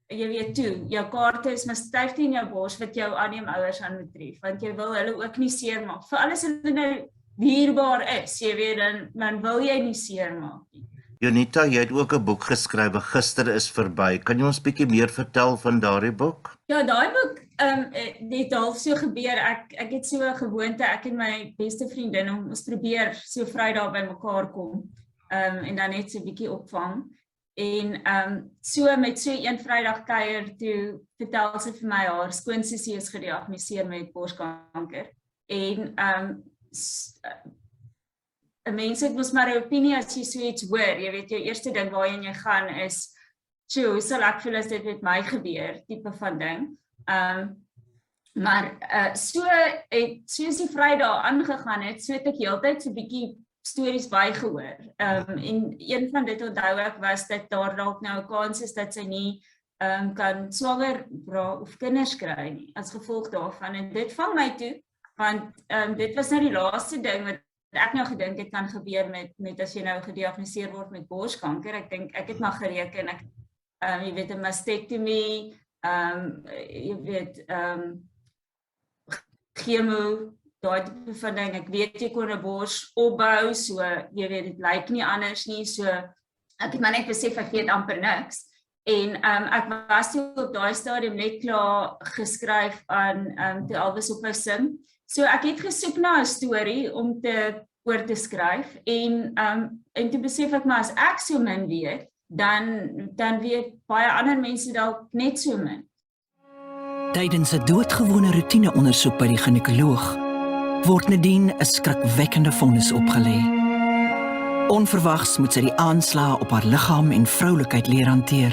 jy weet toe, jou kaarte is maar styf in jou bors wat jou aanneem ouers aan moet tref, want jy wil hulle ook nie seermaak. Vir alles hulle nou dierbaar is, jy weet, dan wil jy nie seermaak nie. Jonita, jy het ook 'n boek geskryf, Gister is verby. Kan jy ons bietjie meer vertel van daardie boek? Ja, daai boek het half so gebeur. Ek het so 'n gewoonte, ek en my beste vriendin ons probeer so Vrydag by mekaar kom. En dan net so 'n bietjie opvang. En so met so een Vrydag kuier toe vertel sy vir my haar skoonsussie is gediagnoseer met borskanker. En 'n mens het mos maar 'n opinie as jy so iets hoor. Jy weet, jou eerste ding waarheen jy gaan is, "Tjoe, hoe sal ek voel as dit met my gebeur?" tipe van ding. Maar soos die Vrydag aangegaan het, so het ek heeltyd so 'n bietjie stories bygehoor. En een van dit onthou ek was dat daar dalk nou 'n kans is dat sy nie kan swanger dra of kinders kry nie as gevolg daarvan. En dit vang my toe, want dit was nou die laaste ding wat ek nou gedink het kan gebeur met as jy nou gediagnoseer word met borskanker. Ek dink ek het maar gereken, jy weet 'n mastektomie, jy weet chemo, daai tipe van ding. Ek weet jy kon 'n bors opbou, so jy weet dit lyk nie anders nie, so ek het maar net besef ek weet amper niks. En ek was toe op daai stadium net klaar geskryf aan toe Elvis op my sing. So ek het gesoek na 'n storie om oor te skryf en toe besef ek maar as ek so min weet, dan weet baie ander mense dalk net so min. Tydens 'n doodgewone roetineondersoek by die ginekoloog word Nadine 'n skrikwekkende vonnis opgelê. Onverwags moet sy die aanslae op haar liggaam en vroulikheid leer hanteer,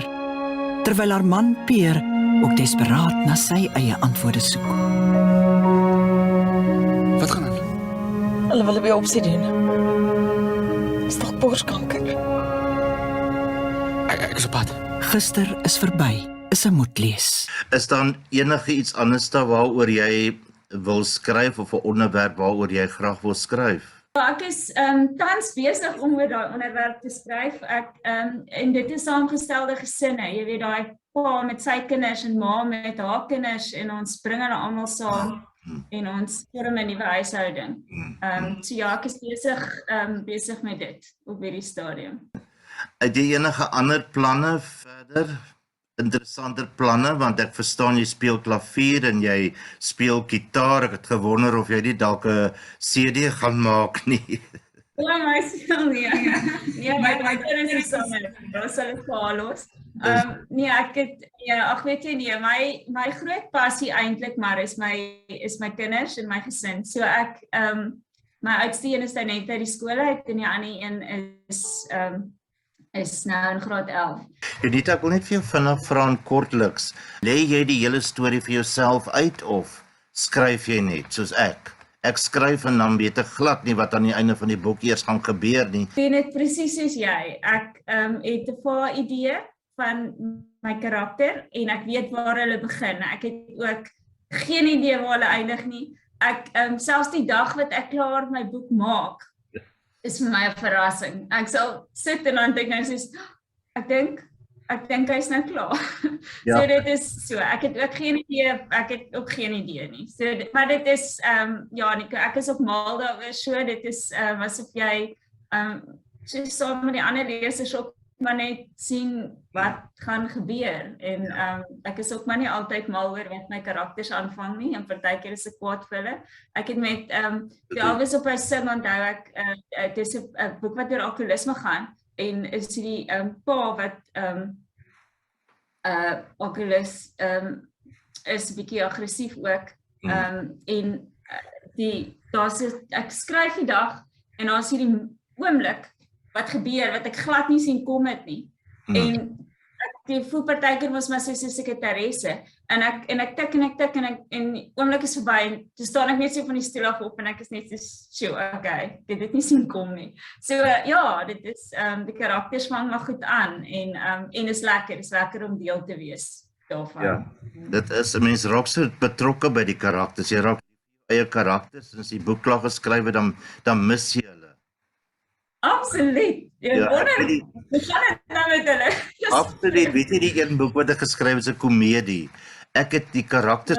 terwyl haar man Peer ook desperaat na sy eie antwoorde soek. Wat gaan aan? Hulle wil 'n biopsie doen. Dis tog borskanker. Ek is op pad. Gister is verby, is 'n moet lees. Is dan enige iets anders daar waaroor jy wil skryf of 'n onderwerp waaroor jy graag wil skryf? Ek is tans besig om oor daai onderwerp te skryf. En dit is saamgestelde gesinne. Jy weet daai pa met sy kinders en ma met haar kinders en ons bring hulle almal saam en ons vorm 'n nuwe huishouding. So ja, ek is besig met dit op hierdie stadium. Het jy enige ander planne verder? Interessanter planne, want ek verstaan jy speel klavier en jy speel gitaar. Ek het gewonder of jy nie dalk 'n CD gaan maak nie. Ja, my speel nie. Nee, my kinders is sanger. Ons sal dit vir los. Nee, ag weet jy nie, my groot passie eintlik maar is my kinders en my gesin. So ek my oudste een is nou net uit die skool uit en die ander een is nou in graad 11. Jonita, ek wil net vir jou vinnig vra en kortliks, lê jy die hele storie vir jouself uit of skryf jy net soos ek? Ek skryf en dan weet ek glad nie wat aan die einde van die boek eers gaan gebeur nie. Ek doen dit presies soos jy. Ek het 'n paar idee van my karakter en ek weet waar hulle begin. Ek het ook geen idee waar hulle eindig nie. Ek selfs die dag wat ek klaar my boek maak, is vir my 'n verrassing. Ek sal sit en dan dink ek soos ek dink hy's nou klaar. Ja. So dit is so. Ek het ook geen idee nie. So maar dit is ja, Nico, ek is op mal daaroor. So dit is asof jy so saam met die ander lesers ook maar net sien wat gaan gebeur en ek is ook maar nie altyd mal oor wat my karakters aanvang nie en partykeer is ek kwaad vir hulle. Ek het met Elvis op 'n sim onthou ek dit is 'n boek wat oor alkoholisme gaan en is die pa wat alkoholis is 'n bietjie aggressief ook en ek skryf die dag en daar's hierdie oomblik wat gebeur wat ek glad nie sien kom het nie. En die voel partykeer mos maar sy sekretaresse en ek tik en die oomblik is verby en toe staan ek net so van die stoel af op en ek is net so, okay, dit het nie sien kom nie. So ja, dit is die karakters vang maar goed aan en is lekker om deel te wees daarvan. Ja, dit is, mens raak so betrokke by die karakters, jy raak eie karakters, en as die boek klaar geskryf het, dan mis jy hulle. Absoluut, jy wonder, hoe gaan het nou met hulle? Absoluut, weet jy die een boek wat ek geskryf is 'n komedie, ek het die karakters,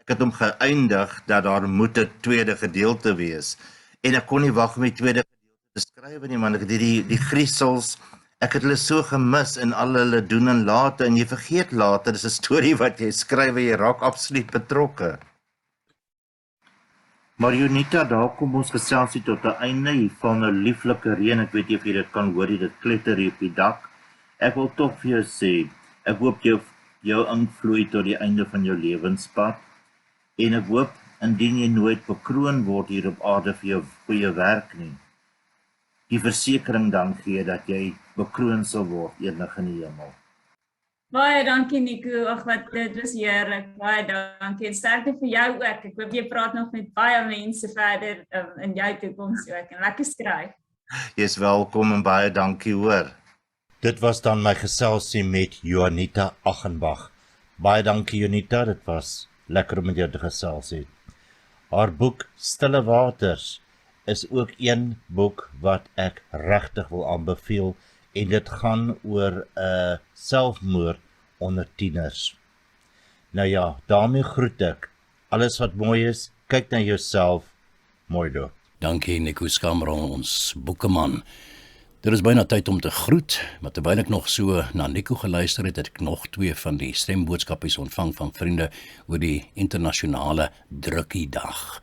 ek het hom geëindig, dat daar moet 'n tweede gedeelte wees, en ek kon nie wag om die tweede gedeelte te skryf nie, man, ek het die gesels, ek het hulle so gemis in al hulle doen en late, en jy vergeet later, dis 'n storie wat jy skryf en jy raak absoluut betrokke. Maar Unita, daar kom ons geselsie tot 'n einde, hier val nou lieflike reën, ek weet nie of jy dit kan hoor, dit kletter hier op die dak. Ek wil tog vir jou sê, ek hoop jou invloei tot die einde van jou lewenspad, en ek hoop, indien jy nooit bekroon word hier op aarde vir jou goeie werk nie, die versekering dan gee dat jy bekroon sal word eendag in die hemel. Baie dankie Nico, ag wat dit was heerlik, baie dankie en sterkte vir jou ook, ek hoop jy praat nog met baie mense verder in jou toekoms ook en lekker skryf. Jy is welkom en baie dankie hoor. Dit was dan my geselsie met Unita Achenbach. Baie dankie Unita, dit was lekker om met jou te gesels het. Haar boek Stille Waters is ook een boek wat ek regtig wil aanbeveel en dit gaan oor 'n selfmoord onder tieners. Nou ja, daarmee groet ek. Alles wat mooi is, kyk na jouself. Mooi dood. Dankie Nico Schamrel, ons Boekeman. Dit is byna tyd om te groet, maar terwyl ek nog so na Nico geluister het, het ek nog 2 van die stemboodskapies ontvang van vriende oor die internasionale drukkiedag.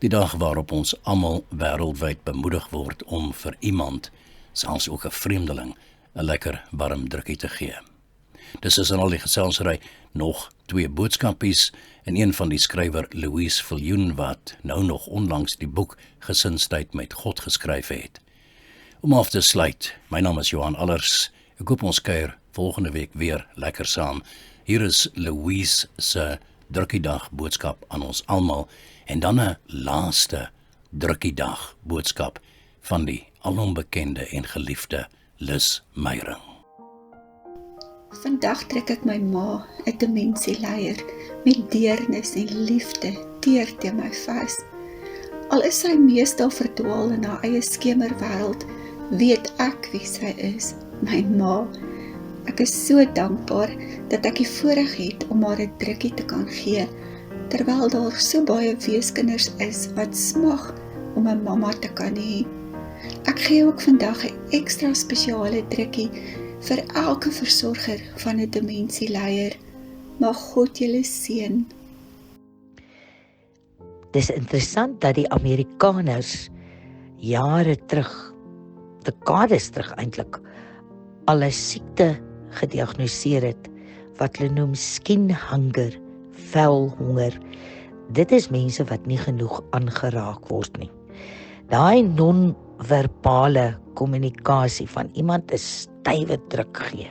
Die dag waarop ons almal wêreldwyd bemoedig word om vir iemand, selfs ook 'n vreemdeling, 'n lekker warm drukkie te gee. Dis is in al die geselsry nog 2 boodskapies en een van die skrywer Louise Viljoen wat nou nog onlangs die boek Gesinstyd met God geskryf het. Om af te sluit, my naam is Johan Allers, ek hoop ons kuier volgende week weer lekker saam. Hier is Louise se drukkiedag boodskap aan ons almal en dan 'n laaste drukkiedag boodskap van die alombekende en geliefde Lis Meyering. Vandag trek ek my ma, 'n dimensieleier, met deernis en liefde teer teen my vas. Al is sy meestal verdwaal in haar eie skemerwêreld, weet ek wie sy is, my ma. Ek is so dankbaar dat ek die voorreg het om haar 'n drukkie te kan gee, terwyl daar so baie weeskinders is wat smag om 'n mamma te kan hê. Ek gee ook vandag 'n ekstra spesiale drukkie vir elke versorger van 'n dimensieleier. Mag God julle seën. Dis interessant dat die Amerikaners jare terug, dekades terug eintlik, al 'n siekte gediagnoseer het wat hulle noem skinhunger, velhonger. Dit is mense wat nie genoeg aangeraak word nie. Daai non-verbale kommunikasie van iemand 'n stywe druk gee,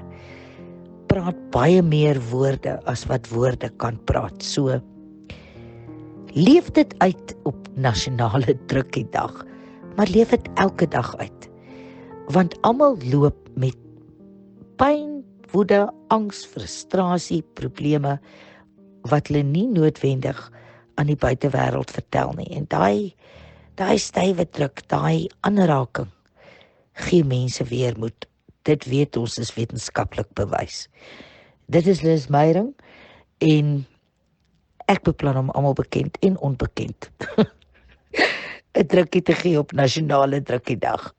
praat baie meer woorde as wat woorde kan praat. So leef dit uit op nasionale drukkiedag, maar leef dit elke dag uit. Want almal loop met pyn, woede, angs, frustrasie, probleme wat hulle nie noodwendig aan die buitewêreld vertel nie. En daai stywe druk, daai aanraking gee mense weermoed. Dit weet ons is wetenskaplik bewys. Dit is Lis Meyering en ek beplan om almal bekend en onbekend 'n drukkie te gee op nasionale drukkiedag.